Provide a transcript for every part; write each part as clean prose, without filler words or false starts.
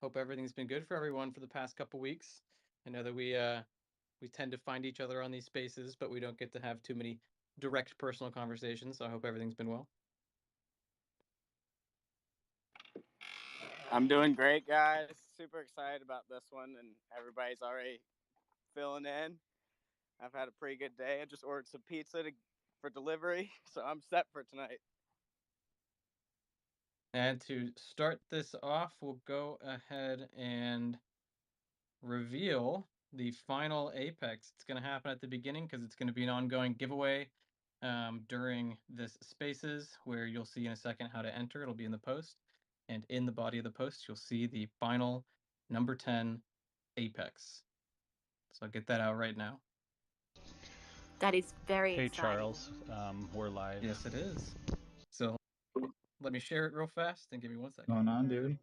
Hope everything's been good for everyone for the past couple weeks. I know that we tend to find each other on these spaces, but we don't get to have too many direct personal conversations. So I hope everything's been well. I'm doing great, guys. Super excited about this one, and everybody's already filling in. I've had a pretty good day. I just ordered some pizza for delivery, so I'm set for tonight. And to start this off, we'll go ahead and reveal the final Apex. It's going to happen at the beginning because it's going to be an ongoing giveaway during this spaces, where you'll see in a second how to enter. It'll be in the post, and in the body of the post you'll see the final number 10 Apex. So I'll get that out right now. That is very Hey, exciting. Charles, we're live. Yes, it is. So let me share it real fast and give me 1 second. What's going on, dude?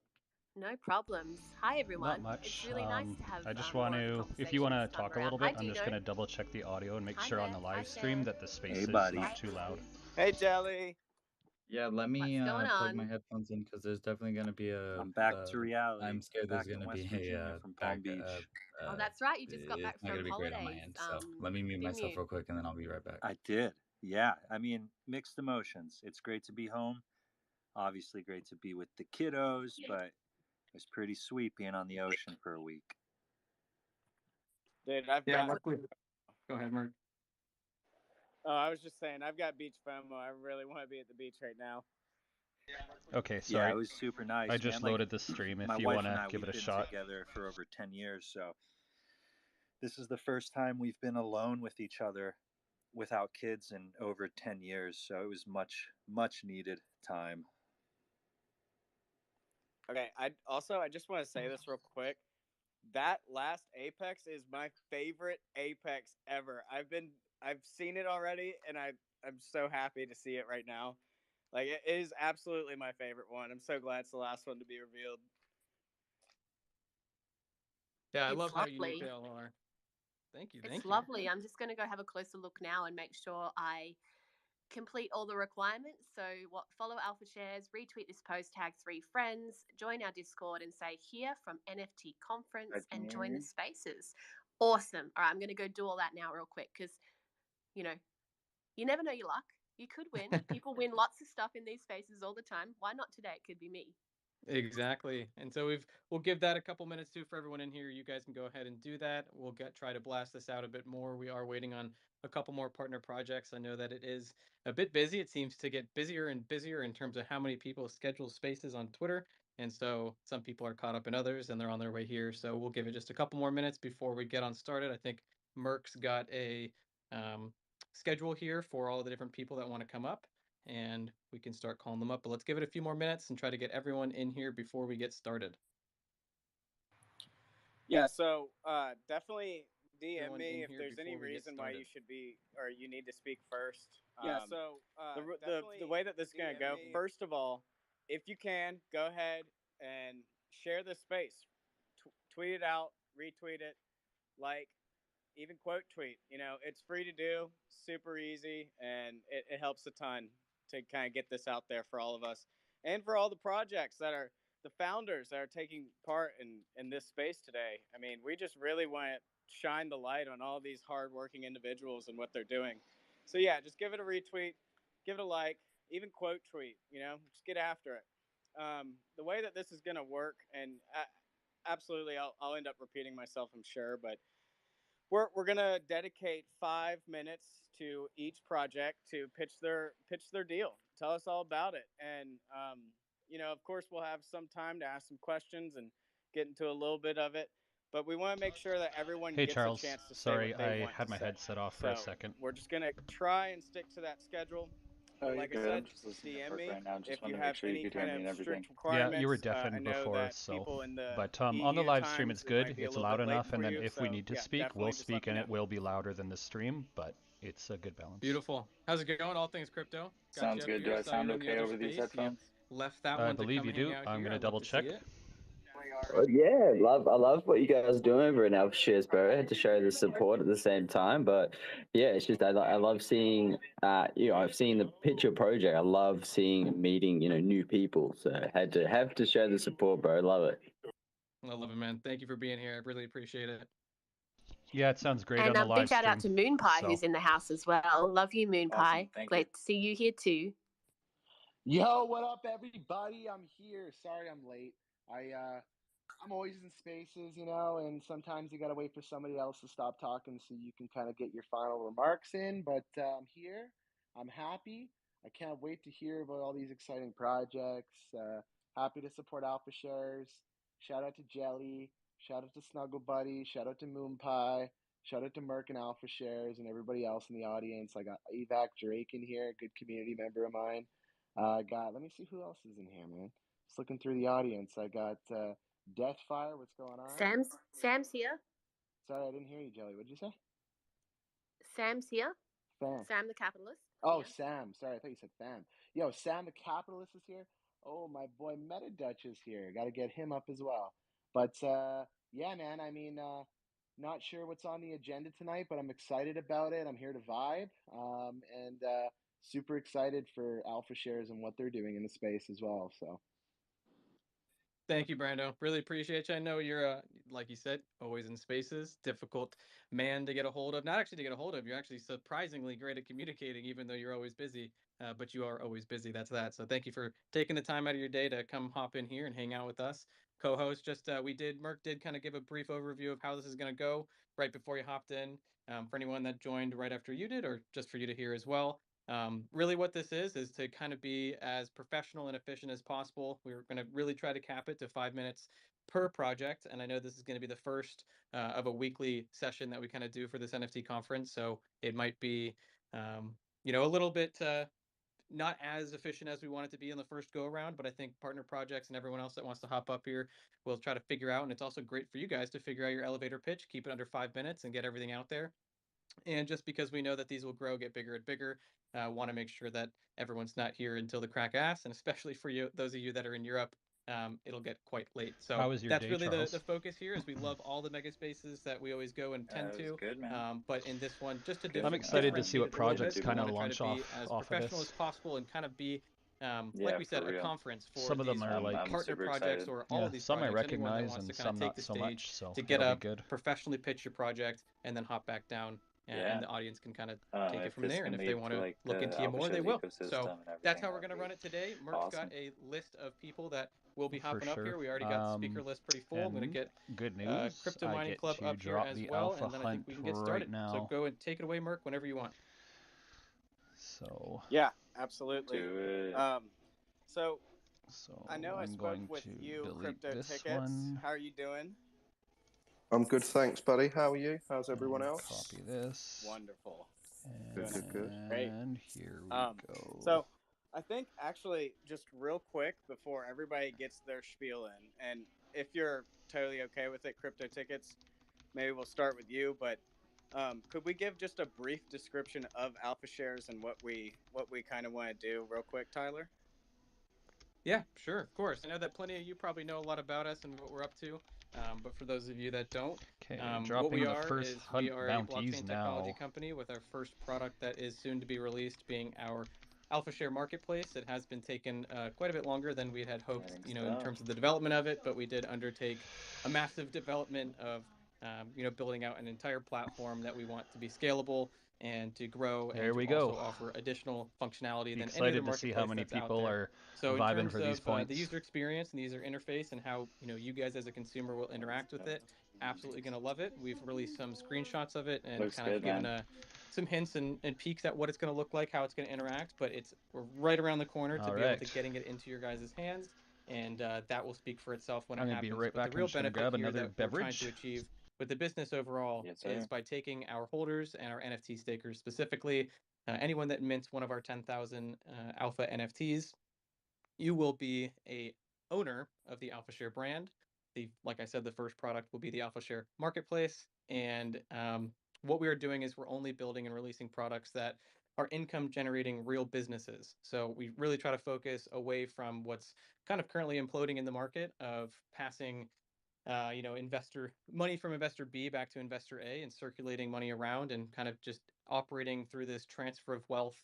No problems. Hi, everyone. Not much. It's really nice to have I just more want of a to, if you want to conversation this talk time a little around. bit, Hi, I'm just Dino. going to double check the audio and make Hi sure on there. the Hi, live stream Sam. that the space Hey, is buddy. not too loud. Hey, Jelly. Yeah, let me What's going plug my on? headphones in because there's definitely going to be a. I'm back to reality. I'm scared back there's going in to West be Virginia a from Palm Beach. Oh, that's right. You just got back It's not from going to be great on my holidays. end. So let me mute Didn't myself you? real quick and then I'll be right back. I did. Yeah. I mean, mixed emotions. It's great to be home. Obviously, great to be with the kiddos, but it was pretty sweet being on the ocean for a week. Dude, I've Yeah, got. go ahead, Mark. Oh, I was just saying, I've got beach FOMO. I really want to be at the beach right now. Okay, sorry. Yeah, it was super nice. I just man. loaded the stream if my you wife want and to I, give it a we've shot. been together for over 10 years, so this is the first time we've been alone with each other without kids in over 10 years, so it was much needed time. Okay, I just want to say this real quick. That last Apex is my favorite Apex ever. I've seen it already, and I'm so happy to see it right now. Like, it is absolutely my favorite one. I'm so glad it's the last one to be revealed. Yeah, I It's love how lovely. unique they all are. Thank you. It's lovely. I'm just going to go have a closer look now and make sure I complete all the requirements. So follow Alpha Shares, retweet this post, tag 3 friends, join our Discord and say here from NFT conference and join the spaces. Awesome. All right, I'm going to go do all that now real quick because, you never know your luck. You could win. People win lots of stuff in these spaces all the time. Why not today? It could be me. Exactly. And so we'll give that a couple minutes too for everyone in here. You guys can go ahead and do that. We'll try to blast this out a bit more. We are waiting on a couple more partner projects. I know that it is a bit busy. It seems to get busier and busier in terms of how many people schedule spaces on Twitter. And so some people are caught up in others and they're on their way here. So we'll give it just a couple more minutes before we get on started. I think Merck's got a schedule here for all the different people that want to come up, and we can start calling them up. But let's give it a few more minutes and try to get everyone in here before we get started. Yeah, so definitely DM Everyone me in if here there's any before we get reason why started. you should be or you need to speak first. Yeah, so the way that this is going to go, first of all, if you can, go ahead and share this space. Tweet it out, retweet it, like, even quote tweet. It's free to do, super easy, and it helps a ton to kind of get this out there for all of us and for all the projects that are the founders that are taking part in this space today. I mean, we just really want to shine the light on all these hardworking individuals and what they're doing. So yeah, just give it a retweet, give it a like, even quote tweet, just get after it. The way that this is going to work, and absolutely I'll end up repeating myself, I'm sure, but we're gonna dedicate 5 minutes to each project to pitch their deal. Tell us all about it, and of course, we'll have some time to ask some questions and get into a little bit of it. But we want to make sure that everyone Hey, gets Charles. a chance to Sorry, say what they I want had to my say. headset off for a second. We're just gonna try and stick to that schedule. Oh, Like you're I good. said, I'm just listening to DM work me right now. Just if wanted you to make have sure you any could hear kind me and of everything. strict requirements. Yeah, you were I deafened know before, that so. people in the But on the EU live stream, it's times, it might good. be a It's little loud bit late enough, and for then you, if so we need to yeah, speak, definitely we'll just let speak, me and know. it will be louder than the stream, but it's a good balance. Beautiful. How's it going? All things crypto. Got Sounds you up good. here. Do I Saw you sound in the okay other over these space. You headphones? left that I one to believe come you hang do. out I'm here. going to I'd love double to see check. it. Yeah, I love what you guys are doing over in Alpha Shares, bro. I had to show the support at the same time, but yeah, it's just I love seeing, I've seen the picture project. I love seeing meeting, new people. So I have to show the support, bro. Love it. I love it, man. Thank you for being here. I really appreciate it. Yeah, it sounds great And on the live big shout out to stream, Moon Pie, so- who's in the house as well. Love you, Moon Awesome, Pie. thank Glad to see you here too. Yo, what up, everybody? I'm here. Sorry I'm late. I'm always in spaces, you know, and sometimes you gotta wait for somebody else to stop talking so you can kind of get your final remarks in. But I'm here. I'm happy. I can't wait to hear about all these exciting projects. Happy to support Alpha Shares. Shout out to Jelly. Shout out to Snuggle Buddy. Shout out to Moon Pie. Shout out to Merc and Alpha Shares and everybody else in the audience. I got Evac Drake in here, a good community member of mine. Let me see who else is in here, man. Just looking through the audience. I got Deathfire, what's going on? Sam's here. Sorry, I didn't hear you, Jelly. What did you say? Sam's here. Sam. Sam the Capitalist. Oh, yeah. Sam. Sorry, I thought you said Fam. Yo, Sam the Capitalist is here. Oh, my boy Meta Dutch is here. Got to get him up as well. But yeah, man. I mean, not sure what's on the agenda tonight, but I'm excited about it. I'm here to vibe, and super excited for Alpha Shares and what they're doing in the space as well. So. Thank you, Brando. Really appreciate you. I know you're, like you said, always in spaces. Difficult man to get a hold of. Not actually to get a hold of. You're actually surprisingly great at communicating, even though you're always busy. But you are always busy. That's that. So thank you for taking the time out of your day to come hop in here and hang out with us. Co-host, Merc did kind of give a brief overview of how this is going to go right before you hopped in. For anyone that joined right after you did, or just for you to hear as well. Really what this is to kind of be as professional and efficient as possible. We're going to really try to cap it to 5 minutes per project. And I know this is going to be the first of a weekly session that we kind of do for this NFT conference. So it might be, a little bit not as efficient as we want it to be in the first go around, but I think partner projects and everyone else that wants to hop up here will try to figure out. And it's also great for you guys to figure out your elevator pitch, keep it under 5 minutes and get everything out there. And just because we know that these will grow, get bigger and bigger, want to make sure that everyone's not here until the crack ass, and especially for you, those of you that are in Europe, it'll get quite late. So How was your that's day, really Charles? the focus here. Is we love all the mega spaces that we always go and tend to. Good, man. But in this one, just to I'm excited to see what differentiate it a little bit, projects kind we of wanna try launch to be as off of professional this. as possible and kind of be like we said, a conference for Some of them these are like partner projects or all of these some I projects. Anyone that recognize wants and to kind some of take not the so stage much, so to get that'll up, be good. professionally pitch your project, and then hop back down. And the audience can kind of take it from there. And if they want to look into you more, they will. So that's how we're going to run it today. Merck's got a list of people that will be hopping up here. We already got the speaker list pretty full. I'm going to get good news. Crypto I Mining get Club to up here drop as the well. Alpha And then I think we can get Hunt started. right now. So go and take it away, Merck, whenever you want. So yeah, absolutely. So I know I I'm spoke going with to you, delete Crypto this Tickets. one. How are you doing? I'm good, thanks, buddy. How are you? How's everyone and else? Copy this. Wonderful. Good. Great. And here we go. So I think actually just real quick before everybody gets their spiel in, and if you're totally okay with it, Crypto Tickets, maybe we'll start with you, but could we give just a brief description of Alpha Shares and what we kind of want to do real quick, Tyler? Yeah, sure, of course. I know that plenty of you probably know a lot about us and what we're up to. But for those of you that don't, what we are is we are a blockchain technology company with our first product that is soon to be released being our Alpha Share Marketplace. It has been taken quite a bit longer than we had hoped, in terms of the development of it, but we did undertake a massive development of, building out an entire platform that we want to be scalable and to grow and to also offer additional functionality than any other marketplace to see how many people are so vibing in terms for these of points. the user experience and the user interface and how you guys as a consumer will interact with it, absolutely going to love it. We've released some screenshots of it and kind of given some hints and peeks at what it's going to look like, how it's going to interact, but we're right around the corner to be able to getting it into your guys' hands, and that will speak for itself when it happens. Be right but back. the real benefit grab here another that beverage. we're trying to achieve with the business overall is by taking our holders and our NFT stakers specifically, anyone that mints one of our 10,000 Alpha NFTs, you will be a owner of the Alpha Share brand. Like I said, the first product will be the Alpha Share Marketplace. And what we are doing is we're only building and releasing products that are income generating real businesses. So we really try to focus away from what's kind of currently imploding in the market of passing investor money from investor B back to investor A and circulating money around and kind of just operating through this transfer of wealth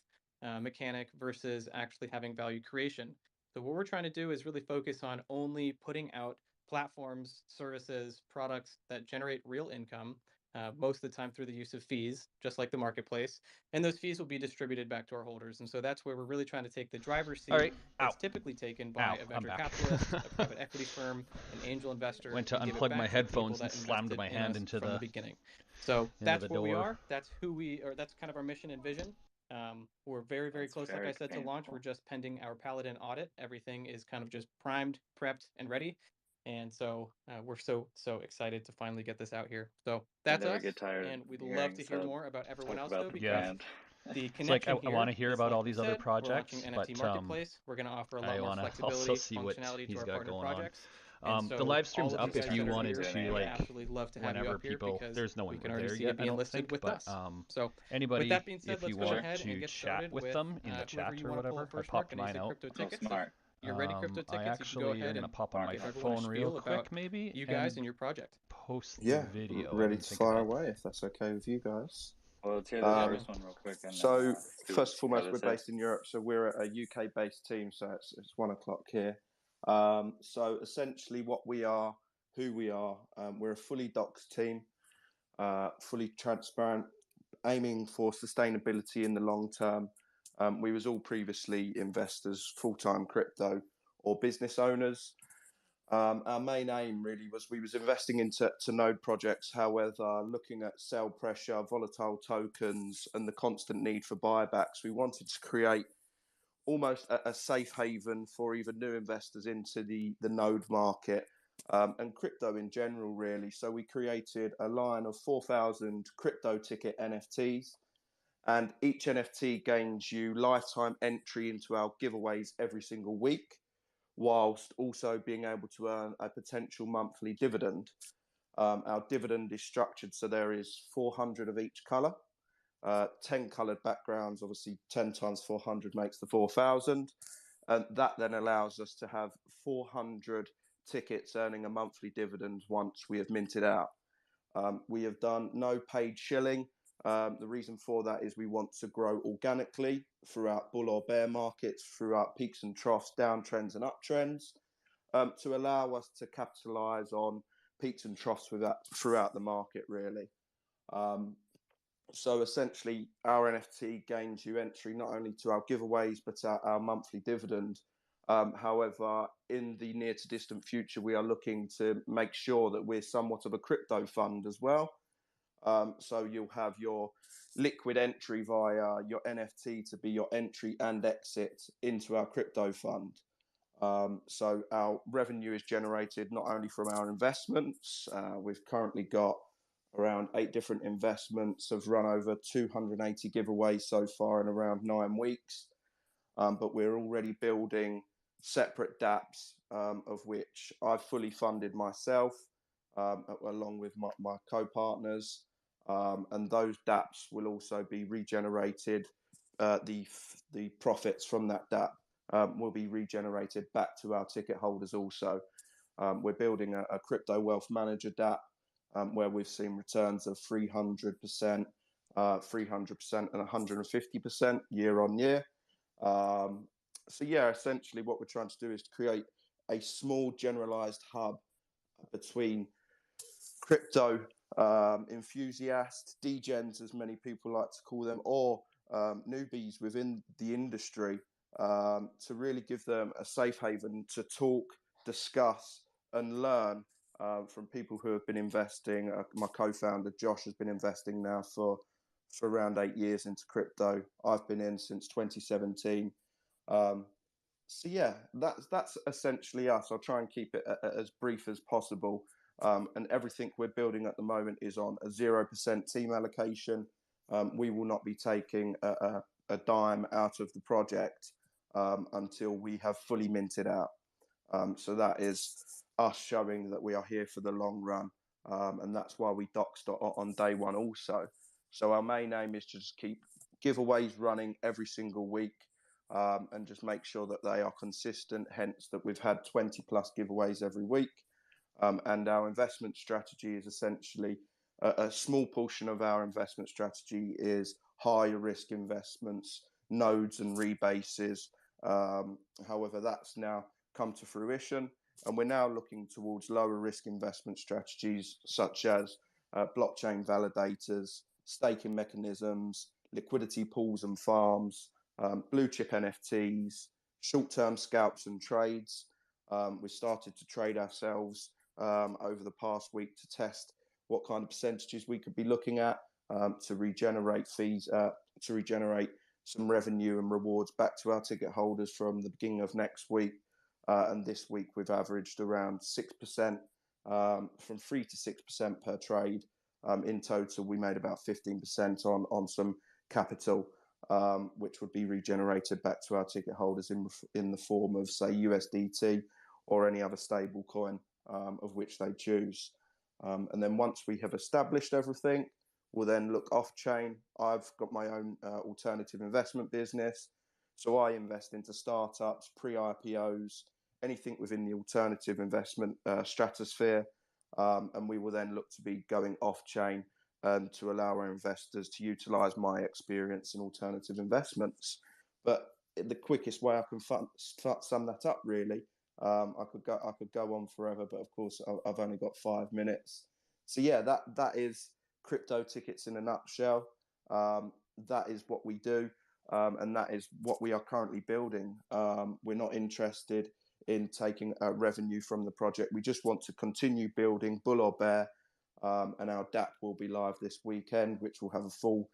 mechanic versus actually having value creation. So what we're trying to do is really focus on only putting out platforms, services, products that generate real income, most of the time through the use of fees, just like the marketplace. And those fees will be distributed back to our holders. And so that's where we're really trying to take the driver's seat. All right. That's typically taken by a venture capitalist, a private equity firm, an angel investor. Went to unplug my headphones and slammed my hand into from the beginning. So that's what we are. That's who we are. That's kind of our mission and vision. We're very, very close, like I said, to launch. We're just pending our Paladin audit. Everything is kind of just primed, prepped, and ready. And so we're so excited to finally get this out here. So that's us. And we'd love to hear more about everyone else, though, because the connection I want to hear about all these other projects, we're launching NFT Marketplace. We're going to offer a lot more flexibility, also see what functionality he's to our got partner going projects. on. The live stream's up if you wanted to, like, absolutely love to have whenever you up here people, because there's no one we can already there see yet, you being I don't listed think, with but, us. So anybody, with that being said, if let's you go want ahead and to get chat started with them in the chat or whatever, I popped mine out. Tickets. You're ready, Crypto Tickets. I actually am gonna pop on my phone real quick, maybe. You guys and your project. Post the video. Ready to fire away if that's okay with you guys. Well, let's hear the first one real quick. And so first and foremost, we're based in Europe, so we're a UK-based team. So it's 1 o'clock here. So essentially, what we are, who we are, we're a fully doxed team, fully transparent, aiming for sustainability in the long term. We was all previously investors, full-time crypto or business owners. Our main aim really was we was investing into node projects. However, looking at sell pressure, volatile tokens, and the constant need for buybacks, we wanted to create almost a safe haven for even new investors into the node market and crypto in general, really. So we created a line of 4,000 crypto ticket NFTs. And each NFT gains you lifetime entry into our giveaways every single week, whilst also being able to earn a potential monthly dividend. Our dividend is structured so there is 400 of each color, 10 colored backgrounds. Obviously 10 times 400 makes the 4,000, and that then allows us to have 400 tickets earning a monthly dividend once we have minted out. We have done no paid shilling. The reason for that is we want to grow organically throughout bull or bear markets, throughout peaks and troughs, downtrends and uptrends, to allow us to capitalize on peaks and troughs throughout the market, really. So essentially, our NFT gains you entry not only to our giveaways, but our monthly dividend. However, in the near to distant future, we are looking to make sure that we're somewhat of a crypto fund as well. So you'll have your liquid entry via your NFT to be your entry and exit into our crypto fund. So our revenue is generated not only from our investments. We've currently got around 8 different investments, have run over 280 giveaways so far in around 9 weeks. But we're already building separate dApps, of which I've fully funded myself, along with my co-partners. And those dApps will also be regenerated. The profits from that dApp will be regenerated back to our ticket holders also. We're building a crypto wealth manager dApp where we've seen returns of 300%, 300% and 150% year on year. So yeah, essentially what we're trying to do is to create a small generalized hub between crypto enthusiasts, degens, as many people like to call them, or newbies within the industry, to really give them a safe haven to talk, discuss, and learn from people who have been investing. My co-founder Josh has been investing now for around 8 years into crypto. I've been in since 2017. So yeah, that's essentially us. I'll try and keep it as brief as possible. And everything we're building at the moment is on a 0% team allocation. We will not be taking a dime out of the project until we have fully minted out. So that is us showing that we are here for the long run. And that's why we doxed on day one also. So our main aim is to just keep giveaways running every single week, and just make sure that they are consistent, hence that we've had 20 plus giveaways every week. And our investment strategy is essentially a small portion of our investment strategy is higher risk investments, nodes and rebases. However, that's now come to fruition. And we're now looking towards lower risk investment strategies such as blockchain validators, staking mechanisms, liquidity pools and farms, blue chip NFTs, short-term scalps and trades. We started to trade ourselves over the past week to test what kind of percentages we could be looking at to regenerate fees, to regenerate some revenue and rewards back to our ticket holders from the beginning of next week. And this week we've averaged around 6%, from 3 to 6% per trade. In total, we made about 15% on some capital, which would be regenerated back to our ticket holders in the form of, say, USDT or any other stable coin of which they choose. And then once we have established everything, we'll then look off-chain. I've got my own alternative investment business. So I invest into startups, pre-IPOs, anything within the alternative investment stratosphere. And we will then look to be going off-chain to allow our investors to utilize my experience in alternative investments. But the quickest way I can sum that up, really, I could go on forever, but of course I've only got 5 minutes. So yeah, that is Crypto Tickets in a nutshell. That is what we do, and that is what we are currently building. We're not interested in taking revenue from the project. We just want to continue building, bull or bear, and our DApp will be live this weekend, which will have a full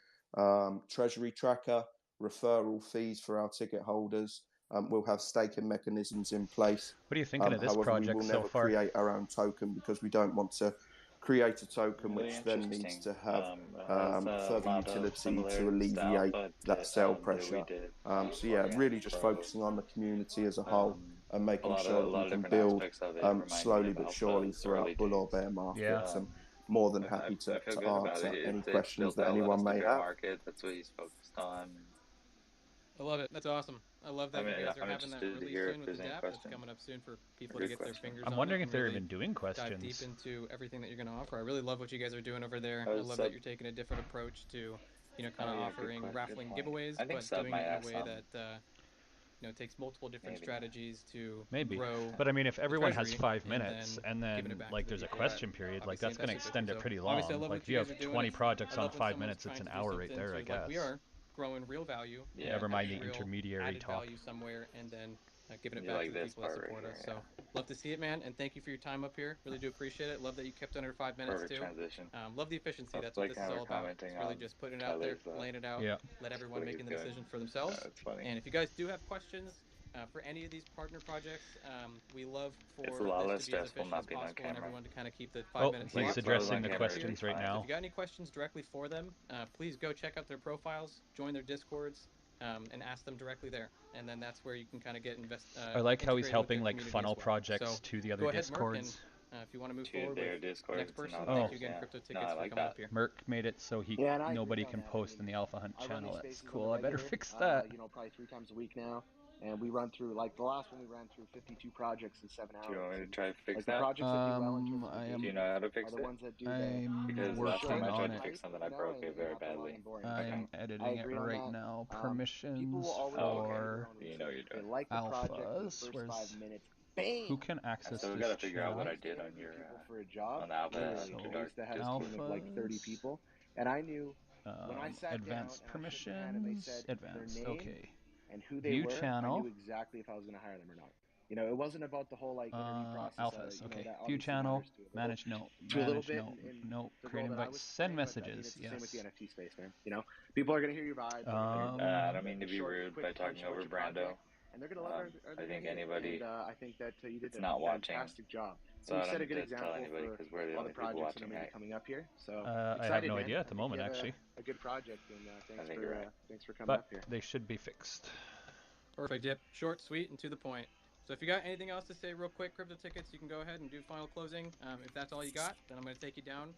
treasury tracker, referral fees for our ticket holders. We'll have staking mechanisms in place. What are you thinking of this project we will so never far? create our own token because we don't want to create a token which then needs to have further utility to alleviate that sell pressure. So yeah, really just focusing on the community as a whole and making sure that we can build slowly but surely throughout bull or bear markets. And more than happy to answer any questions that anyone may have. That's what he's focused on. I love it. That's awesome. I love that you guys are having that release soon with the DApp. That's coming up soon for people to get their fingers on. I'm wondering if they're really even doing questions. Dive deep into everything that you're going to offer. I really love what you guys are doing over there. I love that you're taking a different approach to, kind of offering raffling giveaways, but doing it in a way that takes multiple different strategies to grow. But I mean, if everyone has 5 minutes and then like there's a question period, like that's going to extend it pretty long. Like if you have 20 projects on 5 minutes, it's an hour right there, I guess. We are growing real value. Never mind the intermediary talk. Value somewhere, and then giving it back to the people that support us. So love to see it, man, and thank you for your time up here. Really do appreciate it. Love that you kept under 5 minutes too. Love the efficiency. That's what this is all about. It's really just putting it out there, laying it out. Let everyone making the decision for themselves. And if you guys do have questions for any of these partner projects, we love for this to be as efficient as possible and everyone to kind of keep the 5 minutes. He's addressing the questions right now. If you got any questions directly for them, please go check out their profiles, join their Discords, and ask them directly there. And then that's where you can kind of get I like how he's helping like funnel projects to the other Discords. If you want to move forward with Discord, next person, thank you again, Crypto Tickets, for coming up here. Merc made it so nobody can post in the Alpha Hunt channel. That's cool. I better fix that. Probably 3 times a week now. And we run through, like the last one we ran through 52 projects in 7 hours. Do you want me to try to fix that? The projects that do well in terms of do you know how to fix it? The ones that do because last time I tried to fix something, I broke it very badly. I'm editing it right now. Permissions for alphas. Where's who can access so we this gotta figure out what I did on your for a job on the alpha. That has a team of like 30 people, and I knew when I sat advanced down permissions. They said Advanced. Their name, okay. And who they View were, channel. I knew exactly if I was going to hire them or not. It wasn't about the whole like interview process. Alphas, okay. View channel, manage note, manage note, create invites, send messages. Yes. Same with the NFT space, man. People are going to hear your vibe. I don't mean to be rude by talking over Brando. And they're going to love I think anybody. And, I think that you did a fantastic job. So you set a good example because we're the for only other people projects that watching. are maybe coming up here. So I have no idea at the moment, actually. A good project, and thanks for coming but up here. They should be fixed. Perfect. Yep. Short, sweet, and to the point. So if you got anything else to say real quick, Crypto Tickets, you can go ahead and do final closing. If that's all you got, then I'm going to take you down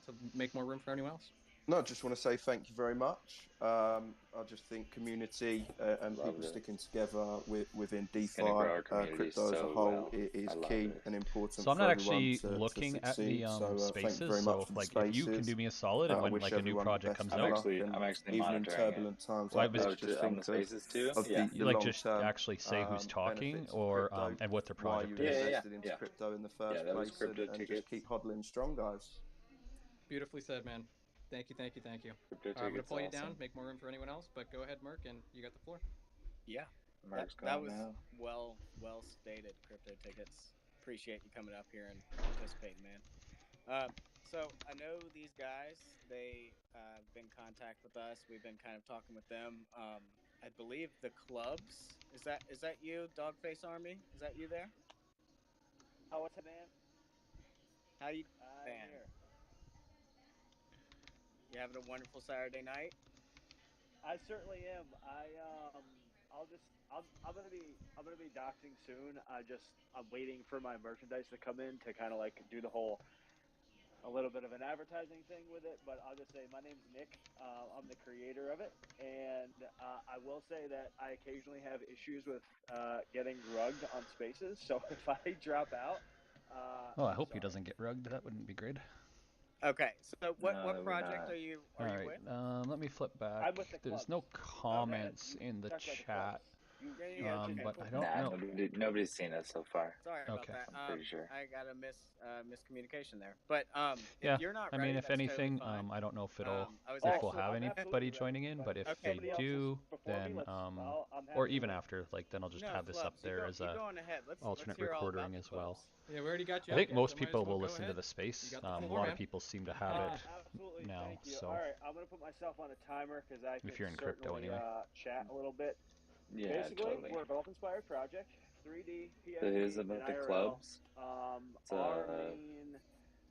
to make more room for anyone else. No, I just want to say thank you very much. I just think community and people sticking together within DeFi, crypto as a whole is key and important. So I'm not actually looking at the spaces. So if you can do me a solid, and when like a new project comes out, I'm actually even in turbulent times like this, just think the spaces too. Of the like just actually say who's talking or and what their project why you is. invested into crypto in the first place, and just keep hodling strong, guys. Beautifully said, man. Thank you. I'm going to pull you down, make more room for anyone else, but go ahead, Merc, and you got the floor. Yeah, that was well stated, Crypto Tickets. Appreciate you coming up here and participating, man. So I know these guys, they have been in contact with us. We've been kind of talking with them. I believe the clubs, is that you, Dogface Army? Is that you there? Oh, what's up, man? How you man? You having a wonderful Saturday night? I certainly am. I'm gonna be doxing soon. I'm waiting for my merchandise to come in to kind of like do a little bit of an advertising thing with it. But I'll just say my name's Nick. I'm the creator of it, and I will say that I occasionally have issues with getting rugged on spaces. So if I drop out, I hope he doesn't get rugged. That wouldn't be great. Okay, so what project are you with? Let me flip back. I'm with the There's no comments in the chat. But I don't know. Nobody's seen it so far. Sorry about that. I'm pretty sure. I got a miscommunication there. But yeah, if you're not ready, I mean, if anything, totally I don't know if we'll have anybody joining in, but if they do, then or even after, like then I'll just have this up there as a alternate recording as well. Yeah, we already got you. I think most people will listen to the space. A lot of people seem to have it now. So. All right, I'm gonna put myself on a timer because I can if you're in crypto anyway. Chat a little bit. Yeah, basically, totally. We're a golf-inspired project. 3D, PFP, it is about the IRL. clubs. It's our main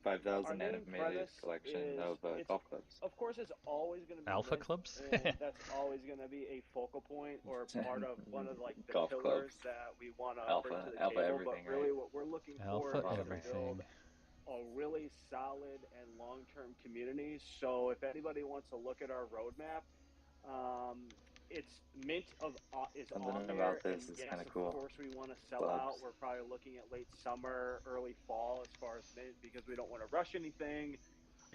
5,000 animated collection of golf clubs. Of course, it's always going to be alpha clubs. And that's always going to be a focal point or part of one of like the golf pillars clubs. That we want to bring to the alpha table. Everything, but really, right? what we're looking alpha for is everything. to build a really solid and long-term community. So if anybody wants to look at our roadmap, it's Mint is something on there. About this is yes, kind of cool. Of course, we want to sell out. We're probably looking at late summer, early fall as far as Mint because we don't want to rush anything.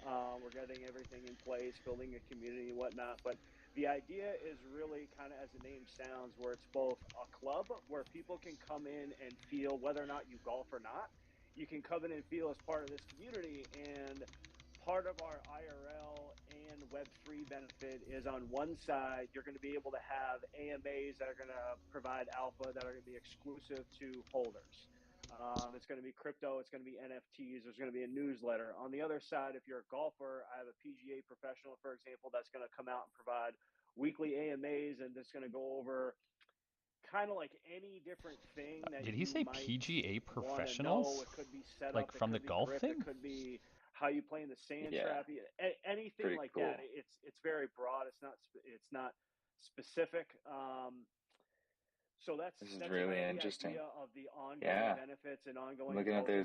We're getting everything in place, building a community and whatnot. But the idea is really kind of as the name sounds, where it's both a club where people can come in and feel whether or not you golf or not. You can come in and feel as part of this community, and part of our IRL and Web3 benefit is on one side, you're going to be able to have AMAs that are going to provide alpha that are going to be exclusive to holders. It's going to be crypto. It's going to be NFTs. There's going to be a newsletter. On the other side, if you're a golfer, I have a PGA professional, for example, that's going to come out and provide weekly AMAs and that's going to go over kind of like any different thing that did he say PGA professionals? It could be set like up, from the golf grip, thing? It could be how you play in the sand trap, anything pretty like cool. that. It's very broad. It's not specific. So that's really kind of interesting. The idea of the ongoing benefits and ongoing looking at their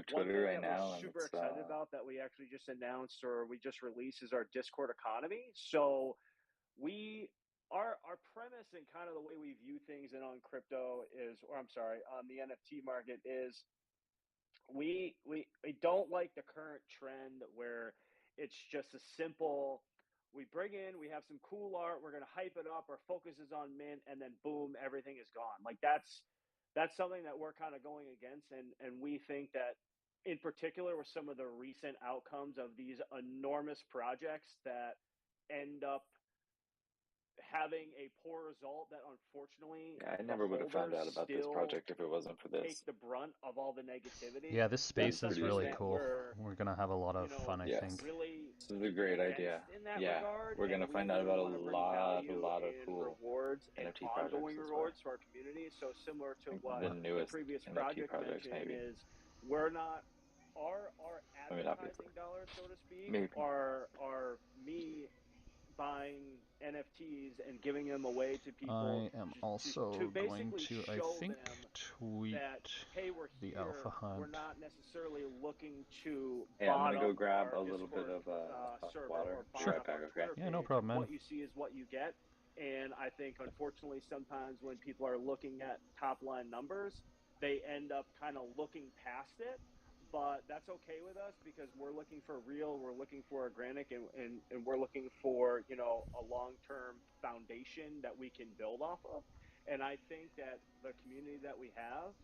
Twitter right now. We're super excited about that we actually just announced or we just released is our Discord economy. So our premise and kind of the way we view things and on crypto is, or I'm sorry, on the NFT market is we don't like the current trend where it's just a simple. We bring in, we have some cool art, we're going to hype it up, our focus is on Mint, and then boom, everything is gone. Like that's something that we're kind of going against, and we think that in particular with some of the recent outcomes of these enormous projects that end up having a poor result that unfortunately I never would have found out about this project if it wasn't for this. Take the brunt of all the negativity. Yeah, this space is really cool. We're gonna have a lot of fun, I think. Really this is a great idea. We're gonna find out about a lot of cool rewards NFT and projects ongoing rewards for our community. So similar to what the newest previous NFT project projects mentioned maybe. is we're not our advertising dollars, so to speak, are me buying NFTs and giving them away to people. I am also going to, I think, tweet that, hey, we're the here. Alpha Hunt. We're not necessarily looking to I'm gonna go grab a Discord, little bit of water. Or Right back, okay? Yeah, no problem, man. What you see is what you get. And I think, unfortunately, sometimes when people are looking at top-line numbers, they end up kind of looking past it. But that's okay with us because we're looking for real, we're looking for organic, and we're looking for, you know, a long-term foundation that we can build off of. And I think that the community that we have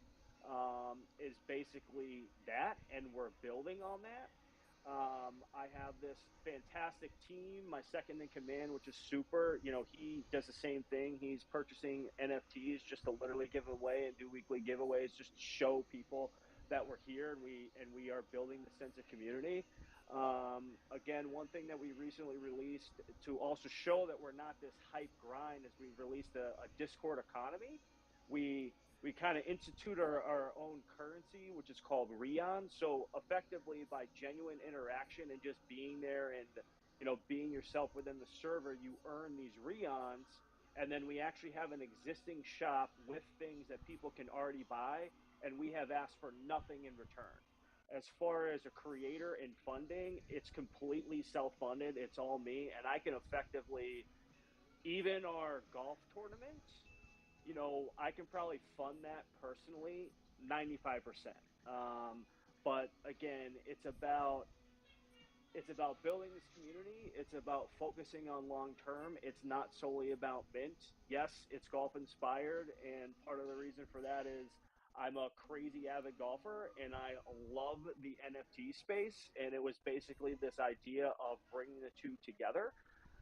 is basically that, and we're building on that. I have this fantastic team. My second in command, which is Super, you know, he does the same thing. He's purchasing NFTs just to literally give away and do weekly giveaways just to show people that we're here and we are building the sense of community. Again, one thing that we recently released to also show that we're not this hype grind is we released a Discord economy. We kind of institute our own currency, which is called Rion. So effectively, by genuine interaction and just being there and, you know, being yourself within the server, you earn these Rions. And then we actually have an existing shop with things that people can already buy, and we have asked for nothing in return. As far as a creator and funding, it's completely self-funded. It's all me, and I can effectively, even our golf tournaments, you know, I can probably fund that personally 95%. But again, it's about building this community. It's about focusing on long term. It's not solely about mint. Yes, it's golf inspired, and part of the reason for that is I'm a crazy avid golfer and I love the NFT space, and it was basically this idea of bringing the two together.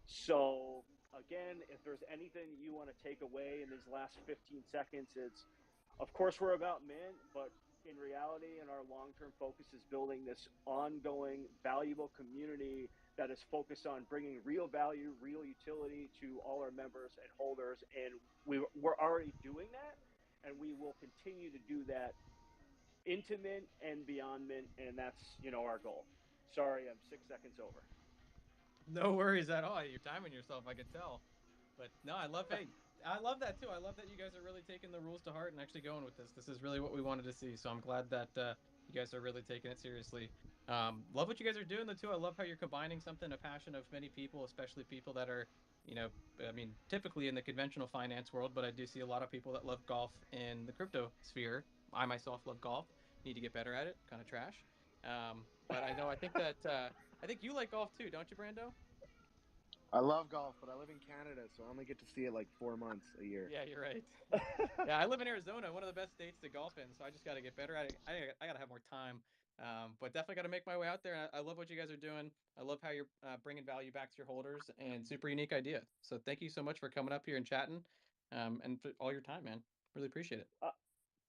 So again, if there's anything that you want to take away in these last 15 seconds, it's, of course, we're about mint, but in reality, and our long-term focus is building this ongoing, valuable community that is focused on bringing real value, real utility to all our members and holders. And we're already doing that, and we will continue to do that into mint and beyond mint, and that's, you know, our goal. Sorry, I'm 6 seconds over. No worries at all. You're timing yourself, I could tell. But no, I love that too. I love that you guys are really taking the rules to heart and actually going with this. This is really what we wanted to see. So I'm glad that you guys are really taking it seriously. Love what you guys are doing though too. I love how you're combining something, a passion of many people, especially people that are, you know, I mean, typically in the conventional finance world, but I do see a lot of people that love golf in the crypto sphere. I myself love golf. Need to get better at it. Kind of trash. But I think that I think you like golf too, don't you, Brando? I love golf, but I live in Canada, so I only get to see it like 4 months a year. Yeah, you're right. Yeah, I live in Arizona, one of the best states to golf in, so I just got to get better at it. I got to have more time, but definitely got to make my way out there. I love what you guys are doing. I love how you're bringing value back to your holders, and super unique idea. So thank you so much for coming up here and chatting, and for all your time, man. Really appreciate it.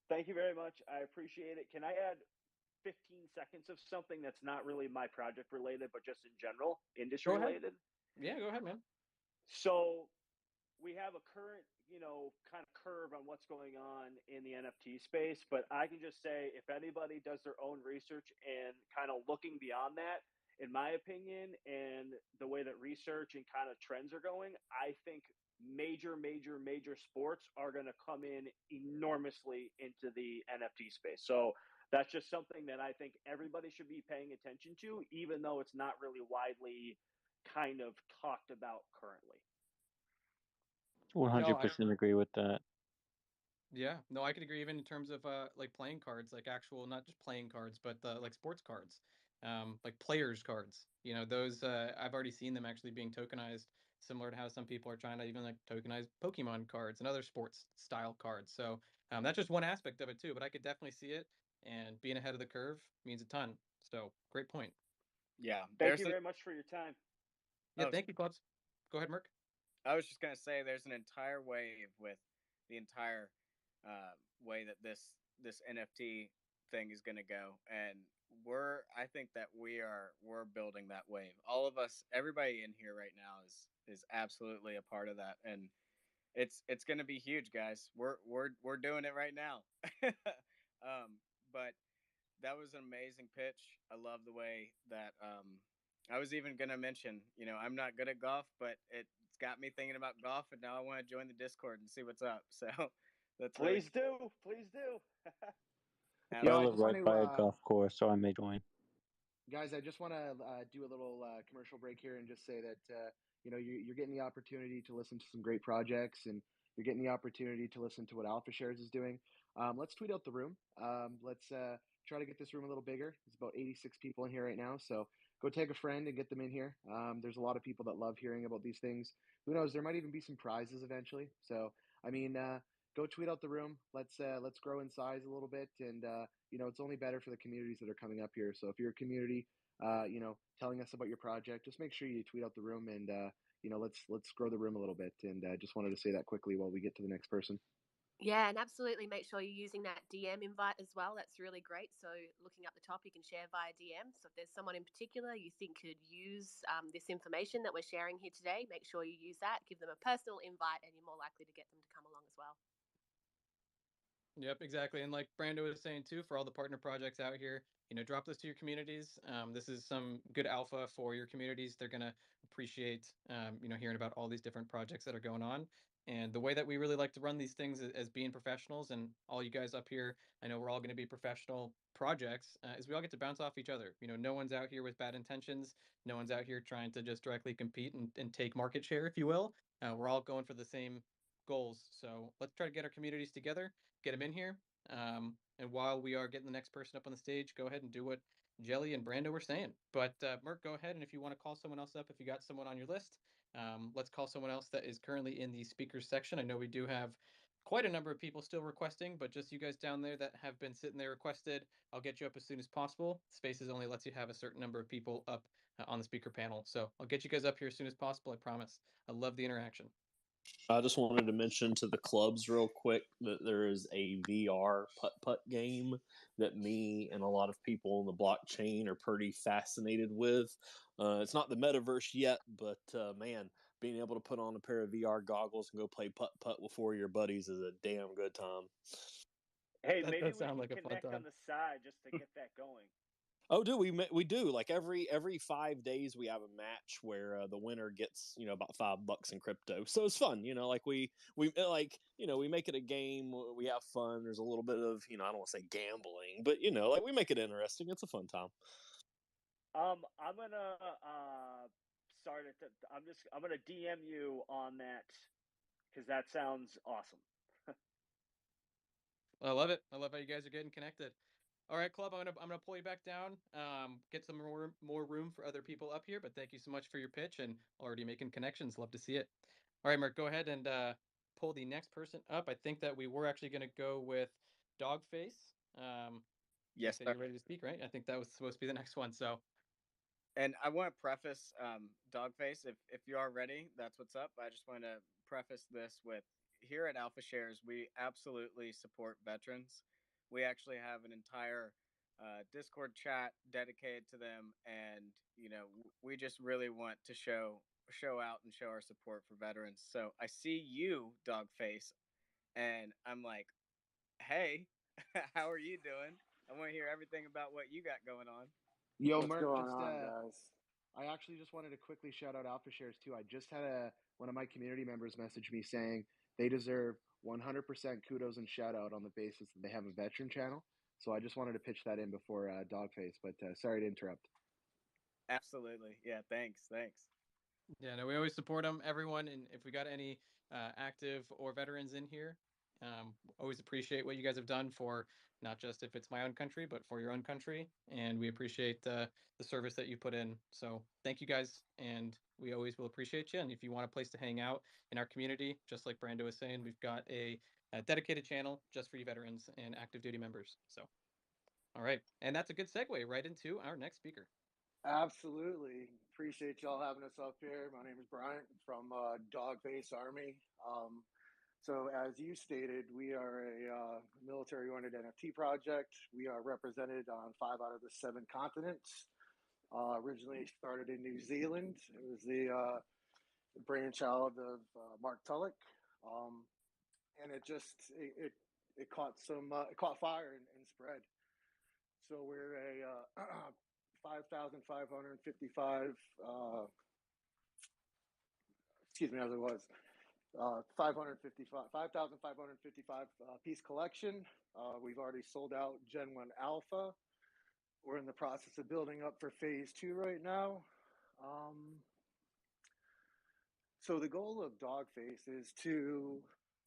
Thank you very much. I appreciate it. Can I add 15 seconds of something that's not really my project related, but just in general, industry related? Yeah, go ahead, man. So we have a current, you know, kind of curve on what's going on in the NFT space, but I can just say if anybody does their own research and kind of looking beyond that, in my opinion, and the way that research and kind of trends are going, I think major sports are going to come in enormously into the NFT space. So that's just something that I think everybody should be paying attention to, even though it's not really widely kind of talked about currently. 100% agree with that. Yeah, no, I could agree. Even in terms of like playing cards, like actual, not just playing cards, but like sports cards, like players cards. You know, those I've already seen them actually being tokenized, similar to how some people are trying to even like tokenize Pokemon cards and other sports style cards. So that's just one aspect of it too. But I could definitely see it, and being ahead of the curve means a ton. So great point. Yeah, thank you very much for your time. Yeah, thank you, Clubs. Go ahead, Merc. I was just gonna say there's an entire wave with the entire way that this NFT thing is gonna go, and I think that we're building that wave. All of us, everybody in here right now is absolutely a part of that, and it's gonna be huge, guys. We're doing it right now. But that was an amazing pitch. I love the way that I was even gonna mention, I'm not good at golf, but it's got me thinking about golf, and now I want to join the Discord and see what's up. So that's please do. I live right by a golf course, so I may join. Guys, I just want to do a little commercial break here and just say that you're getting the opportunity to listen to some great projects, and you're getting the opportunity to listen to what Alpha Shares is doing. Let's tweet out the room. Let's try to get this room a little bigger. There's about 86 people in here right now, so go take a friend and get them in here. There's a lot of people that love hearing about these things. Who knows? There might even be some prizes eventually. So, I mean, go tweet out the room. Let's grow in size a little bit, and it's only better for the communities that are coming up here. So if you're a community, telling us about your project, just make sure you tweet out the room, and let's grow the room a little bit. And just wanted to say that quickly while we get to the next person. Yeah, and absolutely make sure you're using that DM invite as well. That's really great. So looking up the top, you can share via DM. So if there's someone in particular you think could use this information that we're sharing here today, make sure you use that. Give them a personal invite, and you're more likely to get them to come along as well. Yep, exactly. And like Brando was saying too, for all the partner projects out here, drop this to your communities. This is some good alpha for your communities. They're going to appreciate, hearing about all these different projects that are going on. And the way that we really like to run these things as being professionals, and all you guys up here, I know we're all going to be professional projects, is we all get to bounce off each other. No one's out here with bad intentions. No one's out here trying to just directly compete and take market share, if you will. We're all going for the same goals. So let's try to get our communities together, get them in here. And while we are getting the next person up on the stage, go ahead and do what Jelly and Brando were saying. But Merc, go ahead, and if you want to call someone else up, if you got someone on your list, let's call someone else that is currently in the speakers section. I know we do have quite a number of people still requesting, but just you guys down there that have been sitting there requested, I'll get you up as soon as possible. Spaces only lets you have a certain number of people up on the speaker panel. So I'll get you guys up here as soon as possible, I promise. I love the interaction. I just wanted to mention to the clubs real quick that there is a VR putt-putt game that me and a lot of people in the blockchain are pretty fascinated with. It's not the metaverse yet, but man, being able to put on a pair of VR goggles and go play putt-putt with 4 of your buddies is a damn good time. Hey, maybe we can connect on the side just to get that going. Oh, do we do like every 5 days we have a match where the winner gets about $5 in crypto, so it's fun. Like we like we make it a game, we have fun. There's a little bit of I don't want to say gambling, but like we make it interesting. It's a fun time. I'm gonna start it. I'm gonna DM you on that because that sounds awesome. I love it. I love how you guys are getting connected. All right, club, I'm gonna pull you back down, get some more room for other people up here, but thank you so much for your pitch and already making connections. Love to see it. All right, Mark, go ahead and pull the next person up. I think that we were actually going to go with Dogface. Yes, you're ready to speak, right? I think that was supposed to be the next one. So, and I want to preface, Dogface, if you are ready, that's what's up. I just want to preface this with, here at Alpha Shares, we absolutely support veterans. We actually have an entire Discord chat dedicated to them, and we just really want to show out and show our support for veterans. So I see you, Dogface, and I'm like, hey, how are you doing? I want to hear everything about what you got going on. Yo, Mark, guys? I actually just wanted to quickly shout out Alpha Shares too. I just had one of my community members message me saying they deserve 100% kudos and shout out on the basis that they have a veteran channel. So I just wanted to pitch that in before Dogface, but sorry to interrupt. Absolutely. Yeah, thanks. Yeah, no, we always support them, everyone. And if we got any active or veterans in here, always appreciate what you guys have done for not just if it's my own country, but for your own country. And we appreciate the service that you put in. So thank you guys. And we always will appreciate you. And if you want a place to hang out in our community, just like Brando was saying, we've got a dedicated channel just for you veterans and active duty members. So, all right. And that's a good segue right into our next speaker. Absolutely. Appreciate y'all having us up here. My name is Bryant from Dogface Army. So as you stated, we are a military-oriented NFT project. We are represented on 5 out of the 7 continents. Originally started in New Zealand. It was the brainchild of Mark Tulloch, and it caught fire and spread. So we're a 5 5,555. Excuse me, as it was 5,555 piece collection. We've already sold out Gen 1 Alpha. We're in the process of building up for phase 2 right now. So the goal of Dogface is to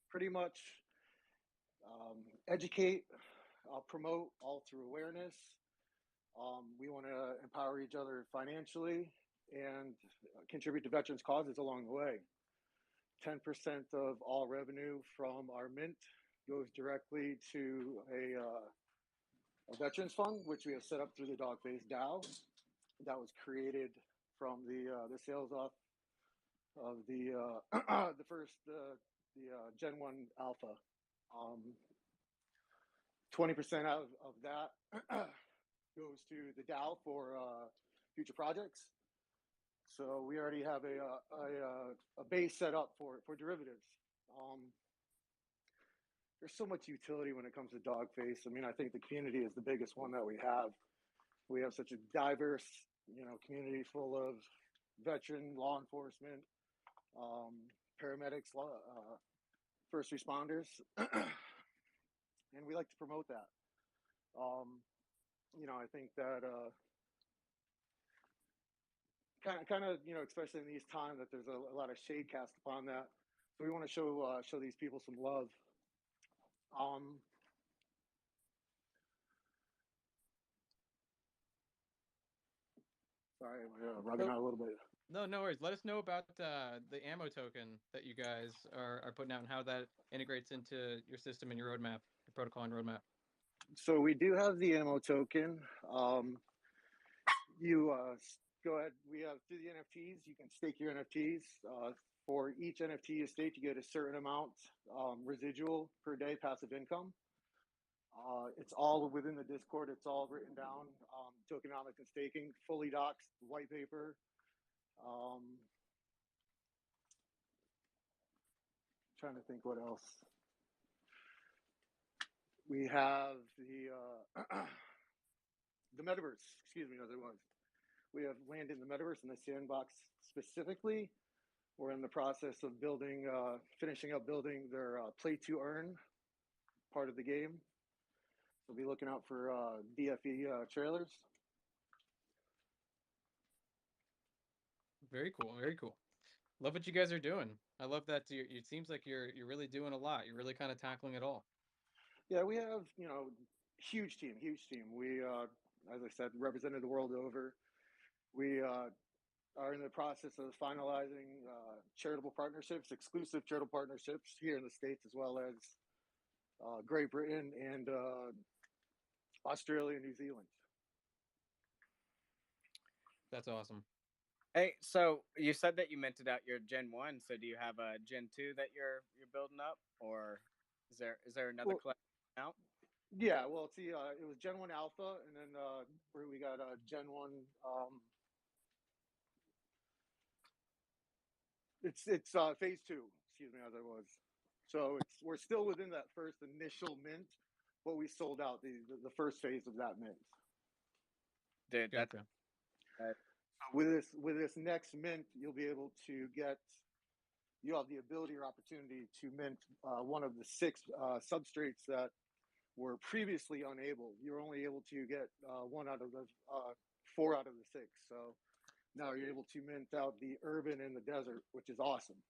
pretty much educate, promote all through awareness. We want to empower each other financially and contribute to veterans causes along the way. 10% of all revenue from our mint goes directly to a veterans fund, which we have set up through the Dogface DAO. That was created from the sales off of the first Gen 1 Alpha. 20% of that goes to the DAO for future projects. So we already have a base set up for derivatives. There's so much utility when it comes to Dogface. I mean, I think the community is the biggest one that we have. We have such a diverse, community full of veteran, law enforcement, paramedics, first responders, and we like to promote that. I think that kind of, especially in these times, that there's a lot of shade cast upon that. So we want to show these people some love. Sorry, I'm rugging out a little bit. No worries. Let us know about the ammo token that you guys are putting out and how that integrates into your system and your roadmap, your protocol and roadmap. So we do have the ammo token. You go ahead. We have through the NFTs. You can stake your NFTs. For each NFT you stake, you get a certain amount residual per day passive income. It's all within the Discord. It's all written down. Tokenomics and staking, fully doxed, white paper. Trying to think what else. We have the metaverse. Excuse me, otherwise. We have land in the metaverse in the sandbox specifically. We're in the process of building, finishing up building their play to earn part of the game. We'll be looking out for DFE trailers. Very cool. Very cool. Love what you guys are doing. I love that. It seems like you're really doing a lot. You're really kind of tackling it all. Yeah, we have, huge team. We, as I said, represented the world over. We are in the process of finalizing charitable partnerships, exclusive charitable partnerships here in the States, as well as Great Britain and Australia and New Zealand. That's awesome. Hey, so you said that you minted out your Gen 1. So do you have a Gen 2 that you're building up, or is there another collection out? Yeah, well, it's it was Gen 1 Alpha, and then we got Gen 1. It's phase 2. Excuse me, as I was. So we're still within that first initial mint, but we sold out the first phase of that mint. Dude, gotcha. With this next mint, you'll be able to you'll have the ability or opportunity to mint one of the 6 substrates that were previously unable. You're only able to get 1 out of the 4 out of the 6. So now you're able to mint out the urban and the desert, which is awesome.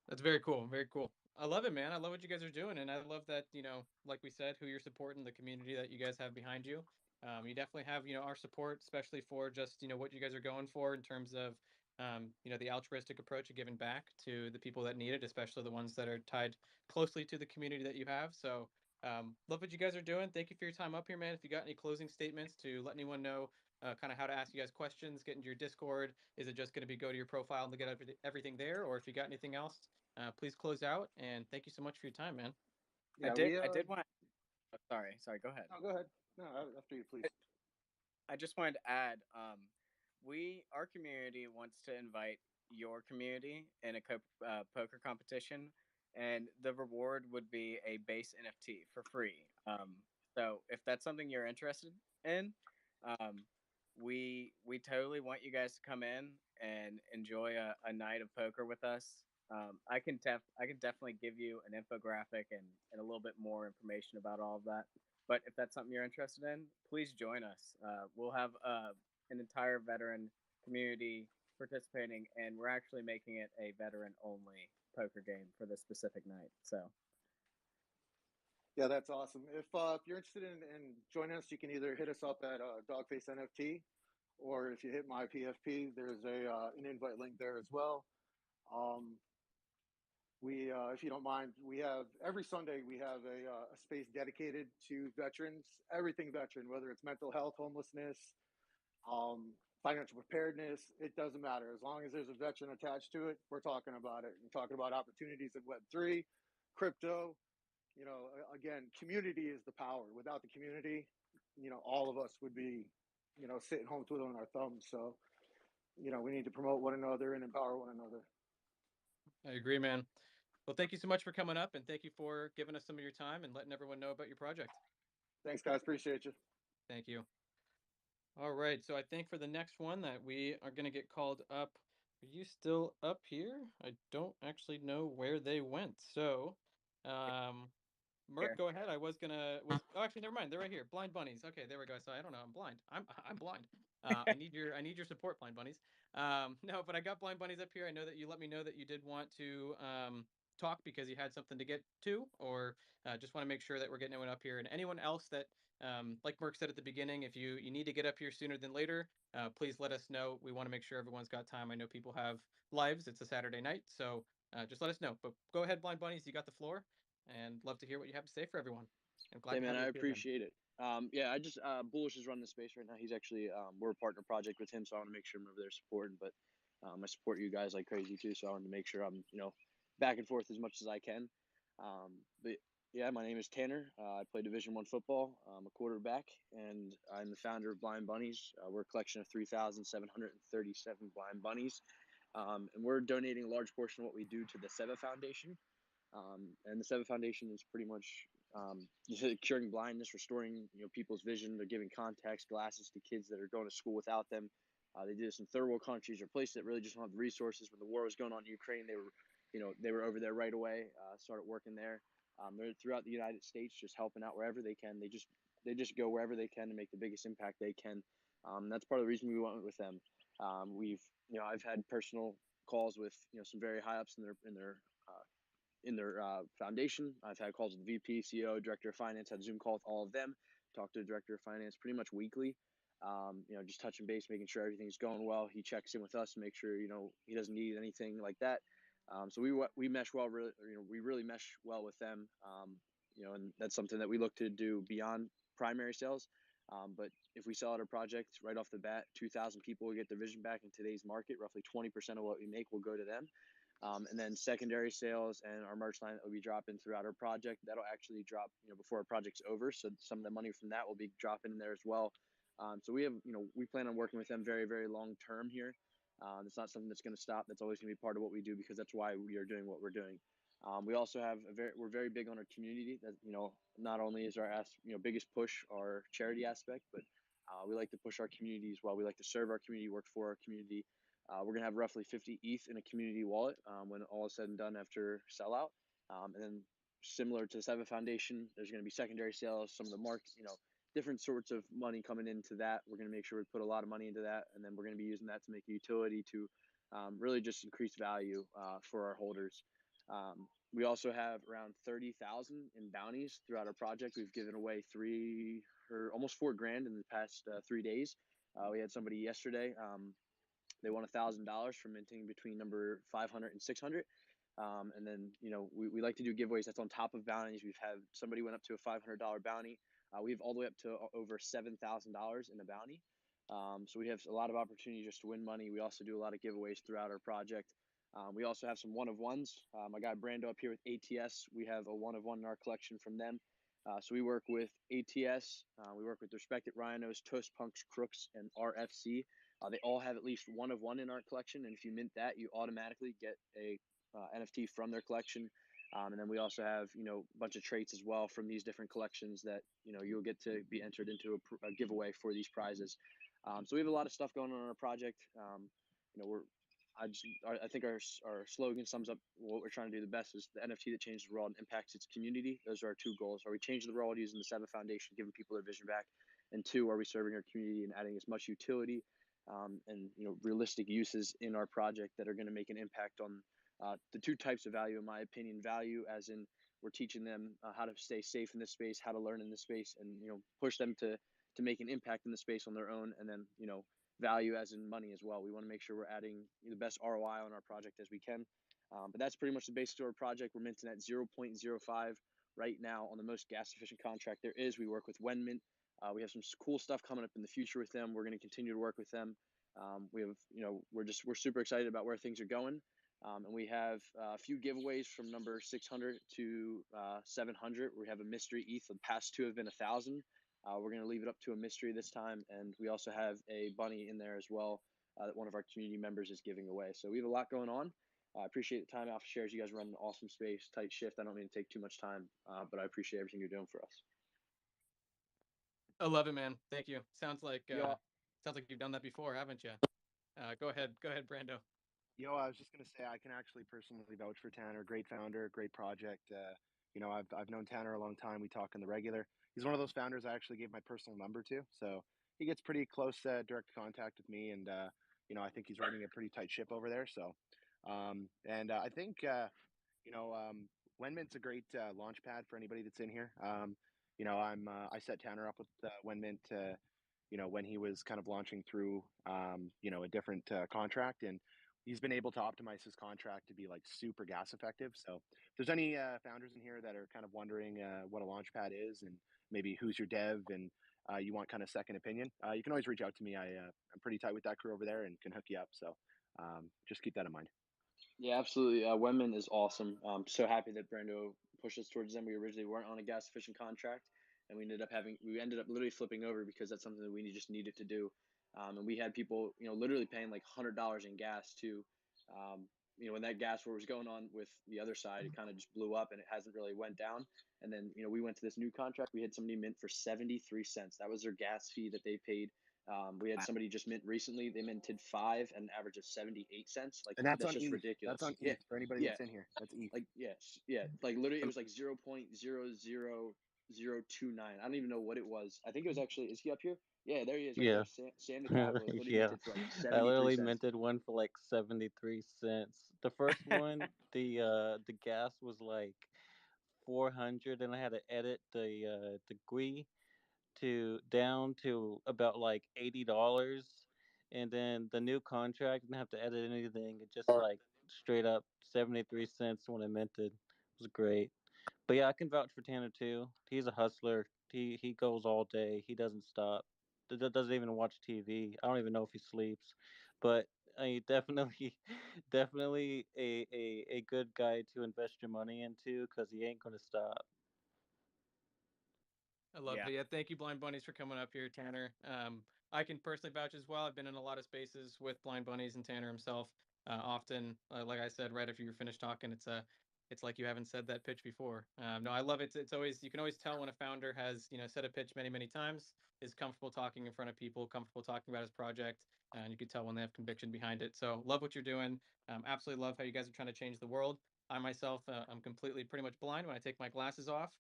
That's very cool. Very cool. I love it, man. I love what you guys are doing. And I love that, like we said, who you're supporting, the community that you guys have behind you. You definitely have, our support, especially for just, what you guys are going for in terms of, the altruistic approach of giving back to the people that need it, especially the ones that are tied closely to the community that you have. So love what you guys are doing. Thank you for your time up here, man. If you got any closing statements to let anyone know kind of how to ask you guys questions, get into your Discord, is it just going to be go to your profile and get everything there? Or if you got anything else, please close out. And thank you so much for your time, man. Yeah, I did want. Oh, sorry. Go ahead. No, go ahead. No, after you, please. I just wanted to add. Our community wants to invite your community in a poker competition, and the reward would be a base NFT for free. So if that's something you're interested in, we totally want you guys to come in and enjoy a night of poker with us. I can definitely give you an infographic and a little bit more information about all of that. But if that's something you're interested in, please join us. We'll have an entire veteran community participating, and we're actually making it a veteran-only poker game for this specific night. So, yeah, that's awesome. If you're interested in joining us, you can either hit us up at Dogface NFT, or if you hit my PFP, there's an invite link there as well. We, if you don't mind, we have every Sunday we have a space dedicated to veterans, everything veteran, whether it's mental health, homelessness, financial preparedness. It doesn't matter. As long as there's a veteran attached to it, we're talking about it. We're talking about opportunities in Web3, crypto. You know, again, community is the power. Without the community, you know, all of us would be, you know, sitting home twiddling our thumbs. So, you know, we need to promote one another and empower one another. I agree, man. Well, thank you so much for coming up, and thank you for giving us some of your time and letting everyone know about your project. Thanks, guys. Appreciate you. Thank you. All right, so I think for the next one that we are going to get called up, are you still up here? I don't actually know where they went. So, Merc, go ahead. I was gonna oh, actually, never mind. They're right here. Blind bunnies. Okay, there we go. So I don't know. I'm blind. I'm blind. I need your support, blind bunnies. No, but I got blind bunnies up here. I know that you let me know that you did want to talk because you had something to get to, or just want to make sure that we're getting anyone up here. And anyone else that, like Merc said at the beginning, if you need to get up here sooner than later, please let us know. We want to make sure everyone's got time. I know people have lives. It's a Saturday night, so just let us know. But go ahead, blind bunnies. You got the floor. And love to hear what you have to say for everyone. I'm glad. Hey man, I appreciate it. Yeah, I just Bullish is running the space right now. He's actually we're a partner project with him, so I want to make sure I'm over there supporting. But I support you guys like crazy too, so I want to make sure I'm back and forth as much as I can. But yeah, my name is Tanner. I play Division I football. I'm a quarterback, and I'm the founder of Blind Bunnies. We're a collection of 3,737 blind bunnies, and we're donating a large portion of what we do to the SEVA Foundation. And the SEVA Foundation is pretty much curing blindness, restoring people's vision. They're giving contacts, glasses to kids that are going to school without them. They do this in third world countries or places that really just don't have the resources. When the war was going on in Ukraine, they were over there right away. Started working there. They're throughout the United States, just helping out wherever they can. They just go wherever they can to make the biggest impact they can. That's part of the reason we went with them. I've had personal calls with some very high ups in their foundation. I've had calls with the VP, CEO, Director of Finance, had a Zoom call with all of them, talked to the Director of Finance pretty much weekly, just touching base, making sure everything's going well. He checks in with us to make sure, he doesn't need anything like that. So we mesh well, we really mesh well with them, and that's something that we look to do beyond primary sales. But if we sell out a project right off the bat, 2,000 people will get their vision back in today's market. Roughly 20% of what we make will go to them. And then secondary sales and our merch line that will be dropping throughout our project, that'll actually drop, before our project's over. So some of the money from that will be dropping in there as well. So we have, we plan on working with them very, very long term here. It's not something that's going to stop. That's always going to be part of what we do, because that's why we are doing what we're doing. We also have we're very big on our community. That not only is our biggest push our charity aspect, but we like to push our community as well. We like to serve our community, work for our community. We're going to have roughly 50 ETH in a community wallet when all is said and done after sellout. And then similar to the SEVA Foundation, there's going to be secondary sales, some of the marks, different sorts of money coming into that. We're going to make sure we put a lot of money into that. And then we're going to be using that to make a utility to really just increase value for our holders. We also have around 30,000 in bounties throughout our project. We've given away almost $4,000 in the past 3 days. We had somebody yesterday. They won $1,000 for minting between number 500 and 600. And then, we like to do giveaways. That's on top of bounties. We've had somebody went up to a $500 bounty. We have all the way up to over $7,000 in a bounty. So we have a lot of opportunity just to win money. We also do a lot of giveaways throughout our project. We also have some one-of-ones. My guy Brando up here with ATS, we have a one-of-one in our collection from them. So we work with ATS, we work with Respected Rhinos, Toast Punks, Crooks, and RFC. They all have at least one-of-one in our collection, and if you mint that, you automatically get a NFT from their collection. And then we also have, a bunch of traits as well from these different collections that, you'll get to be entered into a giveaway for these prizes. So we have a lot of stuff going on in our project. I think our slogan sums up what we're trying to do the best is the NFT that changes the world and impacts its community. Those are our two goals. Are we changing the world using the Seven Foundation, giving people their vision back? And two, are we serving our community and adding as much utility and realistic uses in our project that are going to make an impact on the two types of value, in my opinion. Value as in we're teaching them how to stay safe in this space, how to learn in this space, and push them to make an impact in the space on their own. And then value as in money as well. We want to make sure we're adding the best ROI on our project as we can. But that's pretty much the basics of our project. We're minting at 0.05 right now on the most gas efficient contract there is. We work with Wenmint. We have some cool stuff coming up in the future with them. We're going to continue to work with them. We have, we're super excited about where things are going. And we have a few giveaways from number 600 to 700. We have a mystery ETH. The past two have been 1,000. We're going to leave it up to a mystery this time. And we also have a bunny in there as well that one of our community members is giving away. So we have a lot going on. I appreciate the time, Alpha Shares. You guys run an awesome space, tight shift. I don't mean to take too much time, but I appreciate everything you're doing for us. I love it, man. Thank you. Sounds like you've done that before, haven't you? Go ahead, Brando. I was just gonna say I can actually personally vouch for Tanner. Great founder, great project. I've known Tanner a long time. We talk in the regular. He's one of those founders I actually gave my personal number to, so he gets pretty close direct contact with me, and I think he's running a pretty tight ship over there. So, I think Wenmint's a great launch pad for anybody that's in here. I set Tanner up with Wenmint, when he was kind of launching through, a different contract, and he's been able to optimize his contract to be like super gas effective. So if there's any founders in here that are kind of wondering what a launch pad is and maybe who's your dev and you want kind of second opinion, you can always reach out to me. I'm pretty tight with that crew over there and can hook you up. So just keep that in mind. Yeah, absolutely. Wenmint is awesome. I'm so happy that Brando pushed us towards them. We originally weren't on a gas efficient contract, and we ended up literally flipping over because that's something that we just needed to do. And we had people, literally paying like $100 in gas too. When that gas war was going on with the other side, it kind of just blew up and it hasn't really went down. And then, we went to this new contract. We had somebody mint for 73 cents. That was their gas fee that they paid. We had somebody just mint recently. They minted 5 and an average of 78 cents. Like, and that's just ETH. ridiculous. That's on ETH for anybody that's in here. That's ETH. Like, yeah. Like literally, it was like 0.00029. I don't even know what it was. I think it was actually. Is he up here? Yeah, there he is. Right Yeah. there. Sam the Capitalist. What did he minted for like 73 I literally cents? minted one for like 73 cents. The first one, the gas was like 400, and I had to edit the GUI down to about like $80, and then the new contract didn't have to edit anything. It just like straight up 73 cents when I minted. It was great. But yeah, I can vouch for Tanner too. He's a hustler. He goes all day. He doesn't stop. Doesn't even watch TV. I don't even know if he sleeps. But definitely, definitely a good guy to invest your money into because he ain't gonna stop. I love it. Yeah, thank you, Blind Bunnies, for coming up here, Tanner. I can personally vouch as well. I've been in a lot of spaces with Blind Bunnies and Tanner himself. Often, like I said, right after you're finished talking, it's like you haven't said that pitch before. No, I love it. It's always, you can always tell when a founder has said a pitch many times, is comfortable talking in front of people, comfortable talking about his project, and you can tell when they have conviction behind it. So love what you're doing. Absolutely love how you guys are trying to change the world. I myself, I'm completely pretty much blind when I take my glasses off.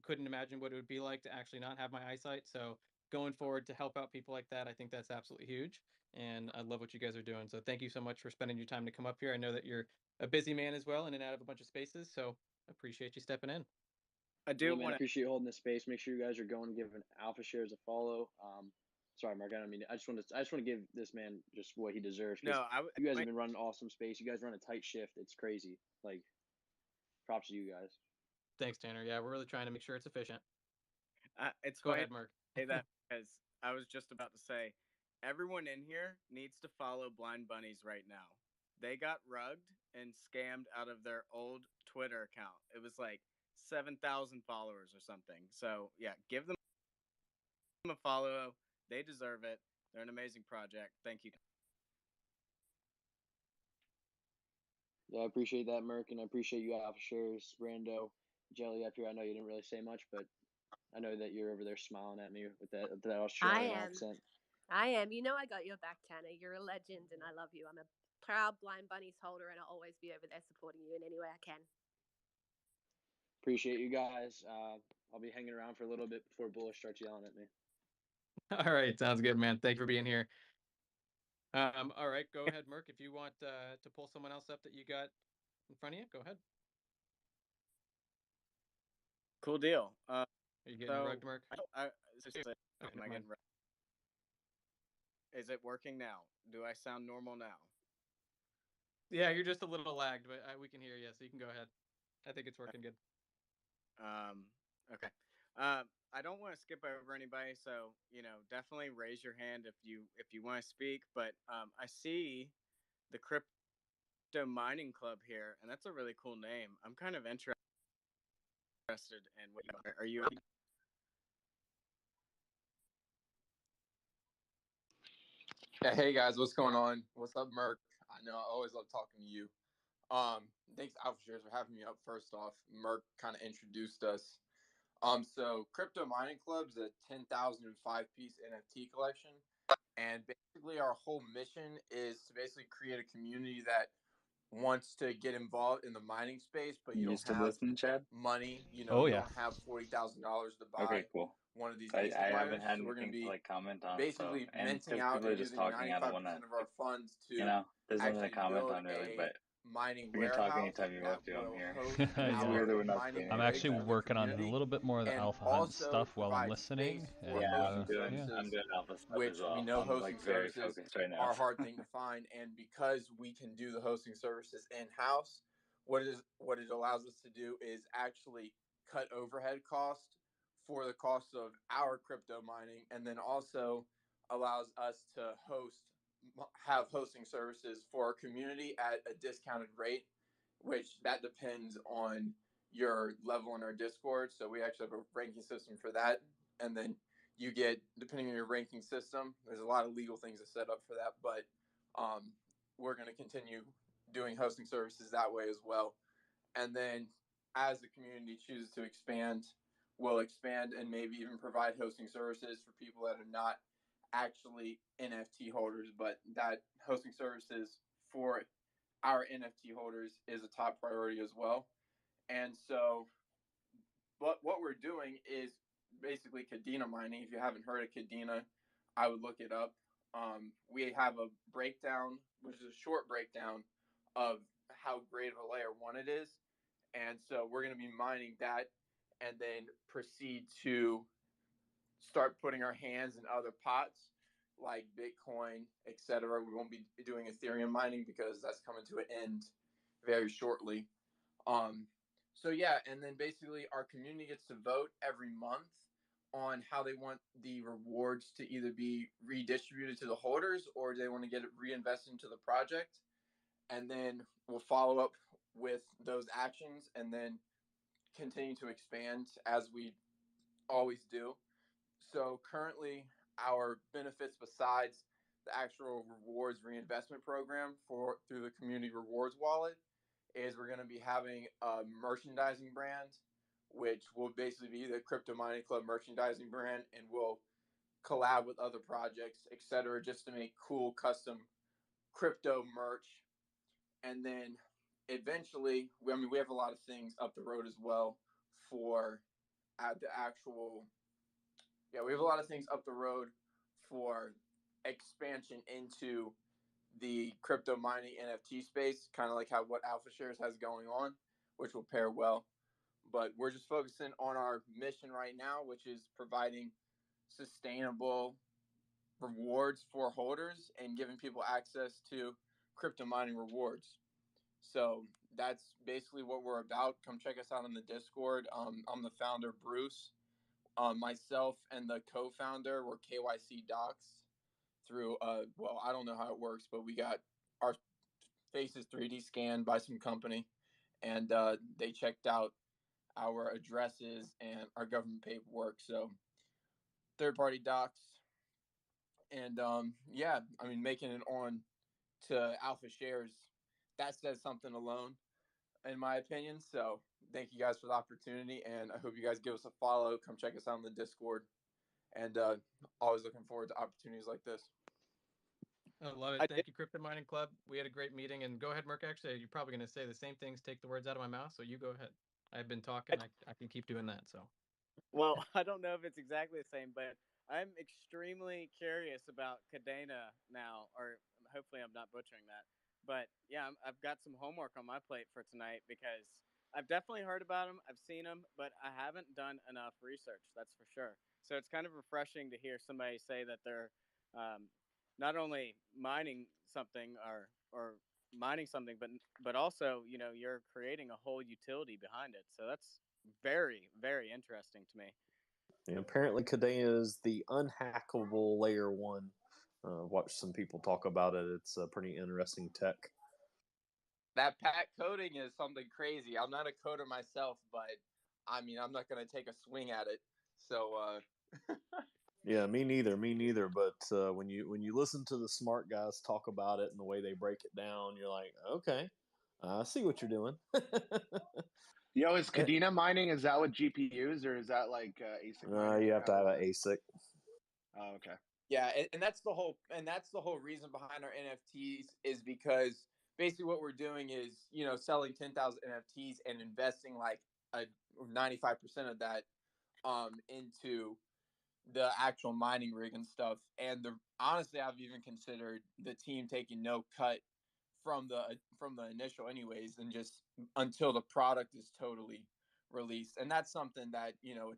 Couldn't imagine what it would be like to actually not have my eyesight. So going forward to help out people like that, I think that's absolutely huge. And I love what you guys are doing. So thank you so much for spending your time to come up here. I know that you're a busy man as well, in and out of a bunch of spaces. So appreciate you stepping in. I do want to appreciate holding this space. Make sure you guys are going and giving Alpha Shares a follow. Sorry, Mark. I just want to give this man just what he deserves. You guys have been running awesome space. You guys run a tight shift. It's crazy. Like, props to you guys. Thanks, Tanner. Yeah, we're really trying to make sure it's efficient. Go ahead, Mark. Say that because I was just about to say, everyone in here needs to follow Blind Bunnies right now. They got rugged and scammed out of their old Twitter account. It was like 7,000 followers or something. So yeah, give them a follow. They deserve it. They're an amazing project. Thank you. Yeah, I appreciate that, Merc, and I appreciate you, Alpha Shares, Brando, Jelly up here. I know you didn't really say much, but I know that you're over there smiling at me with that Australian accent. I am. You know I got your back, Tanner. You're a legend, and I love you. I'm a proud Blind Bunnies holder, and I'll always be over there supporting you in any way I can. Appreciate you guys. I'll be hanging around for a little bit before Bullish starts yelling at me. All right, sounds good, man. Thanks for being here. All right, go ahead, Merc. If you want to pull someone else up that you got in front of you, go ahead. Cool deal. Are you getting rugged, Merc? Am I getting rugged? Is it working now? Do I sound normal now? Yeah, you're just a little lagged, but we can hear you, so you can go ahead. I think it's working good. Okay. I don't want to skip over anybody, so definitely raise your hand if you want to speak. But I see the Crypto Mining Club here, and that's a really cool name. I'm kind of interested in what are you? Hey guys, what's going on? What's up, Merc? I know I always love talking to you. Thanks Alpha Shares for having me up. First off, Merc kind of introduced us. So Crypto Mining Club's a 10,005-piece NFT collection, and basically our whole mission is to basically create a community that wants to get involved in the mining space, but you don't have money. You don't have $40,000 to buy one of these. I haven't had anything to comment on. Basically, and minting out people are and just using talking. 95% I don't want to, of our funds to there's nothing to actually comment build on really, but mining we can talk warehouse anytime you want to. I'm here. Yeah. It's weird that we're not saying I'm actually working on a little bit more of the Alpha Hunt stuff while I'm listening. And, I'm doing Alpha stuff which as well. we know I'm hosting very services focused right now. are a hard thing to find, and because we can do the hosting services in-house, what it allows us to do is actually cut overhead costs for the cost of our crypto mining, and then also allows us to have hosting services for our community at a discounted rate, which that depends on your level in our Discord. So we actually have a ranking system for that, and then you get, depending on your ranking system, there's a lot of legal things to set up for that, but we're going to continue doing hosting services that way as well. And then as the community chooses to expand, we'll expand and maybe even provide hosting services for people that are not actually NFT holders, but that hosting services for our NFT holders is a top priority as well. And so what we're doing is basically Kadena mining. If you haven't heard of Kadena, I would look it up. We have a breakdown, which is a short breakdown of how great of a layer one it is. And so we're going to be mining that and then proceed to start putting our hands in other pots like Bitcoin, etc. We won't be doing Ethereum mining because that's coming to an end very shortly. So yeah, and then basically our community gets to vote every month on how they want the rewards to either be redistributed to the holders or they want to get it reinvested into the project. And then we'll follow up with those actions and then continue to expand as we always do. So currently our benefits besides the actual rewards reinvestment program through the community rewards wallet is we're going to be having a merchandising brand, which will basically be the Crypto Mining Club merchandising brand, and we'll collab with other projects, etc., just to make cool custom crypto merch. And then eventually, we have a lot of things up the road as well for the actual. Yeah, we have a lot of things up the road for expansion into the crypto mining NFT space, kind of like what Alpha Shares has going on, which will pair well. But we're just focusing on our mission right now, which is providing sustainable rewards for holders and giving people access to crypto mining rewards. So that's basically what we're about. Come check us out on the Discord. I'm the founder, Bruce. Myself and the co-founder were KYC Docs through well, I don't know how it works, but we got our faces 3D scanned by some company, and they checked out our addresses and our government paperwork. So third-party docs, and yeah, I mean, making it on to Alpha Shares that says something alone, in my opinion. So thank you guys for the opportunity, and I hope you guys give us a follow. Come check us out on the Discord, and always looking forward to opportunities like this. I love it. Thank you, Crypto Mining Club. We had a great meeting, and go ahead, Merc. Actually, you're probably going to say the same things, take the words out of my mouth, so you go ahead. I've been talking. I can keep doing that. So. Well, I don't know if it's exactly the same, but I'm extremely curious about Kadena now, or hopefully I'm not butchering that. But yeah, I've got some homework on my plate for tonight because I've definitely heard about them, I've seen them, but I haven't done enough research. That's for sure. So it's kind of refreshing to hear somebody say that they're not only mining something or mining something, but also, you know, you're creating a whole utility behind it. So that's very, very interesting to me. And apparently Kadena is the unhackable layer 1. Watch some people talk about it. It's a pretty interesting tech. That pack coding is something crazy. I'm not a coder myself, but I mean, I'm not going to take a swing at it. So yeah, me neither. But when you listen to the smart guys talk about it and the way they break it down, you're like, okay, I see what you're doing. Yo, is Kadena mining? Is that with GPUs or is that like ASIC? You have to have an ASIC. Oh, okay. Yeah, and that's the whole reason behind our NFTs is because basically what we're doing is, you know, selling 10,000 NFTs and investing like a 95% of that into the actual mining rig and stuff. And honestly, I've even considered the team taking no cut from the initial anyways, and just until the product is totally released. And that's something that, you know,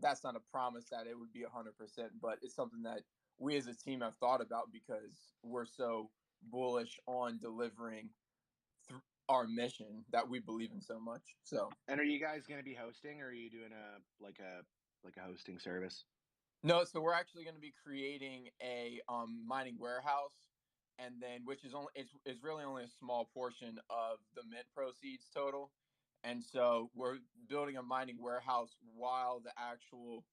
that's not a promise that it would be 100%, but it's something that we as a team have thought about because we're so bullish on delivering our mission that we believe in so much. So, and are you guys going to be hosting, or are you doing a hosting service? No, so we're actually going to be creating a mining warehouse, and then which is it's really only a small portion of the mint proceeds total. And so we're building a mining warehouse while the actual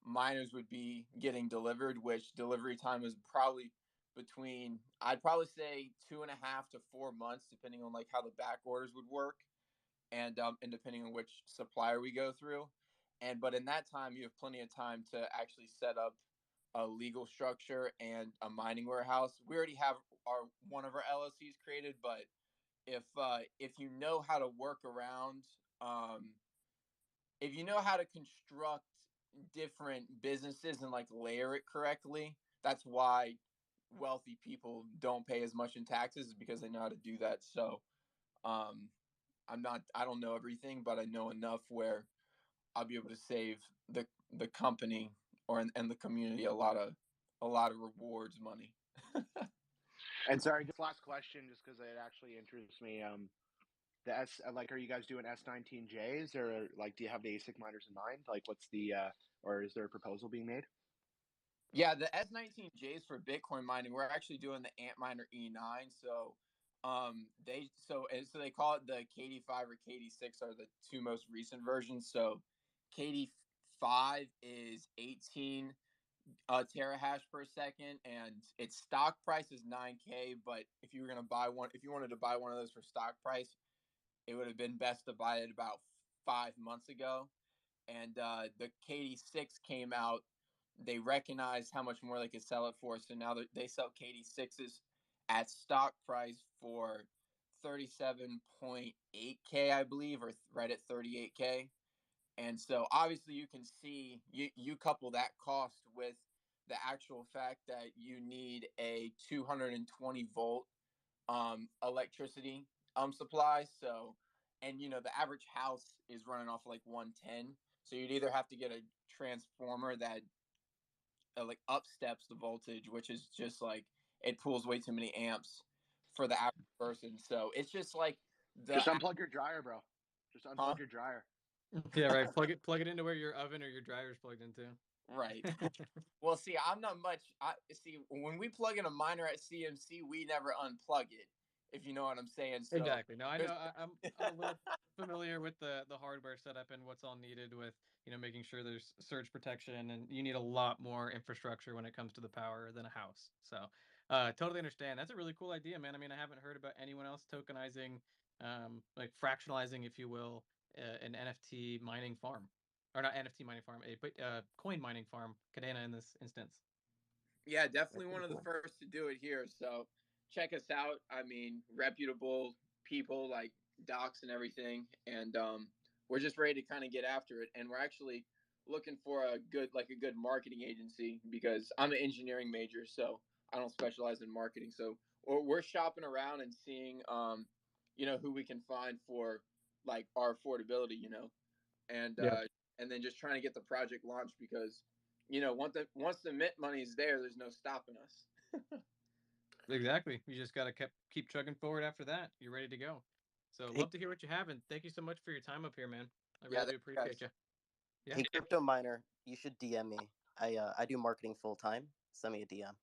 miners would be getting delivered, which delivery time is probably between, I'd probably say 2.5 to 4 months, depending on like how the back orders would work, and depending on which supplier we go through. But in that time, you have plenty of time to actually set up a legal structure and a mining warehouse. We already have one of our LLCs created, but if you know how to work around, if you know how to construct different businesses and like layer it correctly, that's why wealthy people don't pay as much in taxes, because they know how to do that. So I don't know everything, but I know enough where I'll be able to save the company and the community a lot of rewards money. And sorry, just last question, just because it actually interests me. Are you guys doing S19Js, or like, do you have the ASIC miners in mind? Like, what's the or is there a proposal being made? Yeah, the S19Js for Bitcoin mining, we're actually doing the Antminer E9. So they call it the KD5 or KD6 are the two most recent versions. So KD5 is 18 terahash per second, and its stock price is 9K. But if you wanted to buy one of those for stock price, it would have been best to buy it about 5 months ago. And the KD6 came out. They recognized how much more they could sell it for, so now they sell KD6s at stock price for 37.8K, I believe, or right at 38K. And so obviously you can see, you couple that cost with the actual fact that you need a 220 volt electricity supply. So, and you know, the average house is running off like 110. So you'd either have to get a transformer that like up steps the voltage, which is just like, it pulls way too many amps for the average person. So it's just like just unplug your dryer, bro. Just unplug your dryer. Yeah, right. Plug it into where your oven or your dryer's plugged into. Right. Well, see, I'm not much. See, when we plug in a miner at CMC, we never unplug it, if you know what I'm saying. So exactly. No, I know. I'm a little familiar with the hardware setup and what's all needed with, you know, making sure there's surge protection, and you need a lot more infrastructure when it comes to the power than a house. So Totally understand. That's a really cool idea, man. I mean, I haven't heard about anyone else tokenizing, like fractionalizing, if you will, an NFT mining farm, or not NFT mining farm, but coin mining farm, Kadena in this instance. Yeah, definitely one of the first to do it here. So check us out. I mean, reputable people like docs and everything, and we're just ready to kind of get after it. And we're actually looking for a good marketing agency, because I'm an engineering major, so I don't specialize in marketing. So we're shopping around and seeing who we can find for like our affordability, and and then just trying to get the project launched, because once the mint money is there, there's no stopping us. Exactly. You just got to keep chugging forward after that. You're ready to go. So love to hear what you have, and thank you so much for your time up here, man. I really do appreciate you. Yeah. Hey, Crypto Miner, you should DM me. I do marketing full time. Send me a DM.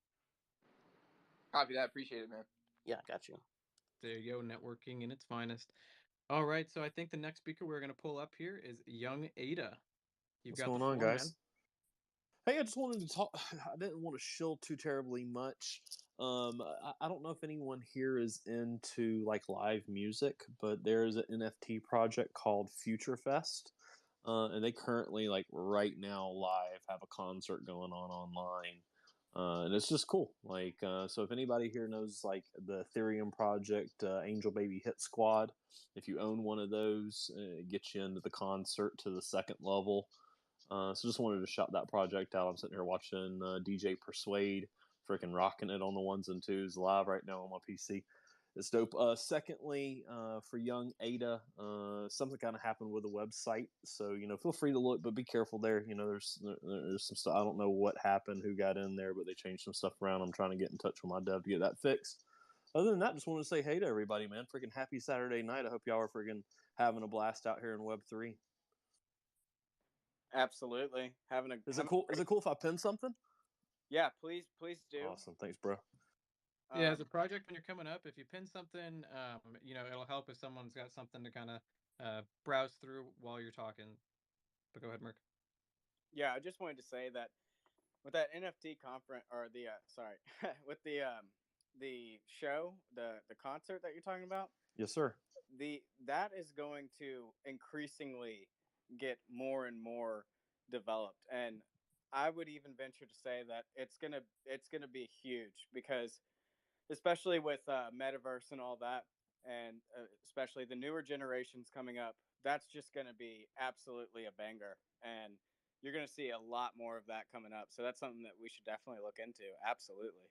Copy that. Appreciate it, man. Yeah, got you. There you go. Networking in its finest. All right. So I think the next speaker we're going to pull up here is Young Ada. What's going on, guys? Man. Hey, I just wanted to talk. I didn't want to shill too terribly much. I don't know if anyone here is into like live music, but there's an NFT project called Future Fest, and they currently like right now live have a concert going on online, and it's just cool. Like, so if anybody here knows like the Ethereum project, Angel Baby Hit Squad, if you own one of those, it gets you into the concert to the second level. So just wanted to shout that project out. I'm sitting here watching DJ Persuade, freaking rocking it on the 1s and 2s live right now on my PC. It's dope. Secondly, for Young Ada, something kind of happened with the website, so feel free to look, but be careful there. There's some stuff. I don't know what happened, who got in there, but they changed some stuff around. I'm trying to get in touch with my dev to get that fixed. Other than that, just wanted to say hey to everybody, man. Freaking happy Saturday night. I hope y'all are freaking having a blast out here in Web3. Absolutely. Is it cool if I pin something? Yeah, please do. Awesome. Thanks, bro. Yeah, as a project, when you're coming up, if you pin something, it'll help if someone's got something to kind of browse through while you're talking. But go ahead, Merc. Yeah, I just wanted to say that with that NFT conference, or with the show, the concert that you're talking about. Yes, sir. That is going to increasingly get more and more developed, and I would even venture to say that it's gonna be huge, because especially with metaverse and all that, and especially the newer generations coming up, that's just gonna be absolutely a banger, and you're gonna see a lot more of that coming up. So that's something that we should definitely look into. Absolutely.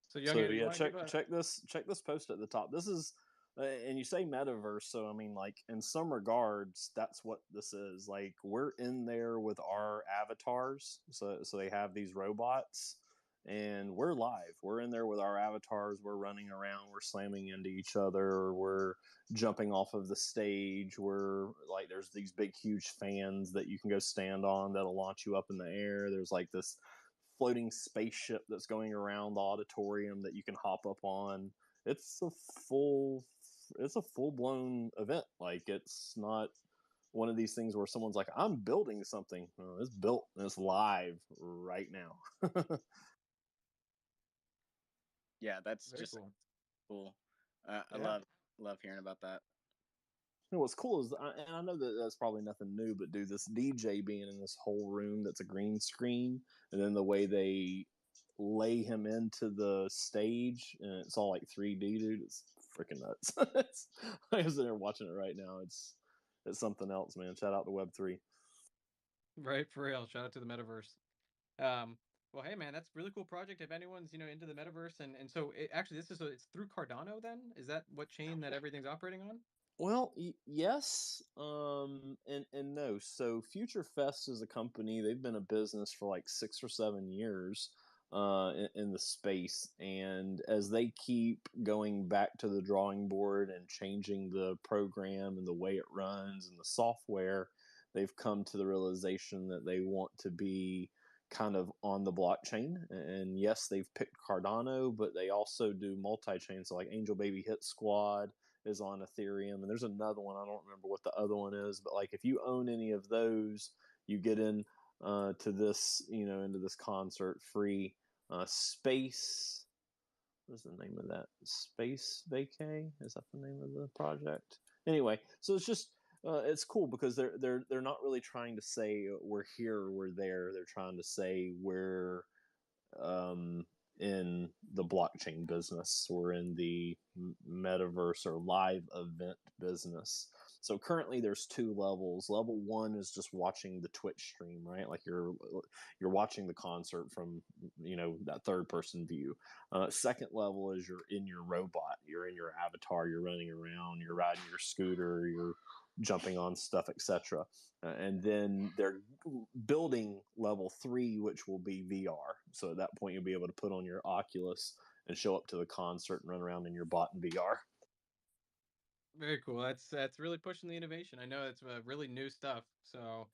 So yeah, check this post at the top. This is. And you say metaverse, so I mean, like in some regards, that's what this is. Like we're in there with our avatars, so they have these robots, and we're live. We're in there with our avatars. We're running around. We're slamming into each other. We're jumping off of the stage. We're like, there's these big, huge fans that you can go stand on that'll launch you up in the air. There's like this floating spaceship that's going around the auditorium that you can hop up on. It's a full-blown event. Like it's not one of these things where someone's like, I'm building something. No, it's built and it's live right now. Yeah, that's very just cool. I love hearing about that. What's cool is, and I know that that's probably nothing new, but dude, this DJ being in this whole room that's a green screen, and then the way they lay him into the stage and it's all like 3D, dude, it's freaking nuts. I was there watching it right now. It's something else, man. Shout out to Web3. Right, for real. Shout out to the metaverse. Well, hey man, that's a really cool project. If anyone's into the metaverse, and so it's through Cardano. Then is that what chain that everything's operating on? Well, yes, and no. So Future Fest is a company. They've been a business for like 6 or 7 years in the space, and as they keep going back to the drawing board and changing the program and the way it runs and the software, they've come to the realization that they want to be kind of on the blockchain. And yes, they've picked Cardano, but they also do multi-chain. So like Angel Baby Hit Squad is on Ethereum, and there's another one, I don't remember what the other one is, but like if you own any of those, you get in to this, into this concert free space. What's the name of that? Space Vacay? Is that the name of the project? Anyway, so it's just it's cool because they're not really trying to say we're here or we're there. They're trying to say we're in the blockchain business or in the metaverse or live event business. So currently there's 2 levels. Level 1 is just watching the Twitch stream, right? Like you're watching the concert from, that third person view. Second level is you're in your robot, you're in your avatar, you're running around, you're riding your scooter, you're jumping on stuff, etc. And then they're building level 3, which will be VR. So at that point, you'll be able to put on your Oculus and show up to the concert and run around in your bot in VR. Very cool. That's really pushing the innovation. I know it's really new stuff, so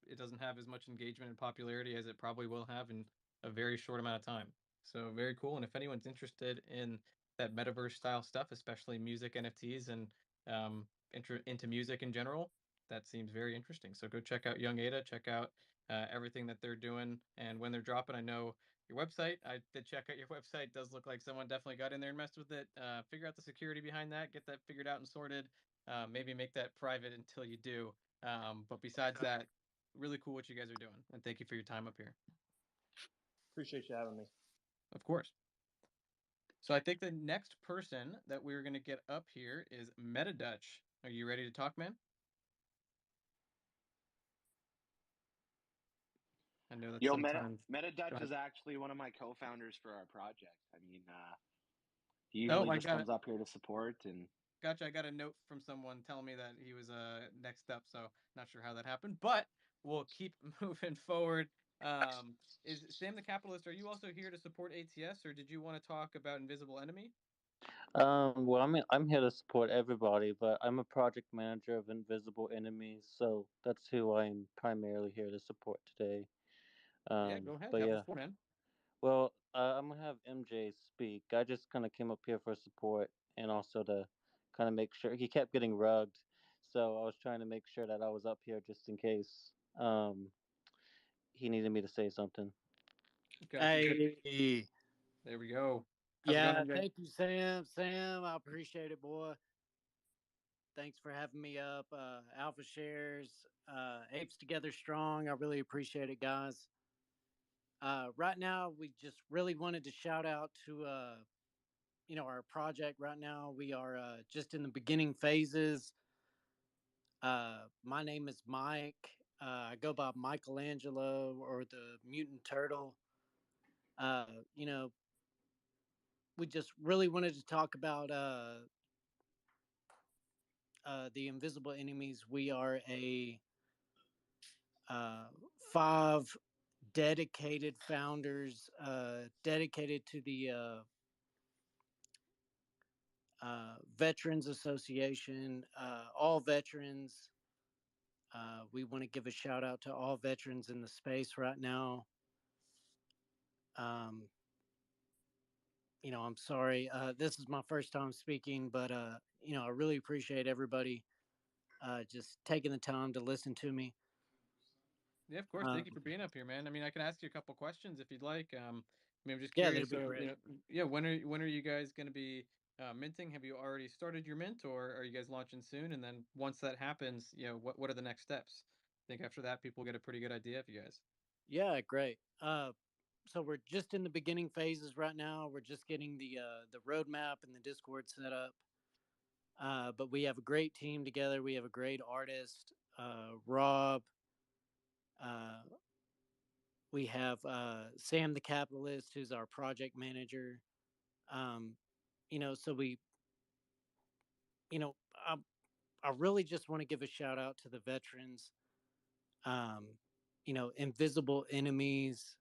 it doesn't have as much engagement and popularity as it probably will have in a very short amount of time. So very cool. And if anyone's interested in that metaverse style stuff, especially music NFTs and into music in general, that seems very interesting. So go check out Young Ada, check out everything that they're doing, and when they're dropping, I know your website. I did check out your website. It does look like someone definitely got in there and messed with it. Figure out the security behind that, get that figured out and sorted. Maybe make that private until you do. But besides that, really cool what you guys are doing, and thank you for your time up here. Appreciate you having me. Of course. So I think the next person that we're going to get up here is MetaDutch. Are you ready to talk, man? I know that MetaDutch is actually one of my co-founders for our project. I mean, he usually just comes up here to support and. Gotcha. I got a note from someone telling me that he was next up, so not sure how that happened, but we'll keep moving forward. Is Sam the Capitalist? Are you also here to support ATS, or did you want to talk about Invisible Enemy? Well, I'm here to support everybody, but I'm a project manager of Invisible Enemies, so that's who I'm primarily here to support today. Yeah, go ahead. Have the man. Well, I'm gonna have MJ speak. I just kind of came up here for support and also to kind of make sure he kept getting rugged, so I was trying to make sure that I was up here just in case he needed me to say something. Gotcha. Hey, there we go. How's thank you, Sam. Sam, I appreciate it, boy. Thanks for having me up. Alpha Shares, Apes Together Strong. I really appreciate it, guys. Right now, we just really wanted to shout out to, our project. Right now, we are just in the beginning phases. My name is Mike. I go by Michelangelo or the Mutant Turtle. We just really wanted to talk about the Invisible Enemies. We are a 5 dedicated founders, dedicated to the Veterans Association, all veterans. We want to give a shout out to all veterans in the space right now. I'm sorry. This is my first time speaking, but I really appreciate everybody just taking the time to listen to me. Yeah, of course. Thank you for being up here, man. I mean, I can ask you a couple questions if you'd like. I'm just curious. When are you guys going to be minting? Have you already started your mint, or are you guys launching soon? And then once that happens, what are the next steps? I think after that, people get a pretty good idea of you guys. Yeah, great. So we're just in the beginning phases right now. We're just getting the roadmap and the Discord set up. But we have a great team together. We have a great artist, Rob. We have Sam the Capitalist, who's our project manager. So we, I really just want to give a shout out to the veterans. Invisible Enemies.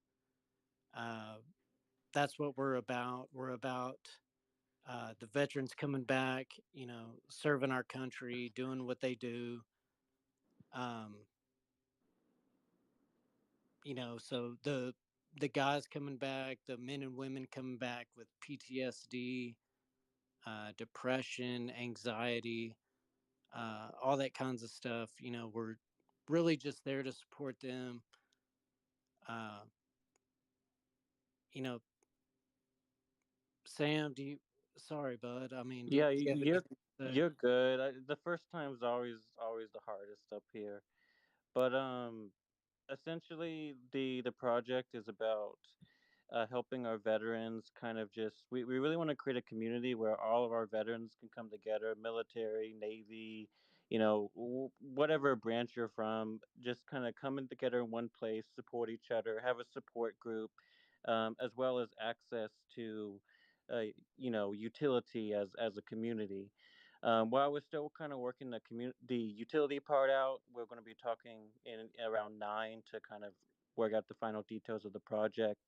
That's what we're about. We're about the veterans coming back, serving our country, doing what they do. So the guys coming back, the men and women coming back with PTSD, depression, anxiety, all that kinds of stuff. We're really just there to support them. Uh, you know, Sam, sorry, bud. I mean, do Yeah, you have you're anything to say? you're good. The first time is always the hardest up here, but essentially the project is about helping our veterans kind of just we really want to create a community where all of our veterans can come together, military, navy, whatever branch you're from, just kind of coming together in one place, support each other, have a support group, as well as access to utility as a community. While we're still kind of working the utility part out, we're going to be talking in around 9 to kind of work out the final details of the project.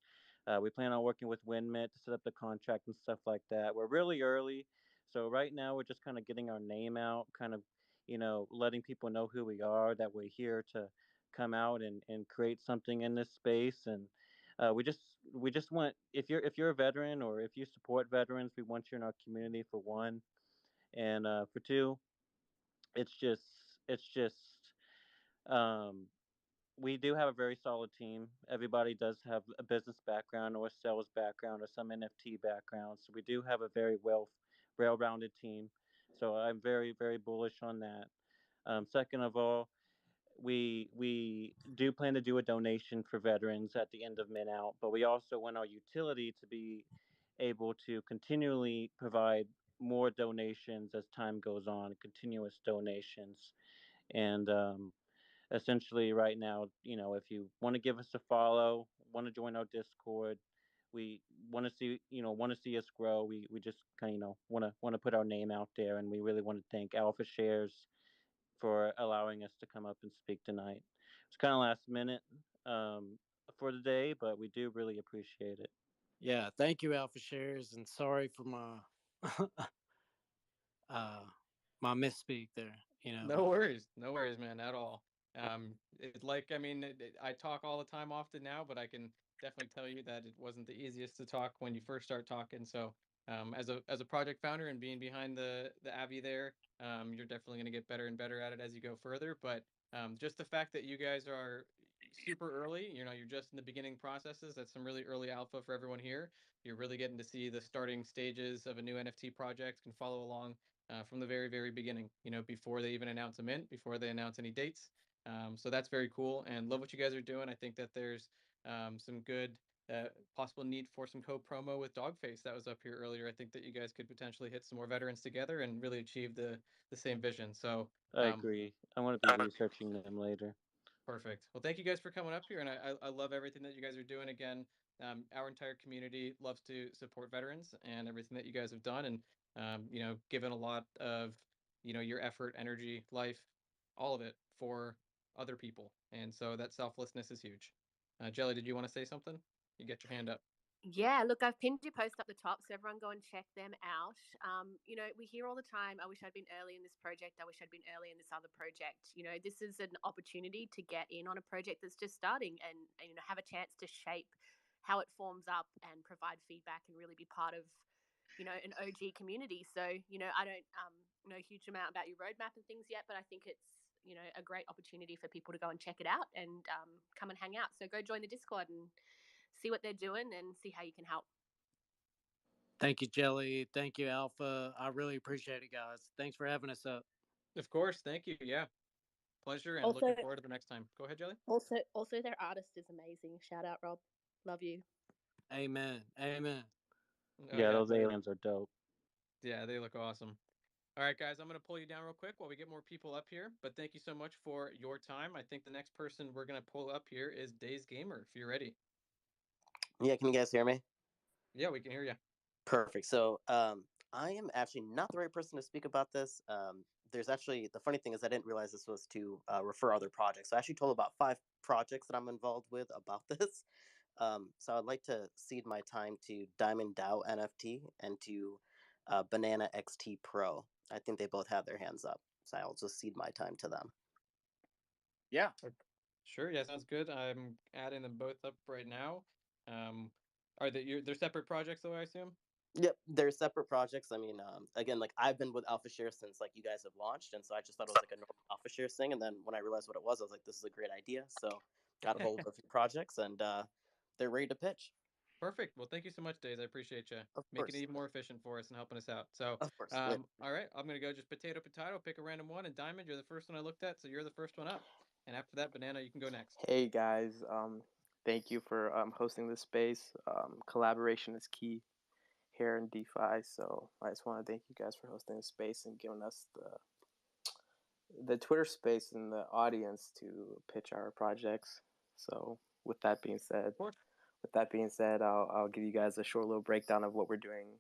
We plan on working with WinMint to set up the contract and stuff like that. We're really early, so right now we're just kind of getting our name out, kind of letting people know who we are, that we're here to come out and create something in this space. And we just want, if you're a veteran or if you support veterans, we want you in our community, for one, and for two, it's just um, we do have a very solid team. Everybody does have a business background or a sales background or some NFT background. So we do have a very well-rounded team. So I'm very, very bullish on that. Second of all, we do plan to do a donation for veterans at the end of Mint Out, but we also want our utility to be able to continually provide more donations as time goes on, continuous donations. And essentially right now, if you want to give us a follow, want to join our Discord, we want to see us grow. We just kind of want to put our name out there, and we really want to thank Alpha Shares for allowing us to come up and speak tonight. It's kind of last minute for the day, but we do really appreciate it. Yeah, thank you, Alpha Shares, and sorry for my my misspeak there. No worries, man, at all. I mean, I talk all the time often now, but I can definitely tell you that it wasn't the easiest to talk when you first start talking. So, as a project founder and being behind the Avi there, you're definitely going to get better and better at it as you go further. But just the fact that you guys are super early, you're just in the beginning processes. That's some really early alpha for everyone here. You're really getting to see the starting stages of a new NFT project, can follow along from the very, very beginning, before they even announce a mint, before they announce any dates. So that's very cool, and love what you guys are doing. I think that there's some good possible need for some co-promo with Dogface that was up here earlier. I think that you guys could potentially hit some more veterans together and really achieve the same vision. So I agree. I want to be researching them later. Perfect. Well, thank you guys for coming up here, and I love everything that you guys are doing. Again, our entire community loves to support veterans and everything that you guys have done, and given a lot of your effort, energy, life, all of it for other people, and so that selflessness is huge. Jelly, did you want to say something? You get your hand up. Yeah, look, I've pinned your post up the top, so everyone go and check them out. We hear all the time, I wish I'd been early in this project. I wish I'd been early in this other project. This is an opportunity to get in on a project that's just starting and have a chance to shape how it forms up and provide feedback and really be part of, an OG community. So, I don't know a huge amount about your roadmap and things yet, but I think it's, a great opportunity for people to go and check it out and come and hang out. So go join the Discord and see what they're doing and see how you can help. Thank you, Jelly. Thank you, Alpha. I really appreciate it, guys. Thanks for having us up. Of course. Thank you. Yeah. Pleasure, and looking forward to the next time. Go ahead, Jelly. Also, their artist is amazing. Shout out, Rob. Love you. Amen. Amen. Yeah, those aliens are dope. Yeah, they look awesome. All right, guys, I'm going to pull you down real quick while we get more people up here. But thank you so much for your time. I think the next person we're going to pull up here is Days Gamer, if you're ready. Yeah, can you guys hear me? Yeah, we can hear you. Perfect. So I am actually not the right person to speak about this. There's actually, the funny thing is I didn't realize this was to refer other projects. So I actually told about 5 projects that I'm involved with about this. So I'd like to cede my time to Diamond DAO NFT and to Banana XT Pro. I think they both have their hands up. So I'll just cede my time to them. Yeah. Sure. Yeah, sounds good. I'm adding them both up right now. They're separate projects, though, I assume? Yep, they're separate projects. I mean, again, like I've been with Alpha Share since like you guys have launched, and so I just thought it was like a normal Alpha Share thing. And then when I realized what it was, I was like, this is a great idea. So got a hold of a few projects, and they're ready to pitch. Perfect. Well, thank you so much, Days. I appreciate you making it even more efficient for us and helping us out. So, of course. All right, I'm gonna go just potato, pick a random one. And Diamond, you're the first one I looked at, so you're the first one up. And after that, Banana, you can go next. Hey guys, thank you for hosting this space. Collaboration is key here in DeFi, so I just want to thank you guys for hosting this space and giving us the Twitter space and the audience to pitch our projects. So with that being said, I'll give you guys a short little breakdown of what we're doing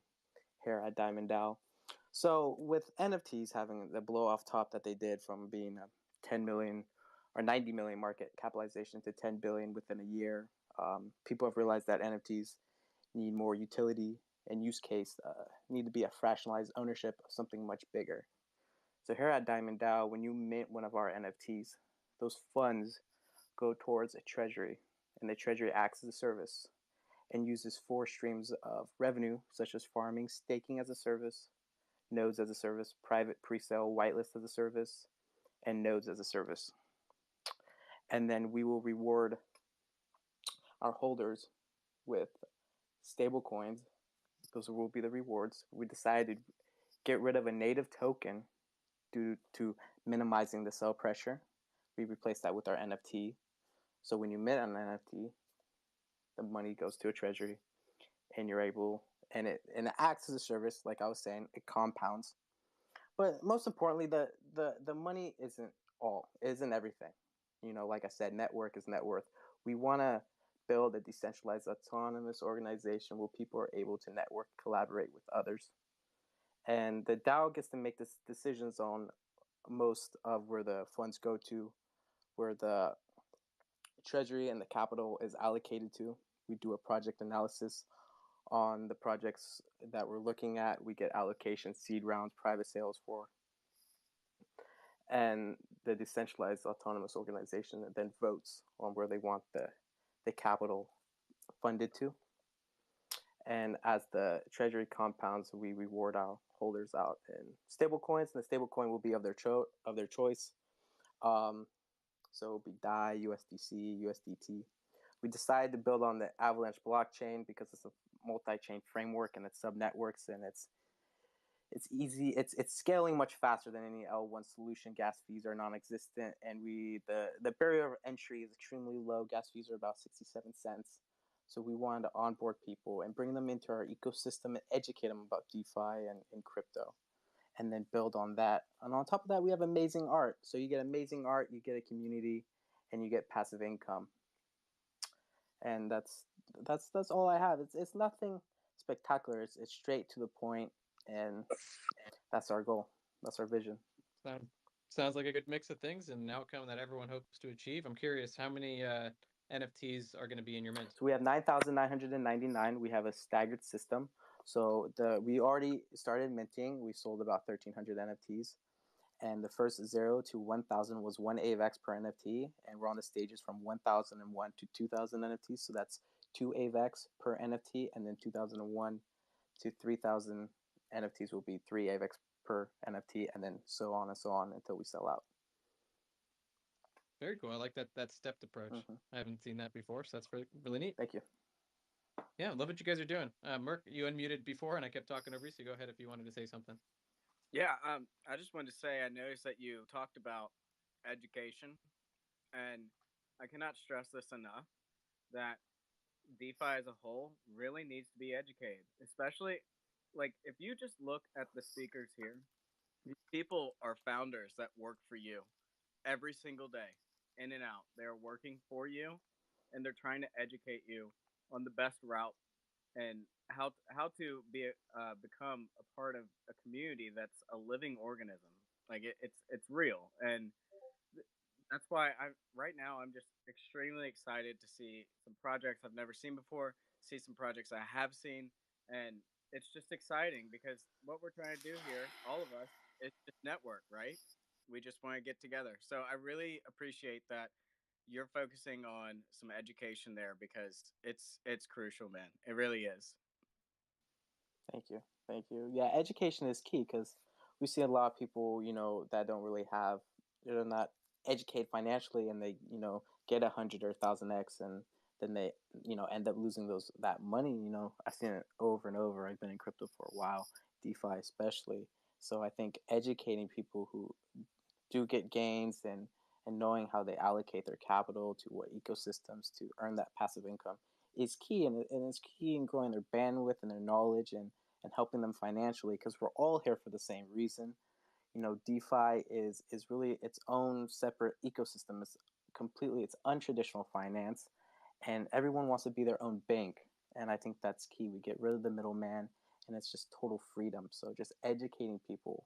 here at Diamond DAO. So with NFTs having the blow off top that they did from being a 10 million or 90 million market capitalization to 10 billion within a year, people have realized that NFTs need more utility and use case, need to be a fractionalized ownership of something much bigger. So here at Diamond DAO, when you mint one of our NFTs, those funds go towards a treasury, and the treasury acts as a service and uses 4 streams of revenue, such as farming, staking as a service, nodes as a service, private presale, whitelist as a service, and nodes as a service. And then we will reward our holders with stable coins. Those will be the rewards. We decided to get rid of a native token due to minimizing the sell pressure. We replaced that with our NFT. So when you mint an NFT, the money goes to a treasury, and you're able, and it acts as a service. Like I was saying, it compounds. But most importantly, the money isn't everything. You know, like I said, network is net worth. We want to build a decentralized autonomous organization where people are able to network, collaborate with others. And the DAO gets to make the decisions on most of where the funds go to, where the treasury and the capital is allocated to. We do a project analysis on the projects that we're looking at. We get allocation, seed rounds, private sales for. And the decentralized autonomous organization then votes on where they want the capital funded to. And as the treasury compounds, we reward our holders out in stable coins, and the stable coin will be of their choice. So it'll be DAI, USDC, USDT. We decided to build on the Avalanche blockchain because it's a multi-chain framework and it's sub-networks, and it's easy. It's scaling much faster than any L1 solution. Gas fees are non-existent, and the barrier of entry is extremely low. Gas fees are about 67 cents. So we wanted to onboard people and bring them into our ecosystem and educate them about DeFi and crypto, and then build on that. And on top of that, we have amazing art. So you get amazing art, you get a community, and you get passive income. And that's all I have. It's nothing spectacular. It's straight to the point, and that's our goal. That's our vision. Sounds like a good mix of things and an outcome that everyone hopes to achieve. I'm curious, how many NFTs are going to be in your mint? So we have 9,999. We have a staggered system. So we already started minting. We sold about 1,300 NFTs. And the first 0 to 1,000 was 1 AVAX per NFT. And we're on the stages from 1,001 to 2,000 NFTs. So that's 2 AVAX per NFT. And then 2,001 to 3,000 NFTs will be 3 AVAX per NFT. And then so on until we sell out. Very cool. I like that stepped approach. Mm-hmm. I haven't seen that before, so that's really neat. Thank you. Yeah, love what you guys are doing. Merc, you unmuted before, and I kept talking over you, so go ahead if you wanted to say something. Yeah, I just wanted to say I noticed that you talked about education, and I cannot stress this enough, that DeFi as a whole really needs to be educated. Especially, like, if you just look at the speakers here, these people are founders that work for you every single day, in and out. They're working for you, and they're trying to educate you on the best route and how to become a part of a community that's a living organism. Like it's real, and that's why right now I'm just extremely excited to see some projects I've never seen before, see some projects I have seen, and it's just exciting because what we're trying to do here, all of us, is just network, right? We just want to get together. So I really appreciate that you're focusing on some education there because it's crucial, man. It really is. Thank you. Yeah, education is key because we see a lot of people, that don't really have, they're not educated financially, and they, get 100 or 1,000x, and then they end up losing that money. I've seen it over and over. I've been in crypto for a while, DeFi especially. So I think educating people who do get gains and knowing how they allocate their capital to what ecosystems to earn that passive income is key, and it's key in growing their bandwidth and their knowledge and helping them financially, because we're all here for the same reason. DeFi is really its own separate ecosystem. It's untraditional finance, and everyone wants to be their own bank. And I think that's key. We get rid of the middleman, and it's just total freedom. So just educating people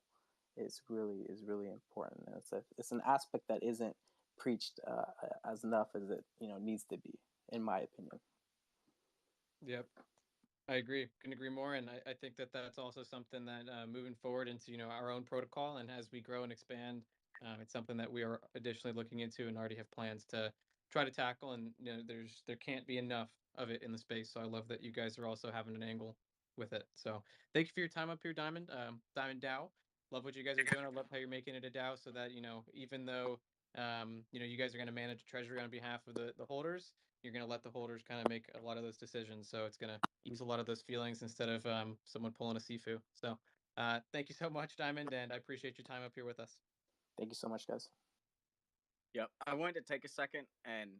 is really important. And it's an aspect that isn't preached as enough as it needs to be, in my opinion. Yep, I agree. Couldn't agree more. And I think that that's also something that moving forward into our own protocol, and as we grow and expand, it's something that we are additionally looking into and already have plans to try to tackle. And there can't be enough of it in the space. So I love that you guys are also having an angle with it. So thank you for your time up here, Diamond. Diamond DAO. Love what you guys are doing. I love how you're making it a DAO, so that even though you guys are going to manage treasury on behalf of the holders, you're going to let the holders kind of make a lot of those decisions. So it's going to ease a lot of those feelings instead of someone pulling a Sifu. So thank you so much, Diamond, and I appreciate your time up here with us. Thank you so much, guys. Yep. I wanted to take a second, and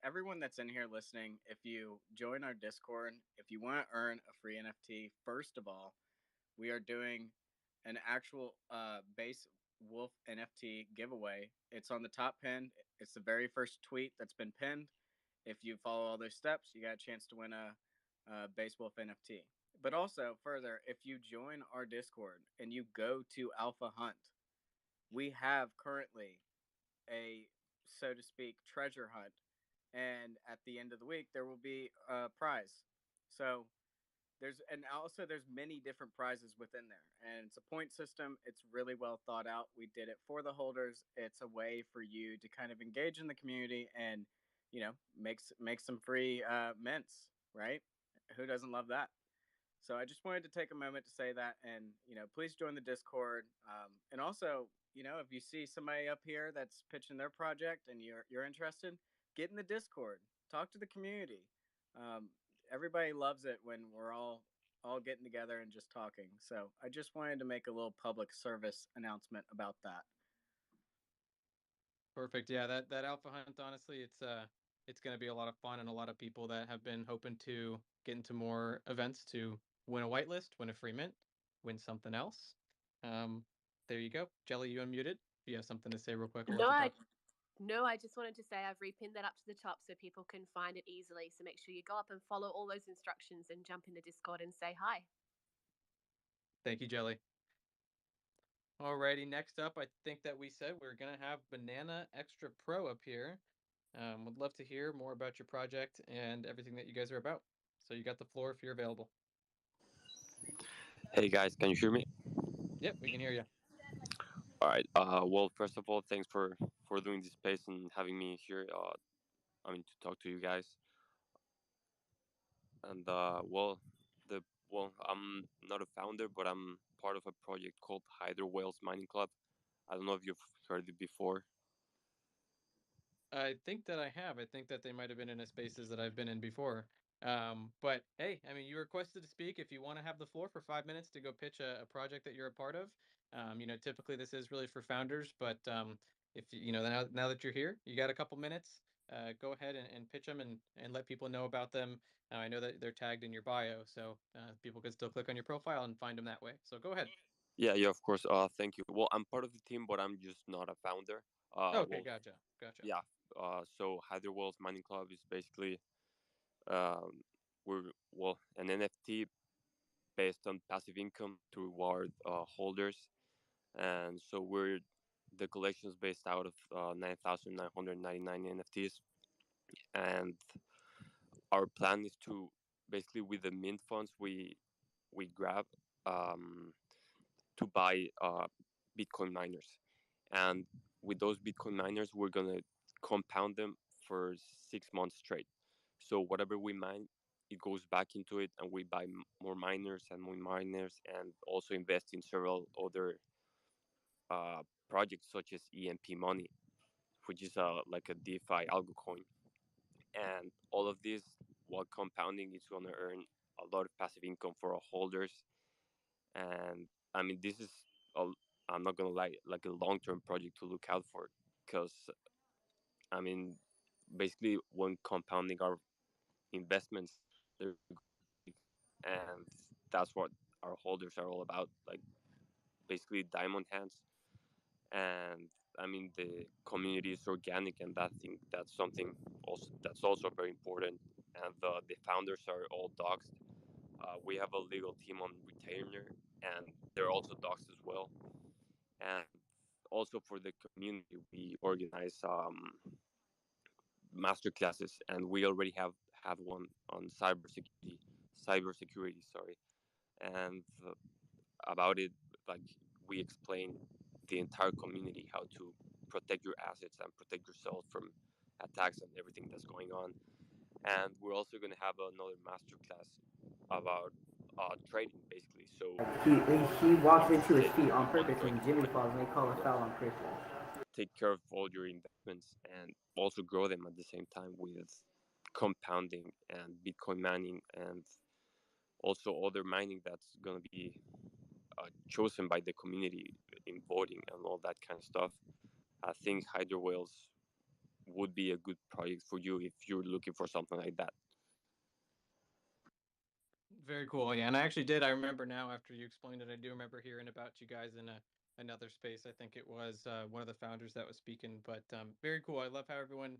everyone that's in here listening, if you join our Discord, if you want to earn a free NFT, first of all, we are doing an actual base wolf NFT giveaway. It's on the top pin. It's the very first tweet that's been pinned. If you follow all those steps, you got a chance to win a base wolf NFT. But also, further, if you join our Discord and you go to Alpha Hunt, we have currently a, so to speak, treasure hunt. And at the end of the week, there will be a prize. So there's many different prizes within there, and it's a point system. It's really well thought out. We did it for the holders. It's a way for you to kind of engage in the community and make some free mints, right? Who doesn't love that? So I just wanted to take a moment to say that, and please join the Discord. And also, if you see somebody up here that's pitching their project and you're interested, get in the Discord, talk to the community. Everybody loves it when we're all getting together and just talking. So I just wanted to make a little public service announcement about that. Perfect. Yeah, that Alpha Hunt, honestly, it's going to be a lot of fun, and a lot of people that have been hoping to get into more events to win a whitelist, win a free mint, win something else. There you go. Jelly, you unmuted. If you have something to say real quick. No, I just wanted to say I've repinned that up to the top so people can find it easily. So make sure you go up and follow all those instructions and jump in the Discord and say hi. Thank you, Jelly. Alrighty, next up, I think that we said we're going to have Banana Extra Pro up here. Would love to hear more about your project and everything that you guys are about. So you got the floor if you're available. Hey guys, can you hear me? Yep, we can hear you. All right. Well, first of all, thanks for doing this space and having me here. To talk to you guys. And I'm not a founder, but I'm part of a project called Hydro Whales Mining Club. I don't know if you've heard it before. I think that I have. I think that they might have been in spaces that I've been in before. But hey, you requested to speak. If you want to have the floor for 5 minutes to go pitch a project that you're a part of, typically this is really for founders. But if now that you're here, you got a couple minutes. Go ahead and pitch them and let people know about them. I know that they're tagged in your bio, so people can still click on your profile and find them that way. So go ahead. Yeah, of course. Thank you. Well, I'm part of the team, but I'm just not a founder. Okay, gotcha. Yeah. So Hydro Whales Mining Club is basically an NFT based on passive income to reward holders, and so the collection is based out of 9,999 NFTs, and our plan is to basically, with the mint funds we grab, to buy Bitcoin miners, and with those Bitcoin miners we're gonna compound them for 6 months straight. So whatever we mine, it goes back into it, and we buy more miners and more miners, and also invest in several other projects such as EMP Money, which is like a DeFi algo coin, and all of this, while compounding, is going to earn a lot of passive income for our holders. And I mean, this is I'm not gonna lie, like a long-term project to look out for, because I mean, basically, when compounding our investments, and that's what our holders are all about, like basically diamond hands. And I mean, the community is organic, and that's something that's also very important. And the founders are all doxed. We have a legal team on retainer, and they're also doxed as well. And also for the community, we organize master classes, and we already have one on cybersecurity, sorry. And about it, like, we explain the entire community how to protect your assets and protect yourself from attacks and everything that's going on. And we're also going to have another master class about trading, basically. So he walked into his feet on purpose when Jimmy falls, and they call a foul on purpose. Take care of all your investments and also grow them at the same time with compounding and Bitcoin mining, and also other mining that's going to be chosen by the community in voting and all that kind of stuff. I think Hydro Whales would be a good project for you if you're looking for something like that. Very cool. Yeah, and I remember now after you explained it, I do remember hearing about you guys in another space. I think it was one of the founders that was speaking, but very cool. I love how everyone,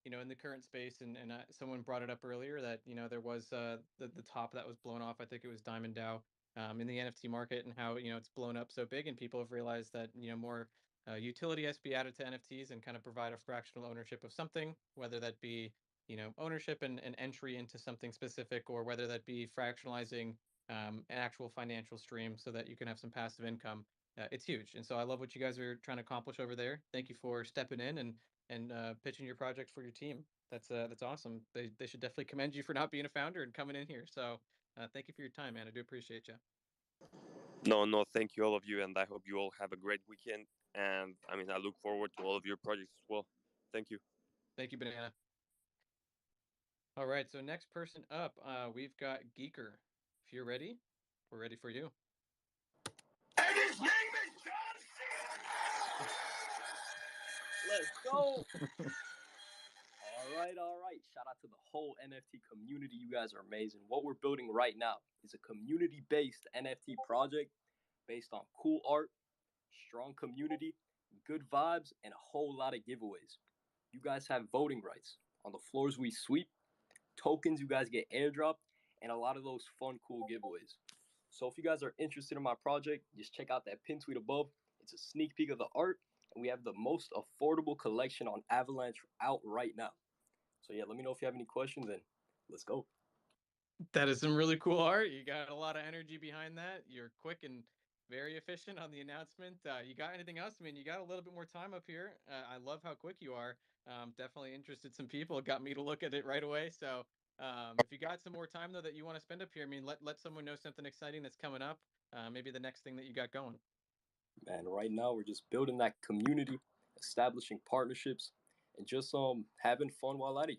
in the current space, and someone brought it up earlier that, there was the top that was blown off. I think it was Diamond DAO in the NFT market, and how, it's blown up so big, and people have realized that, more utility has to be added to NFTs and kind of provide a fractional ownership of something, whether that be ownership and entry into something specific, or whether that be fractionalizing an actual financial stream so that you can have some passive income. It's huge. And so I love what you guys are trying to accomplish over there. Thank you for stepping in and pitching your project for your team. That's awesome. They should definitely commend you for not being a founder and coming in here. So thank you for your time, man. I do appreciate you. No, thank you, all of you, and I hope you all have a great weekend. And I mean, I look forward to all of your projects as well. Thank you. Thank you, Banana. All right, so next person up, we've got Geeker. If you're ready, we're ready for you. And his name is John Cena! Let's go! All right. Shout out to the whole NFT community. You guys are amazing. What we're building right now is a community-based NFT project based on cool art, strong community, good vibes, and a whole lot of giveaways. You guys have voting rights on the floors we sweep, tokens you guys get airdropped, and a lot of those fun, cool giveaways. So if you guys are interested in my project, just check out that pin tweet above. It's a sneak peek of the art, and we have the most affordable collection on Avalanche out right now. So yeah, let me know if you have any questions, and let's go. That is some really cool art. You got a lot of energy behind that. You're quick and very efficient on the announcement. You got anything else? I mean, you got a little bit more time up here. I love how quick you are. Definitely interested some people. It got me to look at it right away. So if you got some more time, though, that you want to spend up here, I mean, let someone know something exciting that's coming up. Maybe the next thing that you got going. Man, right now we're just building that community, establishing partnerships, and just having fun while at it,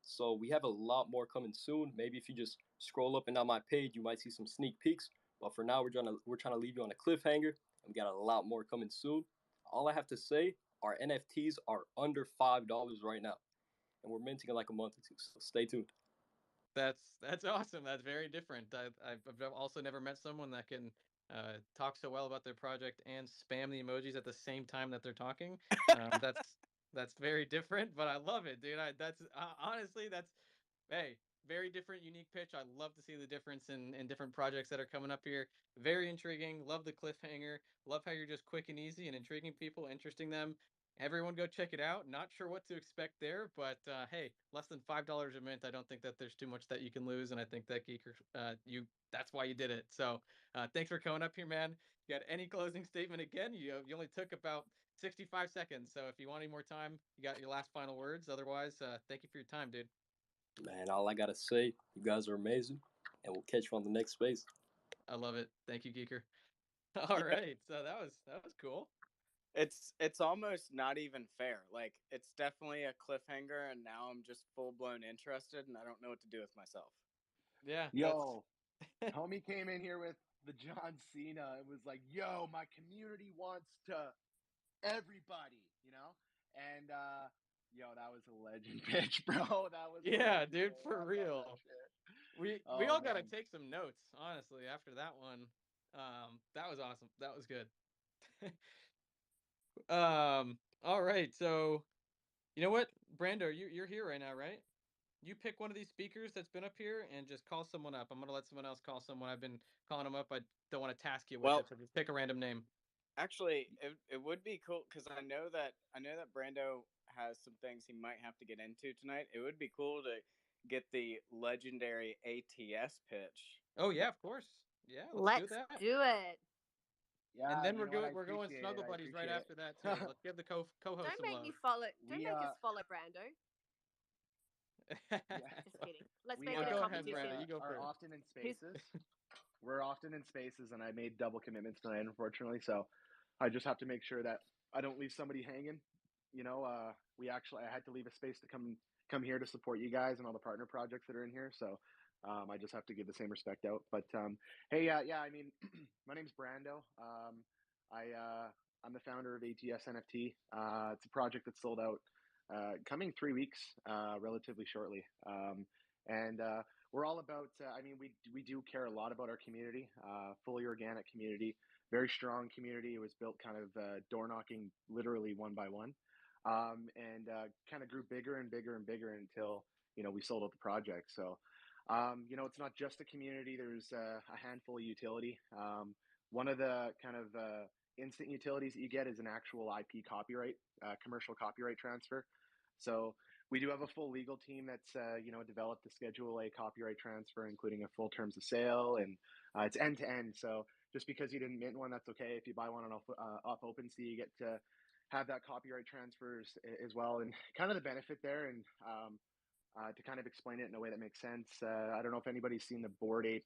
So we have a lot more coming soon. Maybe if you just scroll up and down my page, you might see some sneak peeks. But for now, we're trying to leave you on a cliffhanger, and we got a lot more coming soon. All I have to say, our NFTs are under $5 right now, and we're minting in like a month or two. So stay tuned. That's awesome. That's very different. I've also never met someone that can talk so well about their project and spam the emojis at the same time that they're talking. That's very different, but I love it, dude. Honestly, hey, very different, unique pitch. I love to see the difference in different projects that are coming up here. Very intriguing. Love the cliffhanger. Love how you're just quick and easy and intriguing people, interesting them. Everyone go check it out. Not sure what to expect there, but hey, less than $5 a mint. I don't think that there's too much that you can lose, and I think that Geeker, that's why you did it. So thanks for coming up here, man. You got any closing statement again? You only took about 65 seconds. So if you want any more time, you got your last final words. Otherwise, thank you for your time, dude. Man, all I gotta say, you guys are amazing, and we'll catch you on the next space. I love it. Thank you, Geeker. All right, so that was cool. It's almost not even fair. Like, it's definitely a cliffhanger, and now I'm just full blown interested, and I don't know what to do with myself. Yeah. Yo, homie came in here with the John Cena. It was like, yo, my community wants to everybody, you know? And yo, that was a legend pitch, bro. That was dude, for real. We all gotta take some notes, honestly, after that one. That was awesome. That was good. All right, so you know what, Brando, you're here right now, right? You pick one of these speakers that's been up here and just call someone up. I'm gonna let someone else call someone. I've been calling them up. I don't want to task you with it, so just pick a random name. Actually, it would be cool because I know that Brando has some things he might have to get into tonight. It would be cool to get the legendary ATS pitch. Oh yeah, of course. Yeah, let's do it. Yeah, and then we're going Snuggle Buddies right after that too. Let's give the co-host Don't some make love. me follow. Don't make us follow Brando. Just kidding. Let's make it a competition. Brando, you go first. Are often in spaces. We're often in spaces, and I made double commitments tonight, unfortunately. So I just have to make sure that I don't leave somebody hanging. You know, I had to leave a space to come here to support you guys and all the partner projects that are in here. So I just have to give the same respect out. But hey, I mean, my name's Brando. I'm the founder of ATS NFT. It's a project that's sold out coming 3 weeks, relatively shortly. And we're all about. I mean, we do care a lot about our community. Fully organic community, very strong community. It was built kind of door knocking, literally one by one, and kind of grew bigger and bigger and bigger until we sold out the project. So. It's not just a community. There's a handful of utility. One of the kind of instant utilities that you get is an actual IP copyright, commercial copyright transfer. So we do have a full legal team that's developed a Schedule A copyright transfer, including a full terms of sale, and it's end to end. So just because you didn't mint one, that's okay. If you buy one off OpenSea, you get to have that copyright transfers as well, and kind of the benefit there. And to kind of explain it in a way that makes sense, I don't know if anybody's seen the Bored Ape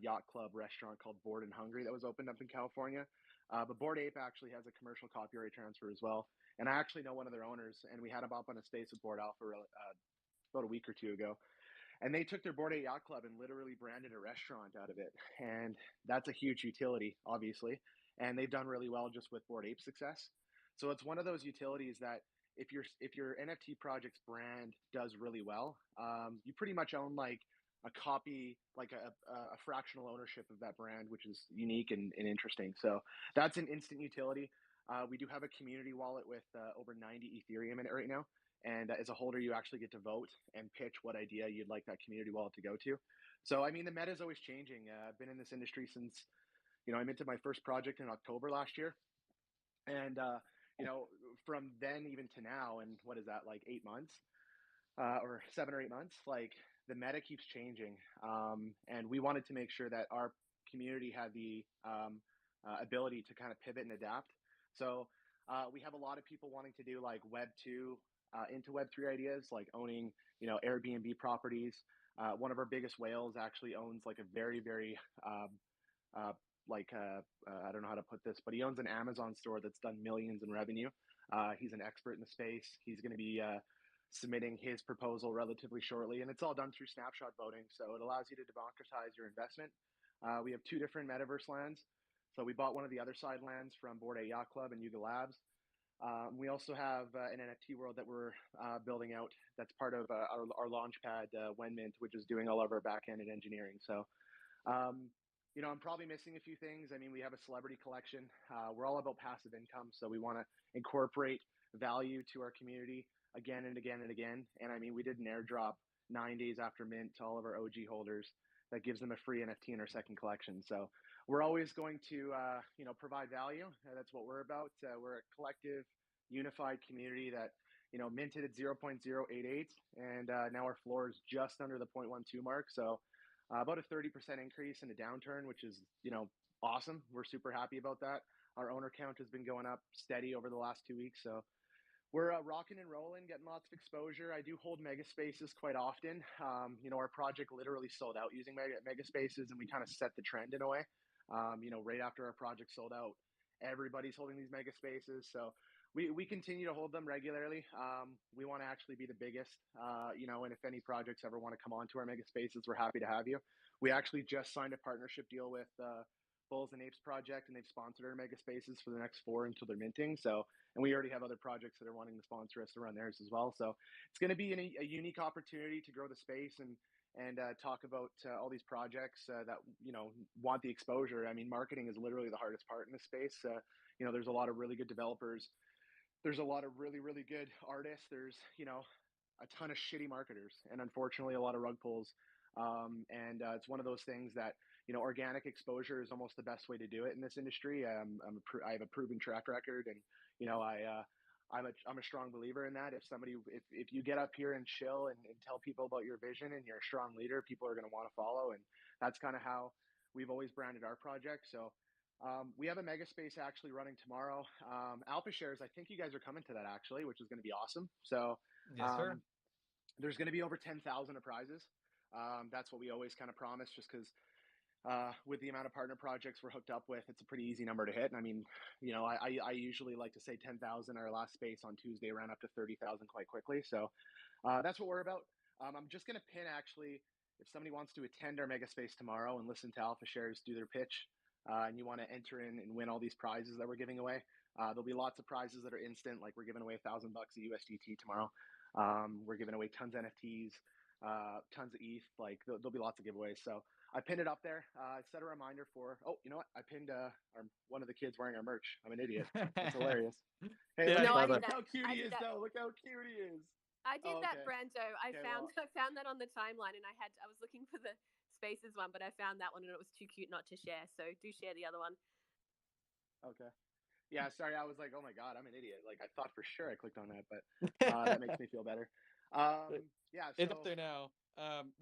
yacht club restaurant called Bored and Hungry that was opened up in California. But Bored Ape actually has a commercial copyright transfer as well. And I actually know one of their owners, and we had him up on a space with Bored Alpha about a week or two ago. And they took their Bored Ape Yacht Club and literally branded a restaurant out of it. And that's a huge utility, obviously. And they've done really well just with Bored Ape success. So it's one of those utilities that if your NFT project's brand does really well, you pretty much own like a copy, like a fractional ownership of that brand, which is unique and interesting. So that's an instant utility. We do have a community wallet with over 90 Ethereum in it right now. And as a holder, you actually get to vote and pitch what idea you'd like that community wallet to go to. So, I mean, the meta is always changing. I've been in this industry since, I minted my first project in October last year. And, from then even to now, and what is that, like 8 months or 7 or 8 months, like the meta keeps changing. And we wanted to make sure that our community had the ability to kind of pivot and adapt. So we have a lot of people wanting to do like Web 2 into Web 3 ideas, like owning, Airbnb properties. One of our biggest whales actually owns like a very, very I don't know how to put this, but he owns an Amazon store that's done millions in revenue. He's an expert in the space. He's going to be submitting his proposal relatively shortly, and it's all done through snapshot voting. So it allows you to democratize your investment. We have 2 different metaverse lands. So we bought one of the other side lands from Bored Ape Yacht Club and Yuga Labs. We also have an NFT world that we're building out. That's part of our launch pad, Wenmint, which is doing all of our back end and engineering. So I'm probably missing a few things. I mean, we have a celebrity collection. We're all about passive income, so we want to incorporate value to our community again and again and again. And I mean, we did an airdrop 9 days after mint to all of our OG holders that gives them a free NFT in our second collection. So we're always going to, provide value. That's what we're about. We're a collective, unified community that, minted at 0.088, and now our floor is just under the 0.12 mark. So about a 30% increase in a downturn, which is, awesome. We're super happy about that. Our owner count has been going up steady over the last 2 weeks. So we're rocking and rolling, getting lots of exposure. I do hold mega spaces quite often. Our project literally sold out using mega spaces, and we kind of set the trend in a way. Right after our project sold out, everybody's holding these mega spaces. So we continue to hold them regularly. We want to actually be the biggest, and if any projects ever want to come onto our mega spaces, we're happy to have you. We actually just signed a partnership deal with Bulls and Apes Project, and they've sponsored our mega spaces for the next 4 until they're minting. So, and we already have other projects that are wanting to sponsor us to run theirs as well. So it's going to be a unique opportunity to grow the space and talk about all these projects that want the exposure. I mean, marketing is literally the hardest part in this space. There's a lot of really good developers. There's a lot of really, really good artists. There's a ton of shitty marketers, and unfortunately, a lot of rug pulls. It's one of those things that organic exposure is almost the best way to do it in this industry. I have a proven track record, and I'm a strong believer in that. If you get up here and chill and tell people about your vision and you're a strong leader, people are going to want to follow, and that's kind of how we've always branded our project. So we have a mega space actually running tomorrow. Alpha Shares, I think you guys are coming to that actually, which is going to be awesome. So yes, sir. There's going to be over 10,000 of prizes. That's what we always kind of promise, just because with the amount of partner projects we're hooked up with, it's a pretty easy number to hit. And I mean, I usually like to say 10,000. Our last space on Tuesday ran up to 30,000 quite quickly. So that's what we're about. I'm just going to pin actually, if somebody wants to attend our mega space tomorrow and listen to Alpha Shares do their pitch, and you want to enter in and win all these prizes that we're giving away, there'll be lots of prizes that are instant. Like we're giving away $1,000 of USDT tomorrow. We're giving away tons of NFTs, tons of ETH. Like there'll be lots of giveaways. So I pinned it up there. I set a reminder for. Oh, you know what? I pinned one of the kids wearing our merch. I'm an idiot. That's hilarious. Hey, look how cute he is, though. Look how cute he is. I did that, Brando. I found that on the timeline, and I was looking for the Spaces one, but I found that one and it was too cute not to share. So do share the other one. Okay. Yeah, sorry. I was like, oh my God, I'm an idiot. Like I thought for sure I clicked on that, but that makes me feel better. Yeah, it's up there now.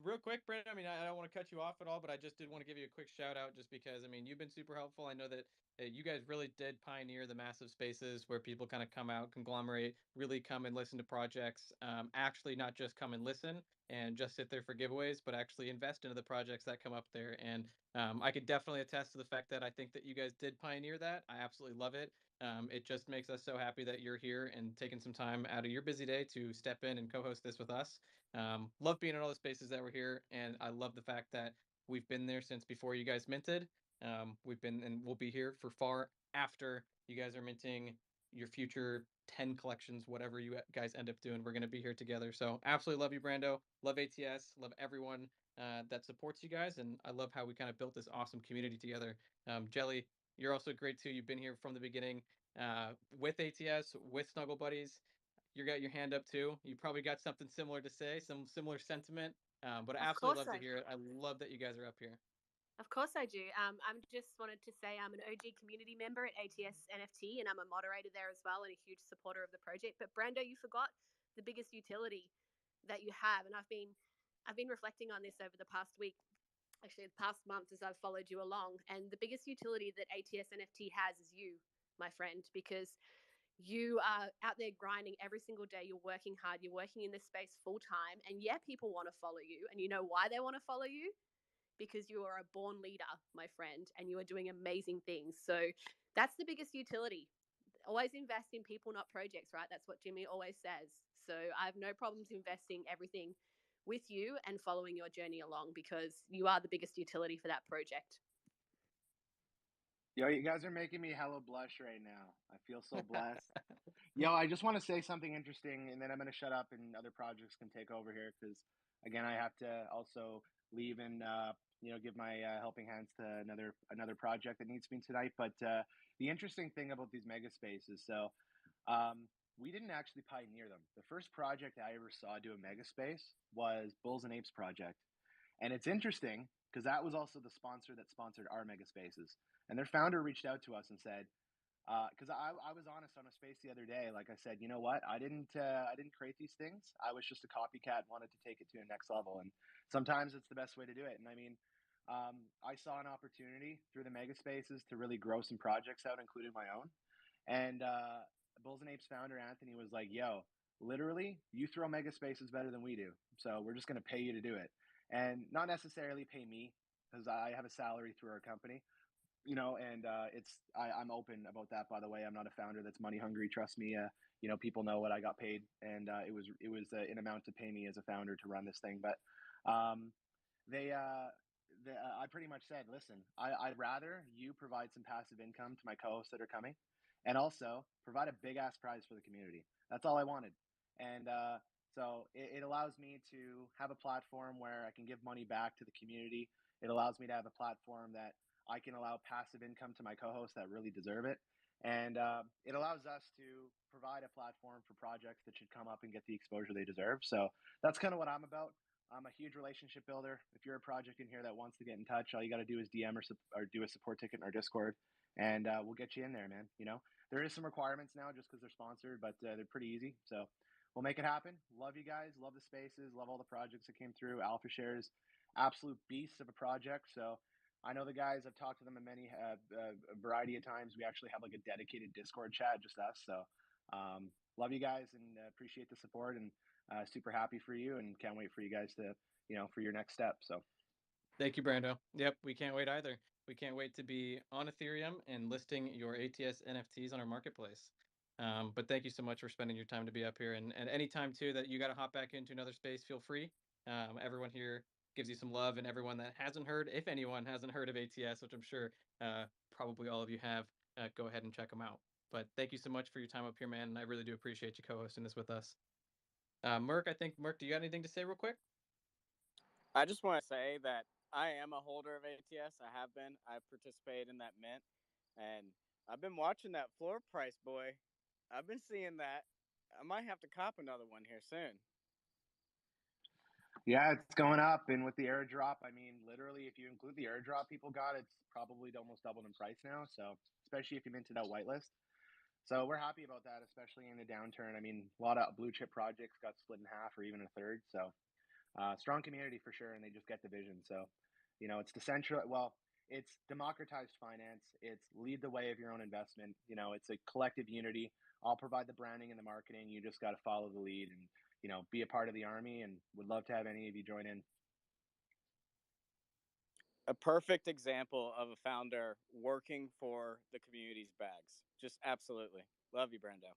Real quick, Brandon, I mean, I don't want to cut you off at all, but I just did want to give you a quick shout out just because, I mean, you've been super helpful. I know that you guys really did pioneer the massive spaces where people kind of come out, conglomerate, really come and listen to projects, actually not just come and listen and just sit there for giveaways, but actually invest into the projects that come up there. And I could definitely attest to the fact that I think that you guys did pioneer that. I absolutely love it. It just makes us so happy that you're here and taking some time out of your busy day to step in and co-host this with us. Love being in all the spaces that we're here, and I love the fact that we've been there since before you guys minted. We've been and we'll be here for far after you guys are minting your future 10 collections, whatever you guys end up doing. We're going to be here together. So absolutely love you, Brando. Love ATS. Love everyone that supports you guys, and I love how we kind of built this awesome community together. Jelly, you're also great too. You've been here from the beginning with ATS, with Snuggle Buddies. You got your hand up too. You probably got something similar to say, some similar sentiment. But I absolutely love to hear it. I love that you guys are up here. Of course I do. I'm just wanted to say I'm an OG community member at ATS NFT, and I'm a moderator there as well, and a huge supporter of the project. But Brando, you forgot the biggest utility that you have, and I've been reflecting on this over the past week. Actually, the past month as I've followed you along, and the biggest utility that ATS NFT has is you, my friend, because you are out there grinding every single day. You're working hard. You're working in this space full time. And yeah, people want to follow you. And you know why they want to follow you? Because you are a born leader, my friend, and you are doing amazing things. So that's the biggest utility. Always invest in people, not projects, right? That's what Jimmy always says. So I have no problems investing everything with you and following your journey along, because you are the biggest utility for that project. Yo, you guys are making me hella blush right now. I feel so blessed. Yo, I just want to say something interesting, and then I'm going to shut up and other projects can take over here, because, again, I have to also leave and, give my helping hands to another project that needs me tonight. But the interesting thing about these mega spaces, so we didn't actually pioneer them. The first project I ever saw do a mega space was Bulls and Apes Project. And it's interesting because that was also the sponsor that sponsored our mega spaces. And their founder reached out to us and said, because I was honest on a space the other day. Like I said, you know what? I didn't create these things. I was just a copycat and wanted to take it to a next level. And sometimes it's the best way to do it. And I mean, I saw an opportunity through the mega spaces to really grow some projects out, including my own. And Bulls and Apes founder Anthony was like, yo, literally, you throw mega spaces better than we do. So we're just going to pay you to do it. And not necessarily pay me, because I have a salary through our company. and I'm open about that. By the way, I'm not a founder that's money hungry. Trust me. People know what I got paid, and it was an amount to pay me as a founder to run this thing. But I pretty much said, listen, I'd rather you provide some passive income to my co-hosts that are coming, and also provide a big ass prize for the community. That's all I wanted, and so it allows me to have a platform where I can give money back to the community. It allows me to have a platform that I can allow passive income to my co-hosts that really deserve it. And it allows us to provide a platform for projects that should come up and get the exposure they deserve. So that's kind of what I'm about. I'm a huge relationship builder. If you're a project in here that wants to get in touch, all you got to do is DM or do a support ticket in our Discord, and we'll get you in there, man. There is some requirements now just because they're sponsored, but they're pretty easy. So we'll make it happen. Love you guys. Love the spaces. Love all the projects that came through. Alpha Shares, absolute beast of a project. So I know the guys. I've talked to them a variety of times. We actually have like a dedicated Discord chat, just us. So love you guys and appreciate the support, and super happy for you, and can't wait for you guys to, for your next step. So thank you, Brando. Yep, we can't wait either. We can't wait to be on Ethereum and listing your ATS NFTs on our marketplace. But thank you so much for spending your time to be up here. And any time too that you got to hop back into another space, feel free. Everyone here gives you some love, and everyone that hasn't heard, if anyone hasn't heard of ATS, which I'm sure probably all of you have, go ahead and check them out. But thank you so much for your time up here, man. And I really do appreciate you co-hosting this with us. Merc, do you got anything to say real quick? I just want to say that I am a holder of ATS. I have been. I've participated in that mint, and I've been watching that floor price, boy. I've been seeing that. I might have to cop another one here soon. Yeah, it's going up, and with the airdrop, I mean, literally, if you include the airdrop people got, it's probably almost doubled in price now. So, especially if you minted out whitelist. So we're happy about that, especially in a downturn. I mean, a lot of blue chip projects got split in half or even a third. So strong community for sure, and they just get the vision. So, it's it's democratized finance. It's lead the way of your own investment. It's a collective unity. I'll provide the branding and the marketing. You just got to follow the lead and, be a part of the army, and would love to have any of you join in. A perfect example of a founder working for the community's bags. Just absolutely. Love you, Brando.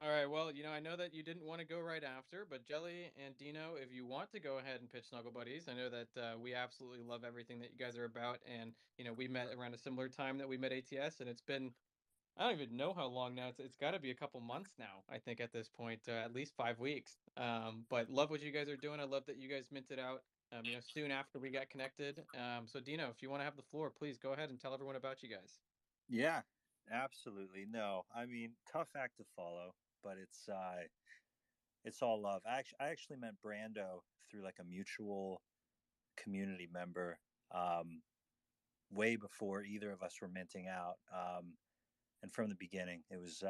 All right. Well, I know that you didn't want to go right after, but Jelly and Dino, if you want to go ahead and pitch Snuggle Buddies, I know that we absolutely love everything that you guys are about. And, we met around a similar time that we met ATS, and it's been, I don't even know how long now. It's got to be a couple months now, I think, at this point, at least 5 weeks. But love what you guys are doing. I love that you guys minted out, soon after we got connected. So Dino, if you want to have the floor, please go ahead and tell everyone about you guys. Yeah, absolutely. No, I mean, tough act to follow, but it's all love. I actually met Brando through like a mutual community member, way before either of us were minting out. And from the beginning, it was,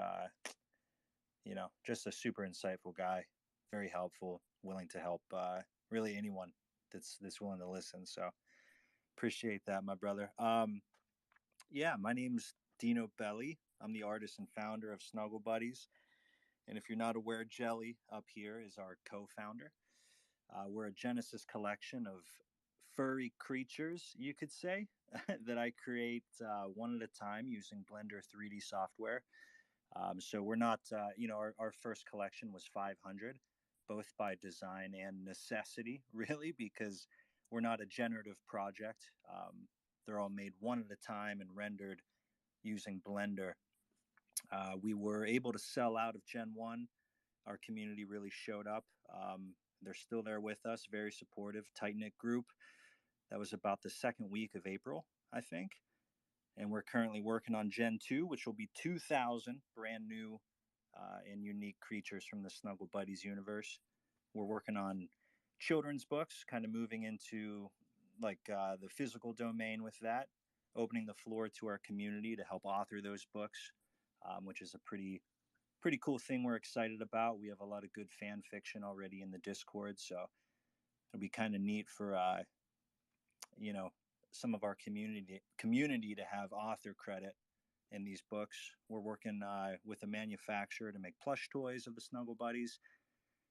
just a super insightful guy, very helpful, willing to help really anyone that's willing to listen. So appreciate that, my brother. Yeah, my name's Dino Belli. I'm the artist and founder of Snuggle Buddies. And if you're not aware, Jelly up here is our co-founder. We're a Genesis collection of furry creatures, you could say, that I create one at a time using Blender 3D software. So we're not, our first collection was 500, both by design and necessity, really, because we're not a generative project. They're all made one at a time and rendered using Blender. We were able to sell out of Gen 1. Our community really showed up. They're still there with us, very supportive, tight-knit group. That was about the second week of April, I think. And we're currently working on Gen 2, which will be 2,000 brand new and unique creatures from the Snuggle Buddies universe. We're working on children's books, kind of moving into like the physical domain with that, opening the floor to our community to help author those books, which is a pretty cool thing we're excited about. We have a lot of good fan fiction already in the Discord, so it'll be kind of neat for some of our community to have author credit in these books. We're working with a manufacturer to make plush toys of the Snuggle Buddies.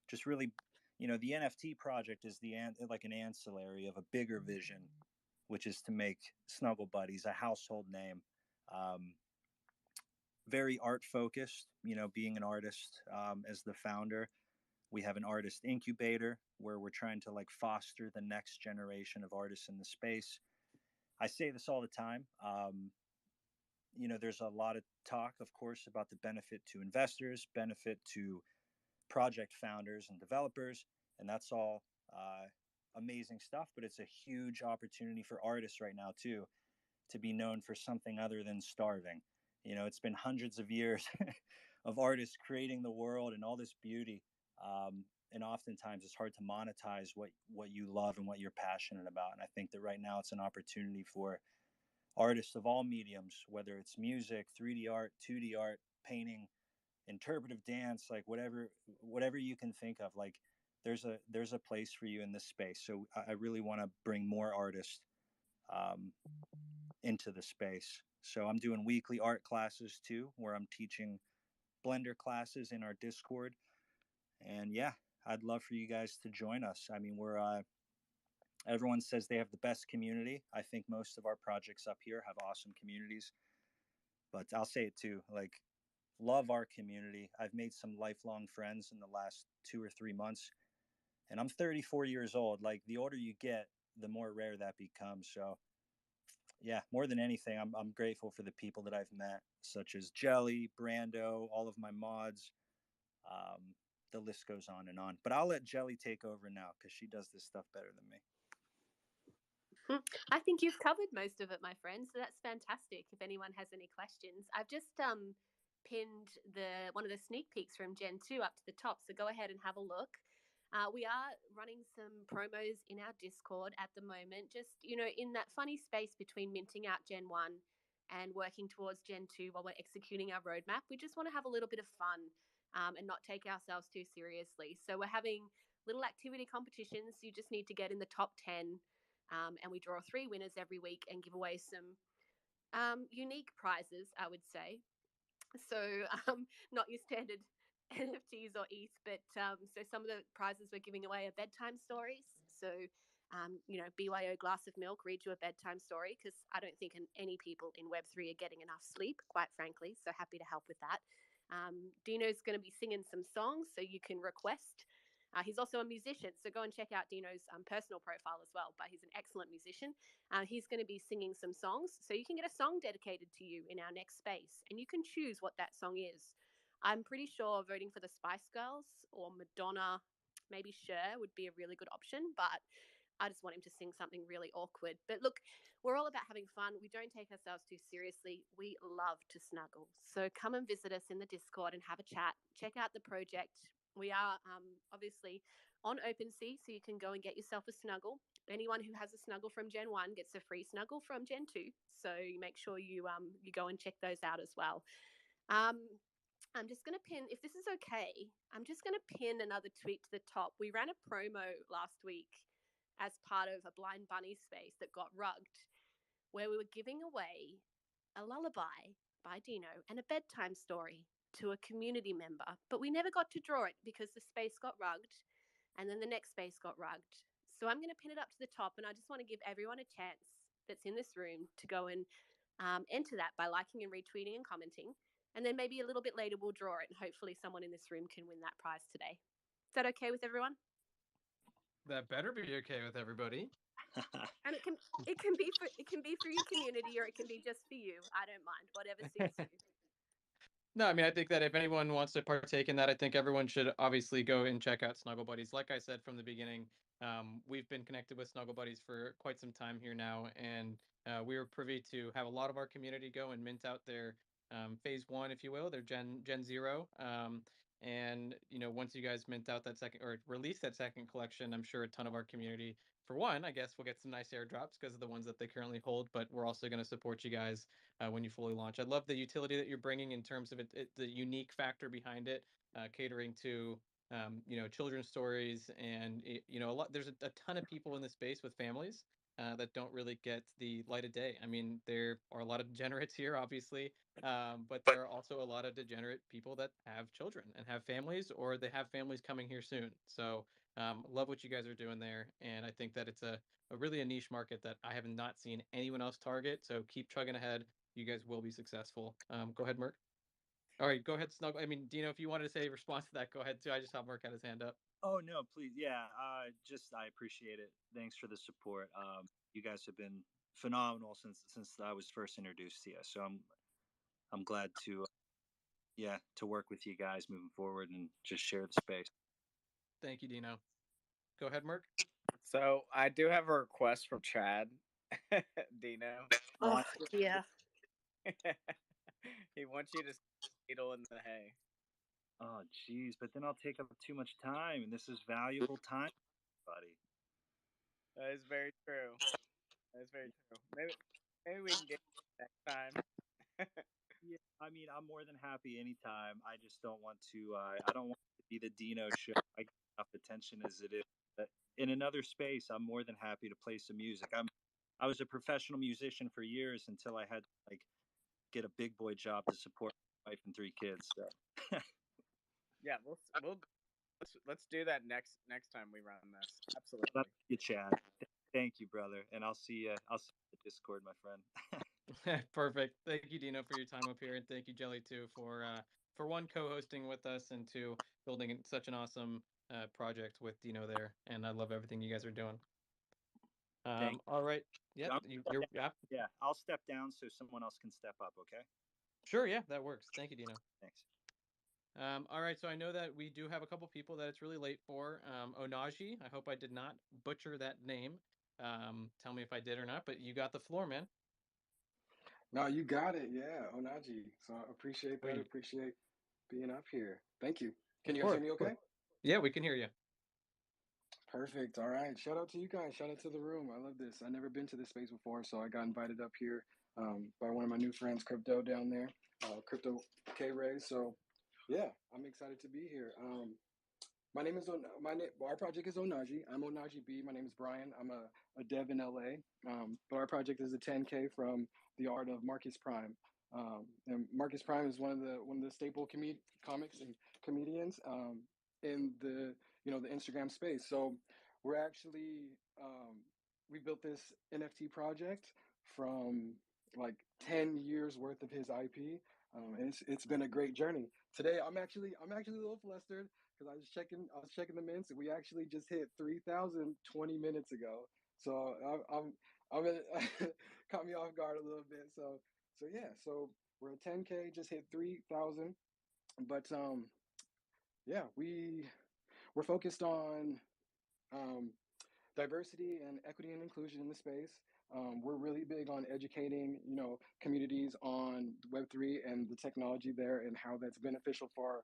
Just really, the NFT project is like an ancillary of a bigger vision which is to make Snuggle Buddies a household name. Very art focused, being an artist. As the founder, we have an artist incubator where we're trying to like foster the next generation of artists in the space. I say this all the time. There's a lot of talk, of course, about the benefit to investors, benefit to project founders and developers, and that's all amazing stuff. But it's a huge opportunity for artists right now too, to be known for something other than starving. It's been hundreds of years of artists creating the world and all this beauty, and oftentimes it's hard to monetize what you love and what you're passionate about. And I think that right now it's an opportunity for artists of all mediums, whether it's music, 3D art, 2D art, painting, interpretive dance, like whatever you can think of. Like there's a place for you in this space. So I really want to bring more artists into the space. So I'm doing weekly art classes too, where I'm teaching Blender classes in our Discord. And yeah, I'd love for you guys to join us. I mean, everyone says they have the best community. I think most of our projects up here have awesome communities, but I'll say it too, like, love our community. I've made some lifelong friends in the last 2 or 3 months, and I'm 34 years old. Like, the older you get, the more rare that becomes. So yeah, more than anything, I'm grateful for the people that I've met, such as Jelly, Brando, all of my mods. The list goes on and on. But I'll let Jelly take over now because she does this stuff better than me. I think you've covered most of it, my friend. So that's fantastic. If anyone has any questions, I've just pinned one of the sneak peeks from Gen 2 up to the top. So go ahead and have a look. We are running some promos in our Discord at the moment, just, in that funny space between minting out Gen 1 and working towards Gen 2 while we're executing our roadmap. We just want to have a little bit of fun and not take ourselves too seriously. So we're having little activity competitions. You just need to get in the top 10, and we draw 3 winners every week and give away some unique prizes, I would say. So not your standard NFTs or ETH, but so some of the prizes we're giving away are bedtime stories. So, BYO glass of milk, read you a bedtime story, because I don't think any people in Web3 are getting enough sleep, quite frankly. So happy to help with that. Dino's going to be singing some songs, so you can request. He's also a musician, so go and check out Dino's personal profile as well, but he's an excellent musician. He's going to be singing some songs, so you can get a song dedicated to you in our next space, and you can choose what that song is. I'm pretty sure voting for the Spice Girls or Madonna, maybe Cher, would be a really good option, but I just want him to sing something really awkward. But look, we're all about having fun. We don't take ourselves too seriously. We love to snuggle. So come and visit us in the Discord and have a chat. Check out the project. We are obviously on OpenSea, so you can go and get yourself a snuggle. Anyone who has a snuggle from Gen 1 gets a free snuggle from Gen 2. So you make sure you go and check those out as well. I'm just going to pin, if this is okay, I'm just going to pin another tweet to the top. We ran a promo last week as part of a Blind Bunny space that got rugged, where we were giving away a lullaby by Dino and a bedtime story to a community member, but we never got to draw it because the space got rugged and then the next space got rugged. So I'm going to pin it up to the top, and I just want to give everyone a chance that's in this room to go and enter that by liking and retweeting and commenting. And then maybe a little bit later we'll draw it, and hopefully someone in this room can win that prize today. Is that okay with everyone? That better be okay with everybody. And it can be for your community, or it can be just for you. I don't mind, whatever suits you. No, I mean, I think that if anyone wants to partake in that, I think everyone should obviously go and check out Snuggle Buddies. Like I said from the beginning, we've been connected with Snuggle Buddies for quite some time here now, and we were privy to have a lot of our community go and mint out their phase 1, if you will, their Gen 0. And once you guys mint out that second, or release that second collection, I'm sure a ton of our community, for one, I guess we'll get some nice airdrops because of the ones that they currently hold, but we're also going to support you guys when you fully launch. I love the utility that you're bringing in terms of the unique factor behind it, catering to children's stories, and there's a ton of people in the space with families that don't really get the light of day. I mean, there are a lot of degenerates here, obviously, but there are also a lot of degenerate people that have children and have families, or they have families coming here soon. So Love what you guys are doing there, and I think that it's a really a niche market that I have not seen anyone else target. So keep chugging ahead. You guys will be successful. Go ahead, Merc. All right, go ahead, Snug. I mean, Dino, if you wanted to say a response to that, go ahead too. I just saw Merc had his hand up. Oh no, please, yeah. I appreciate it. Thanks for the support. You guys have been phenomenal since I was first introduced to you. So I'm glad to to work with you guys moving forward and just share the space. Thank you, Dino. Go ahead, Merc. So I do have a request from Chad. Dino. Oh yeah. He wants you to needle in the hay. Oh geez, but then I'll take up too much time, and this is valuable time, buddy. That is very true. That is very true. Maybe we can get next time. Yeah, I mean, I'm more than happy anytime. I just don't want to. I don't want it to be the Dino show. I get enough attention as it is. But in another space, I'm more than happy to play some music. I was a professional musician for years until I had to get a big boy job to support my wife and 3 kids. So. Yeah, let's do that next time we run this. Absolutely. Love you, Chad. Thank you, brother, and I'll see you. I'll see you at Discord, my friend. Perfect. Thank you, Dino, for your time up here, and thank you, Jelly, too, for one co-hosting with us and 2 building such an awesome project with Dino there. And I love everything you guys are doing. All right. Yeah. Yeah. I'll step down so someone else can step up. Okay. Sure. Yeah, that works. Thank you, Dino. Thanks. All right, so I know that we do have a couple people that it's really late for. Onaji, I hope I did not butcher that name. Tell me if I did or not, but you got the floor, man. No, you got it. Yeah, Onaji. So I appreciate that. Appreciate being up here. Thank you. Can you hear me okay? Yeah, we can hear you. Perfect. All right. Shout out to you guys. Shout out to the room. I love this. I've never been to this space before, so I got invited up here by one of my new friends, Crypto, down there, Crypto K-Ray. So yeah, I'm excited to be here. Our project is Onaji. I'm Onaji B. My name is Brian. I'm a dev in LA. But our project is a 10K from the art of Marcus Prime. And Marcus Prime is one of the staple comics and comedians in the the Instagram space. So we're actually we built this NFT project from 10 years worth of his IP. And it's been a great journey. Today I'm actually a little flustered because I was checking the minutes, and we actually just hit 3,000 20 minutes ago. So I'm caught me off guard a little bit. So yeah, so we're at 10K, just hit 3,000, but yeah, we're focused on diversity and equity and inclusion in the space. We're really big on educating, communities on Web3 and the technology there and how that's beneficial for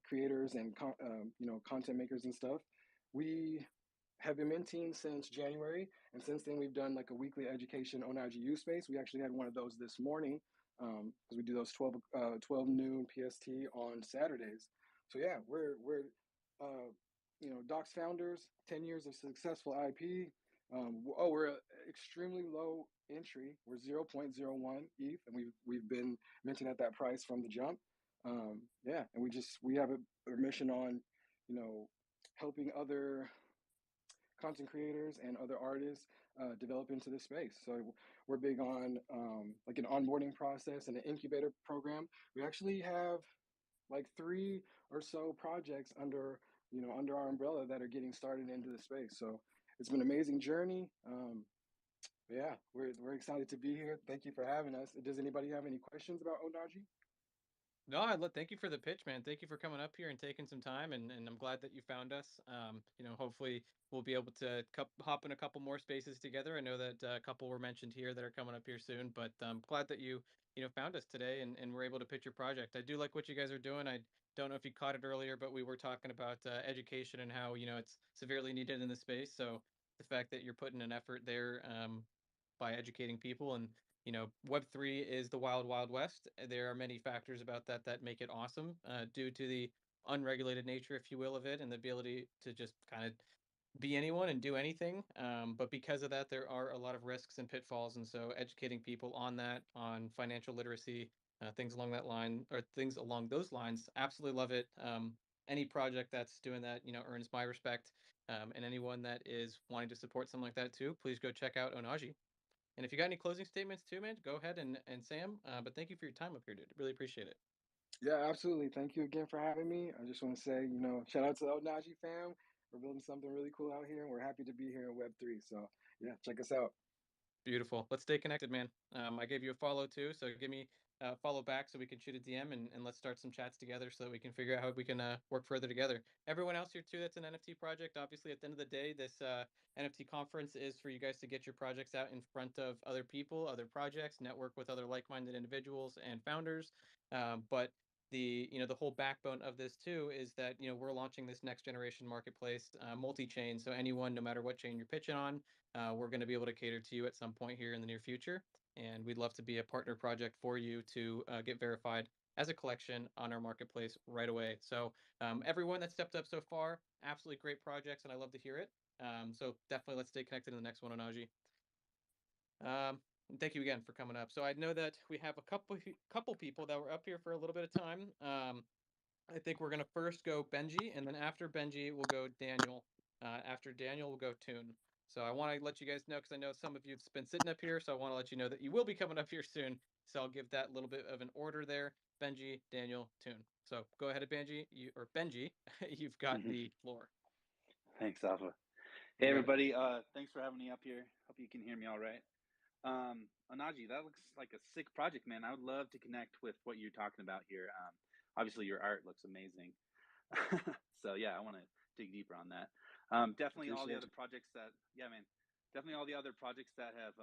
creators and content makers and stuff. We have been minting since January, and since then we've done a weekly education Onaji U space. We actually had one of those this morning because we do those 12 noon PST on Saturdays. So yeah, we're Docs founders, 10 years of successful IP. We're extremely low entry. We're 0.01 ETH, and we've been minting at that price from the jump. Yeah, and we have a mission on, helping other content creators and other artists develop into this space. So we're big on an onboarding process and an incubator program. We actually have 3 or so projects under our umbrella that are getting started into the space. So it's been an amazing journey. Yeah, we're excited to be here. Thank you for having us. Does anybody have any questions about Onaji? No, thank you for the pitch, man. Thank you for coming up here and taking some time, and I'm glad that you found us. Hopefully we'll be able to hop in a couple more spaces together. I know that a couple were mentioned here that are coming up here soon, but I'm glad that you found us today and were able to pitch your project. I do like what you guys are doing. I don't know if you caught it earlier, but we were talking about education and how it's severely needed in the space. So the fact that you're putting an effort there by educating people, and Web3 is the wild, wild west. There are many factors about that make it awesome due to the unregulated nature, if you will, of it, and the ability to just kind of be anyone and do anything. But because of that, there are a lot of risks and pitfalls. And so educating people on that, on financial literacy, things along that line, or things along those lines, absolutely love it. any project that's doing that, earns my respect. And anyone that is wanting to support something like that too, please go check out Onaji. And if you got any closing statements too, man, go ahead and say them. But thank you for your time up here, dude. Really appreciate it. Yeah, absolutely. Thank you again for having me. I just want to say, shout out to the Onaji fam. We're building something really cool out here, and we're happy to be here in Web3. So, yeah, check us out. Beautiful. Let's stay connected, man. I gave you a follow too, so give me a follow back so we can shoot a DM and let's start some chats together so that we can figure out how we can work further together. Everyone else here too that's an NFT project, obviously at the end of the day, this NFT conference is for you guys to get your projects out in front of other people, other projects, network with other like-minded individuals and founders. But the whole backbone of this too is that we're launching this next generation marketplace, multi-chain. So anyone, no matter what chain you're pitching on, we're going to be able to cater to you at some point here in the near future, and we'd love to be a partner project for you to get verified as a collection on our marketplace right away. So everyone that stepped up so far, absolutely great projects, and I love to hear it. So definitely let's stay connected in the next one, Onaji. Thank you again for coming up. So I know that we have a couple people that were up here for a little bit of time. I think we're gonna first go Benji, and then after Benji we'll go Daniel. After Daniel we'll go Toon. So I want to let you guys know, because I know some of you've been sitting up here, so I want to let you know that you will be coming up here soon. So I'll give that little bit of an order there. Benji, Daniel, Toon. So go ahead, Benji. Benji, you've got the floor. Thanks, Alpha. Hey, everybody. Thanks for having me up here. Hope you can hear me all right. Onaji, that looks like a sick project, man. I would love to connect with what you're talking about here. Obviously, your art looks amazing. So, yeah, I want to dig deeper on that. Definitely all the other projects that, definitely all the other projects that have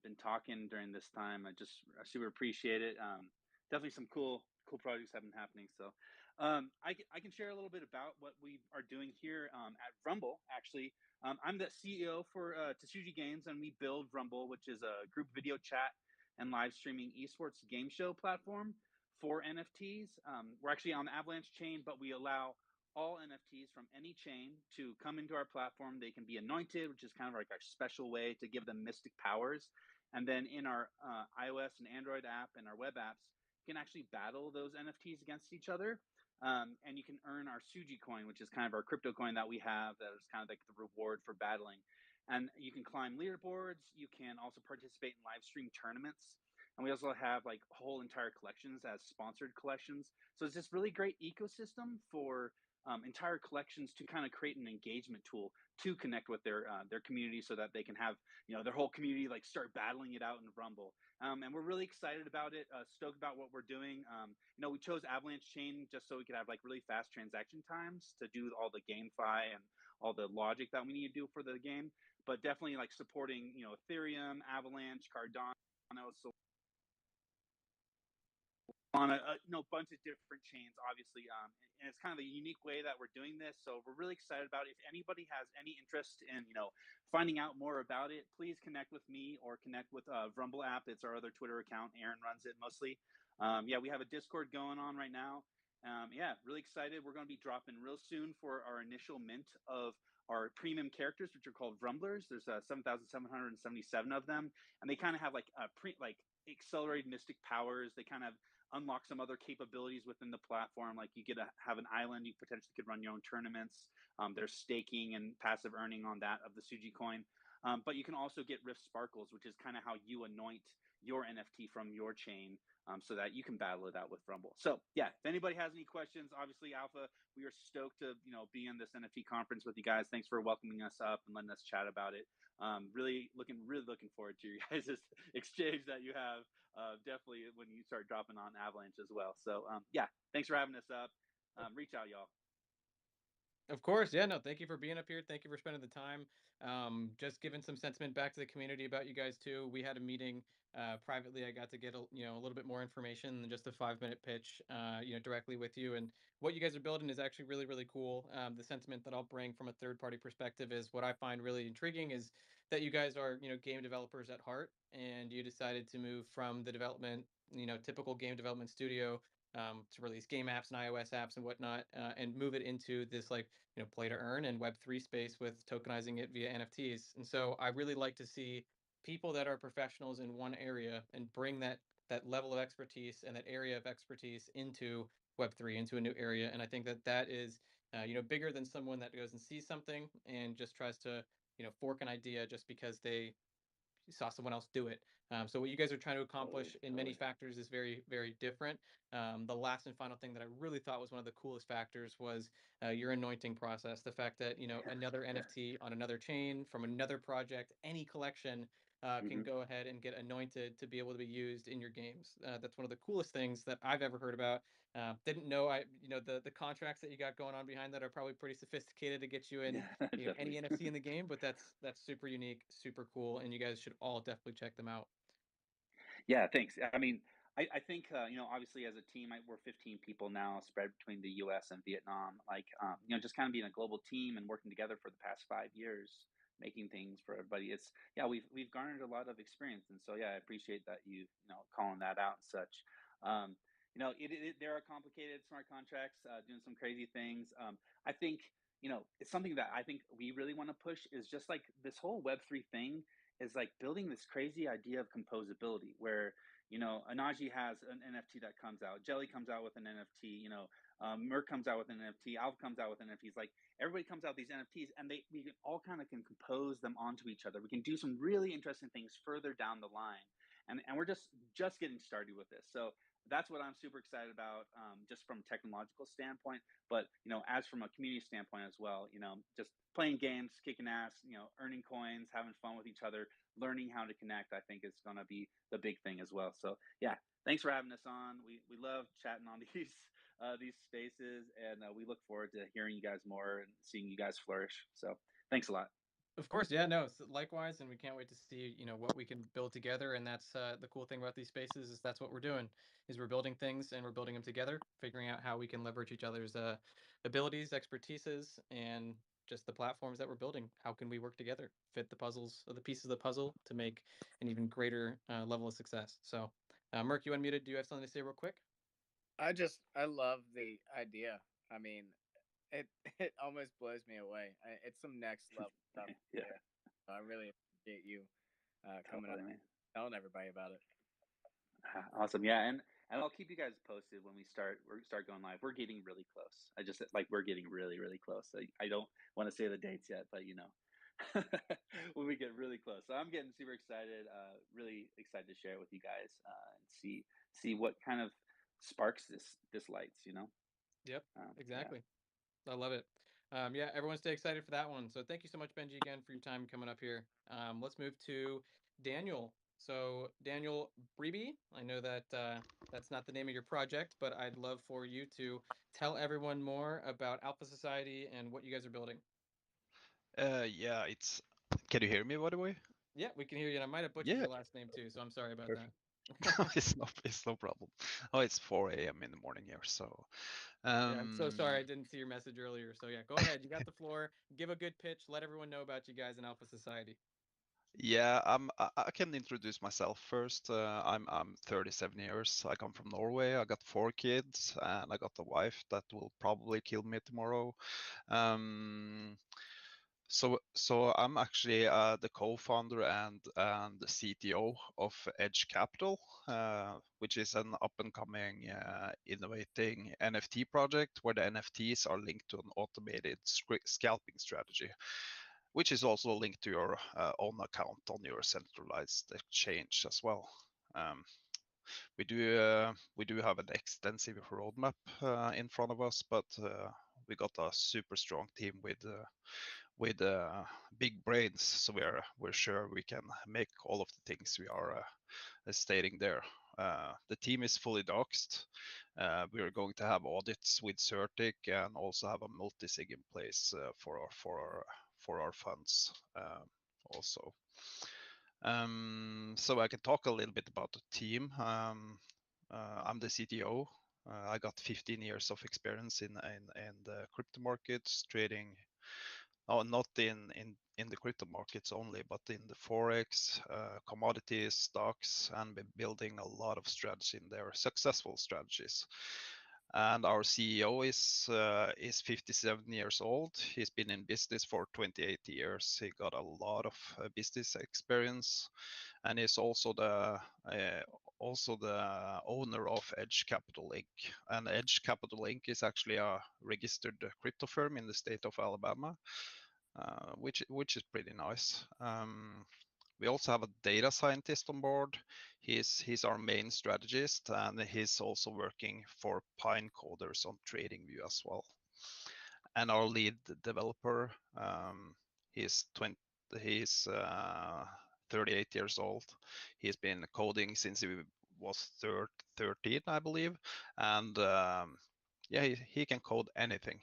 been talking during this time. I super appreciate it. Definitely some cool projects have been happening. So I can share a little bit about what we are doing here at Rumble, actually. I'm the CEO for Tsuji Games, and we build Rumble, which is a group video chat and live streaming esports game show platform for NFTs. We're actually on the Avalanche chain, but we allow all NFTs from any chain to come into our platform. They can be anointed, which is kind of like our special way to give them mystic powers. And then in our iOS and Android app and our web apps, you can actually battle those NFTs against each other. And you can earn our Tsuji coin, which is kind of our crypto coin that we have that is kind of like the reward for battling. And you can climb leaderboards. You can also participate in live stream tournaments. And we also have like whole entire collections as sponsored collections. So it's this really great ecosystem for entire collections to kind of create an engagement tool to connect with their community, so that they can have their whole community like start battling it out in Rumble. And we're really excited about it, stoked about what we're doing. We chose Avalanche Chain just so we could have like really fast transaction times to do all the GameFi and all the logic that we need to do for the game. But definitely like supporting Ethereum, Avalanche, Cardano, so on a bunch of different chains, obviously, and it's kind of a unique way that we're doing this. So we're really excited about it. If anybody has any interest in finding out more about it, please connect with me or connect with Rumble app. It's our other Twitter account. Aaron runs it mostly. We have a Discord going on right now. Really excited. We're going to be dropping real soon for our initial mint of our premium characters, which are called Rumblers. There's 7,777 of them, and they kind of have like accelerated mystic powers. They kind of unlock some other capabilities within the platform. Like you get to have an island, you potentially could run your own tournaments. There's staking and passive earning on that of the Tsuji coin. But you can also get Rift Sparkles, which is kind of how you anoint your NFT from your chain, so that you can battle it out with Rumble. So yeah, if anybody has any questions, obviously Alpha, we are stoked to be in this NFT conference with you guys. Thanks for welcoming us up and letting us chat about it. Really looking forward to your guys' exchange that you have. Definitely when you start dropping on Avalanche as well. So thanks for having us up. Reach out, y'all. Of course. Yeah, no, thank you for being up here. Thank you for spending the time. Just giving some sentiment back to the community about you guys too. We had a meeting privately. I got to get a little bit more information than just a 5-minute pitch, directly with you. And what you guys are building is actually really, really cool. The sentiment that I'll bring from a third-party perspective is what I find really intriguing is that you guys are, game developers at heart, and you decided to move from the development, typical game development studio to release game apps and iOS apps and whatnot, and move it into this play to earn and Web3 space with tokenizing it via NFTs. And so I really like to see people that are professionals in one area and bring that level of expertise and that area of expertise into Web3, into a new area. And I think that is bigger than someone that goes and sees something and just tries to, fork an idea just because they saw someone else do it. So what you guys are trying to accomplish in many factors is very, very different. The last and final thing that I really thought was one of the coolest factors was your anointing process. The fact that, another NFT on another chain from another project, any collection can go ahead and get anointed to be able to be used in your games. That's one of the coolest things that I've ever heard about. Didn't know the contracts that you got going on behind that are probably pretty sophisticated to get you in any NFT in the game, but that's super unique, super cool, and you guys should all definitely check them out. Yeah, thanks. I mean, I think obviously as a team, we're 15 people now, spread between the U.S. and Vietnam. Like, just kind of being a global team and working together for the past 5 years, making things for everybody. We've garnered a lot of experience, and so I appreciate that you calling that out and such. There are complicated smart contracts doing some crazy things. I think it's something that I think we really want to push is just like this whole Web3 thing is like building this crazy idea of composability where Anaji has an NFT that comes out, Jelly comes out with an NFT, Merc comes out with an NFT, Alf comes out with NFTs. Like everybody comes out with these NFTs, and we all kind of can compose them onto each other. We can do some really interesting things further down the line, and we're just getting started with this. So that's what I'm super excited about, just from a technological standpoint, but as from a community standpoint as well. Just playing games, kicking ass, earning coins, having fun with each other, learning how to connect, I think is going to be the big thing as well. So thanks for having us on. We love chatting on these spaces, and we look forward to hearing you guys more and seeing you guys flourish. So thanks a lot. Of course, yeah, no, likewise, and we can't wait to see what we can build together. And that's the cool thing about these spaces is that's what we're doing, is we're building things and we're building them together, figuring out how we can leverage each other's abilities, expertises, and just the platforms that we're building. How can we work together, fit the pieces of the puzzle to make an even greater level of success? So, Merc, you unmuted. Do you have something to say real quick? I love the idea. I mean, it almost blows me away. It's some next level stuff. Yeah. I really appreciate you coming up and telling everybody about it. Awesome. Yeah, and I'll keep you guys posted when we start going live. We're getting really close. We're getting really, really close. I don't want to say the dates yet, but when we get really close. So I'm getting super excited, really excited to share it with you guys and see what kind of sparks this lights, Yep, exactly. Yeah. I love it. Everyone stay excited for that one. So thank you so much, Benji, again, for your time coming up here. Let's move to Daniel. So Daniel Breeby, I know that that's not the name of your project, but I'd love for you to tell everyone more about Alpha Society and what you guys are building. Can you hear me, by the way? Yeah, we can hear you. And I might have butchered your last name too, so I'm sorry about that. It's no problem. Oh, it's 4 a.m. in the morning here, so. I'm so sorry I didn't see your message earlier. So go ahead. You got the floor. Give a good pitch. Let everyone know about you guys in Alpha Society. Yeah, I can introduce myself first. I'm 37 years. I come from Norway. I got 4 kids, and I got a wife that will probably kill me tomorrow. So I'm actually the co-founder and the CTO of Edge Capital, which is an up-and-coming innovating NFT project where the NFTs are linked to an automated scalping strategy, which is also linked to your own account on your centralized exchange as well. We do have an extensive roadmap in front of us, but we got a super strong team with big brains, so we're sure we can make all of the things we are stating there. The team is fully doxed. We are going to have audits with Certic and also have a multi-sig in place for our funds also. So I can talk a little bit about the team. I'm the CTO. I got 15 years of experience in the crypto markets, trading. Not in the crypto markets only, but in the forex, commodities, stocks, and building a lot of strategy in there, successful strategies. And our CEO is 57 years old. He's been in business for 28 years. He got a lot of business experience, and is also the owner of Edge Capital Inc. And Edge Capital Inc. is actually a registered crypto firm in the state of Alabama, which is pretty nice. We also have a data scientist on board. He's our main strategist, and he's also working for Pine Coders on TradingView as well. And our lead developer, he's 38 years old. He's been coding since he was 13, I believe, and yeah, he can code anything.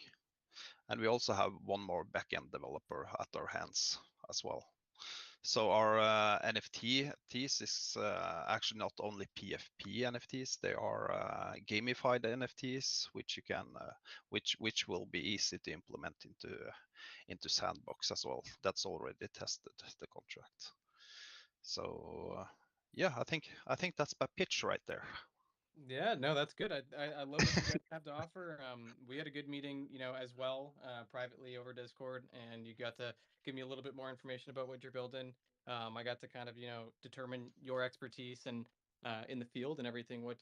And we also have one more backend developer at our hands as well. So our NFTs is actually not only PFP NFTs; they are gamified NFTs, which you can, which will be easy to implement into Sandbox as well. That's already tested, the contract. So yeah, I think that's my pitch right there. Yeah, no, that's good. I love what you guys have to offer. We had a good meeting, as well, privately over Discord, and you got to give me a little bit more information about what you're building. I got to kind of, determine your expertise and in the field and everything. What,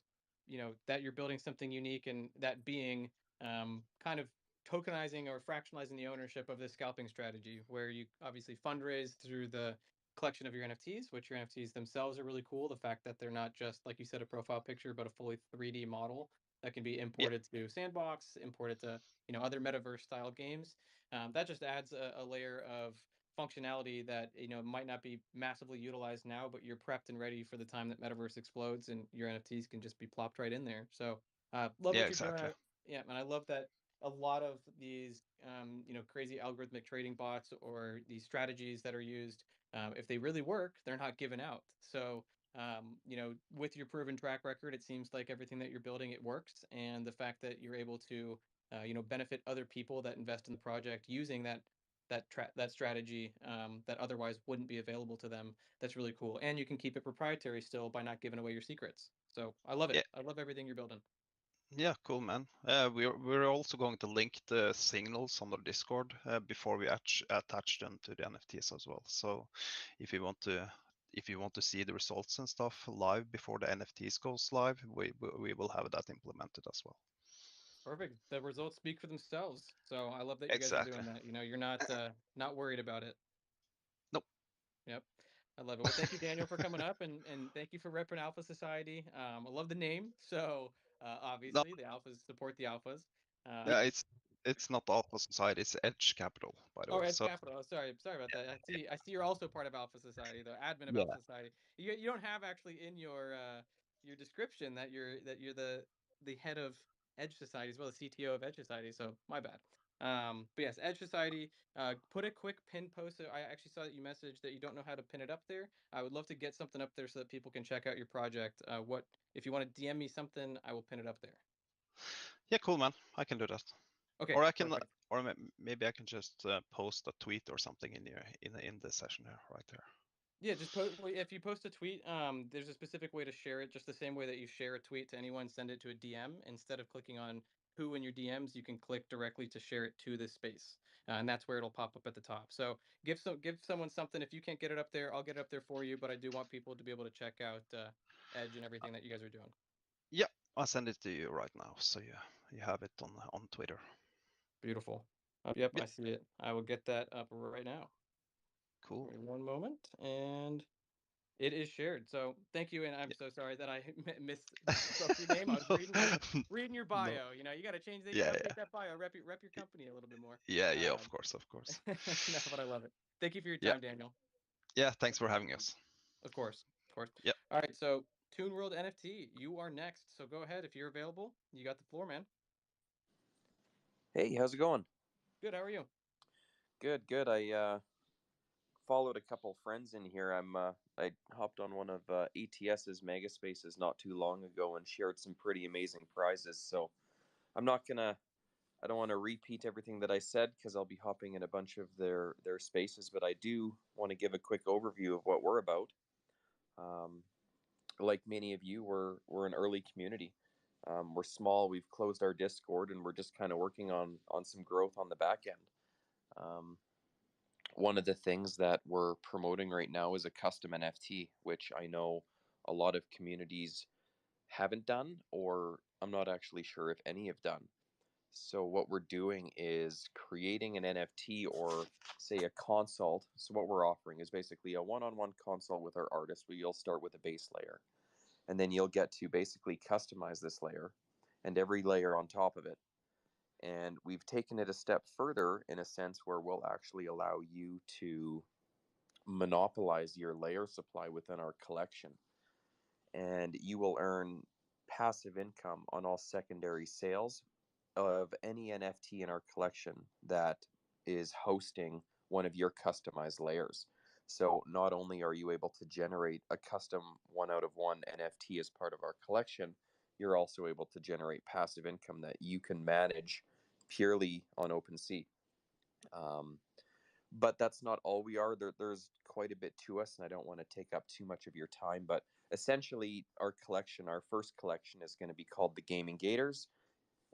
that you're building something unique, and that being kind of tokenizing or fractionalizing the ownership of this scalping strategy, where you obviously fundraise through the collection of your NFTs, which your NFTs themselves are really cool. The fact that they're not just, like you said, a profile picture, but a fully 3D model that can be imported to Sandbox, imported to, other metaverse style games. That just adds a layer of functionality that, might not be massively utilized now, but you're prepped and ready for the time that metaverse explodes, and your NFTs can just be plopped right in there. So love what you're doing. Yeah, and I love that a lot of these, crazy algorithmic trading bots or these strategies that are used, if they really work, they're not given out. So, with your proven track record, it seems like everything that you're building, it works. And the fact that you're able to, benefit other people that invest in the project using that strategy that otherwise wouldn't be available to them, that's really cool. And you can keep it proprietary still by not giving away your secrets. So I love it. Yeah. I love everything you're building. Yeah, cool, man. We're also going to link the signals on the Discord before we attach them to the NFTs as well. So if you want to see the results and stuff live before the NFTs goes live, we will have that implemented as well. Perfect. The results speak for themselves. So I love that you guys are doing that. You're not worried about it. Nope. Yep. I love it. Well, thank you, Daniel, for coming up, and thank you for repping Alpha Society. I love the name. So obviously, the Alphas support the Alphas. Yeah, it's not Alpha Society. It's Edge Capital, by the way. Edge Capital. Oh, sorry about that. I see you're also part of Alpha Society, the admin of Alpha Society. You don't have actually in your description that you're the head of Edge Society as well, the CTO of Edge Society. So my bad. But yes, Edge Society, put a quick pin post. I actually saw that you messaged that you don't know how to pin it up there. I would love to get something up there so that people can check out your project. If you want to DM me something, I will pin it up there. Yeah, cool, man. I can do that. Okay. Or I can, or maybe I can just post a tweet or something in the session here, right there. Yeah, just if you post a tweet, there's a specific way to share it, just the same way that you share a tweet to anyone, send it to a DM. Instead of clicking on who in your DMs, you can click directly to share it to this space, and that's where it'll pop up at the top. So give someone something. If you can't get it up there, I'll get it up there for you. But I do want people to be able to check out Edge and everything that you guys are doing. Yeah, I'll send it to you right now, so you have it on Twitter. Beautiful. Yep, I see it. I will get that up right now. Cool. One moment, and it is shared. So thank you, and I'm so sorry that I missed your name. I was reading your bio. No. You got to change that. Update that bio. Rep your company a little bit more. Yeah, of course. No, but I love it. Thank you for your time, Daniel. Yeah, thanks for having us. Of course. Yeah. All right, so Toon World NFT, you are next. So go ahead if you're available. You got the floor, man. Hey, how's it going? Good. How are you? Good. I followed a couple friends in here. I hopped on one of ATS's mega spaces not too long ago and shared some pretty amazing prizes. So I don't want to repeat everything that I said because I'll be hopping in a bunch of their spaces, but I do want to give a quick overview of what we're about. Like many of you, we're an early community. We're small. We've closed our Discord, and we're just kind of working on some growth on the back end. One of the things that we're promoting right now is a custom NFT, which I know a lot of communities haven't done, or I'm not actually sure if any have done. So what we're doing is creating an NFT, or say a consult. So what we're offering is basically a one-on-one consult with our artist, where you'll start with a base layer, and then you'll get to basically customize this layer and every layer on top of it. And we've taken it a step further in a sense where we'll actually allow you to monopolize your layer supply within our collection. And you will earn passive income on all secondary sales of any NFT in our collection that is hosting one of your customized layers. So not only are you able to generate a custom 1/1 NFT as part of our collection, you're also able to generate passive income that you can manage purely on OpenSea. But that's not all we are. There's quite a bit to us, and I don't want to take up too much of your time. But essentially, our collection, our first collection, is going to be called the Gaming Gators.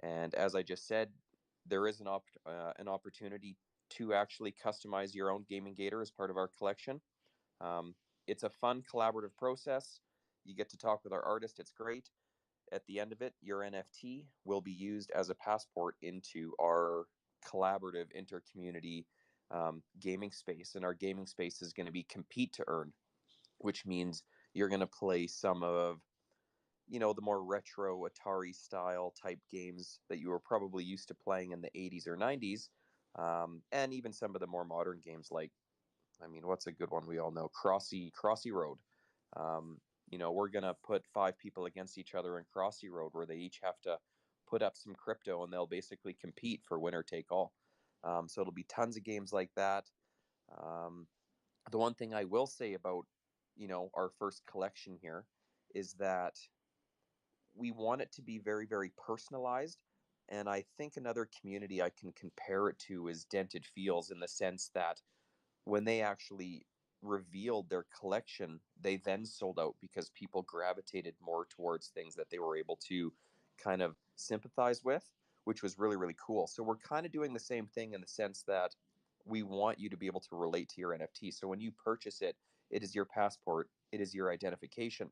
And as I just said, there is an opportunity to actually customize your own Gaming Gator as part of our collection. It's a fun, collaborative process. You get to talk with our artist. It's great. At the end of it, your NFT will be used as a passport into our collaborative inter-community gaming space. And our gaming space is going to be compete to earn, which means you're going to play some of, you know, the more retro Atari style type games that you were probably used to playing in the 80s or 90s. And even some of the more modern games like, I mean, what's a good one we all know? Crossy Road. You know, we're going to put 5 people against each other in Crossy Road, where they each have to put up some crypto, and they'll basically compete for winner take all. So it'll be tons of games like that. The one thing I will say about, you know, our first collection here is that we want it to be very, very personalized. And I think another community I can compare it to is Dented Fields, in the sense that when they actually revealed their collection, they then sold out because people gravitated more towards things that they were able to kind of sympathize with, which was really, really cool. So we're kind of doing the same thing in the sense that we want you to be able to relate to your NFT. So when you purchase it, it is your passport, it is your identification.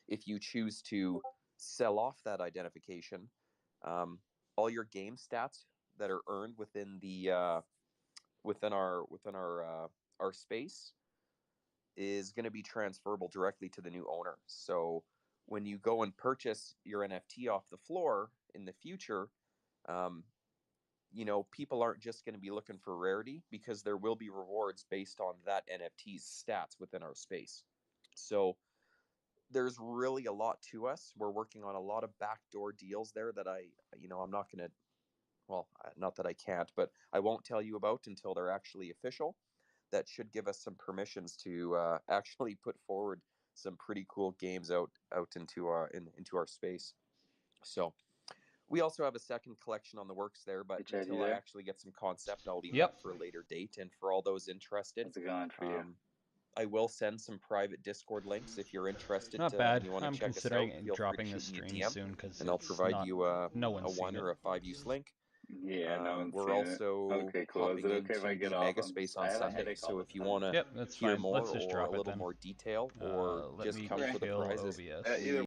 If you choose to sell off that identification, all your game stats that are earned within the within our space is going to be transferable directly to the new owner. So when you go and purchase your NFT off the floor in the future, you know, people aren't just going to be looking for rarity, because there will be rewards based on that NFT's stats within our space. So there's really a lot to us. We're working on a lot of backdoor deals there that I'm not going to, well, not that I can't, but I won't tell you about until they're actually official. That should give us some permissions to actually put forward some pretty cool games out into our space. So we also have a second collection on the works there, but until I actually get some concept, I'll leave that for a later date. And for all those interested, how's it going for you? I will send some private Discord links if you're interested. Not bad. And you want to I'm check considering us out. Feel dropping free the to shoot me a stream DM, soon, because and I'll provide you a one's 1 or a 5 use link. Yeah, no one's We're seen also it. Okay, cool. Is hopping it okay if I into get the off? Mega Space I on have a Sunday. headache all So the if you time. want to Yep, that's hear fine. more Let's just or drop a it little then. more detail, or Let just me come for the kill prizes, OBS.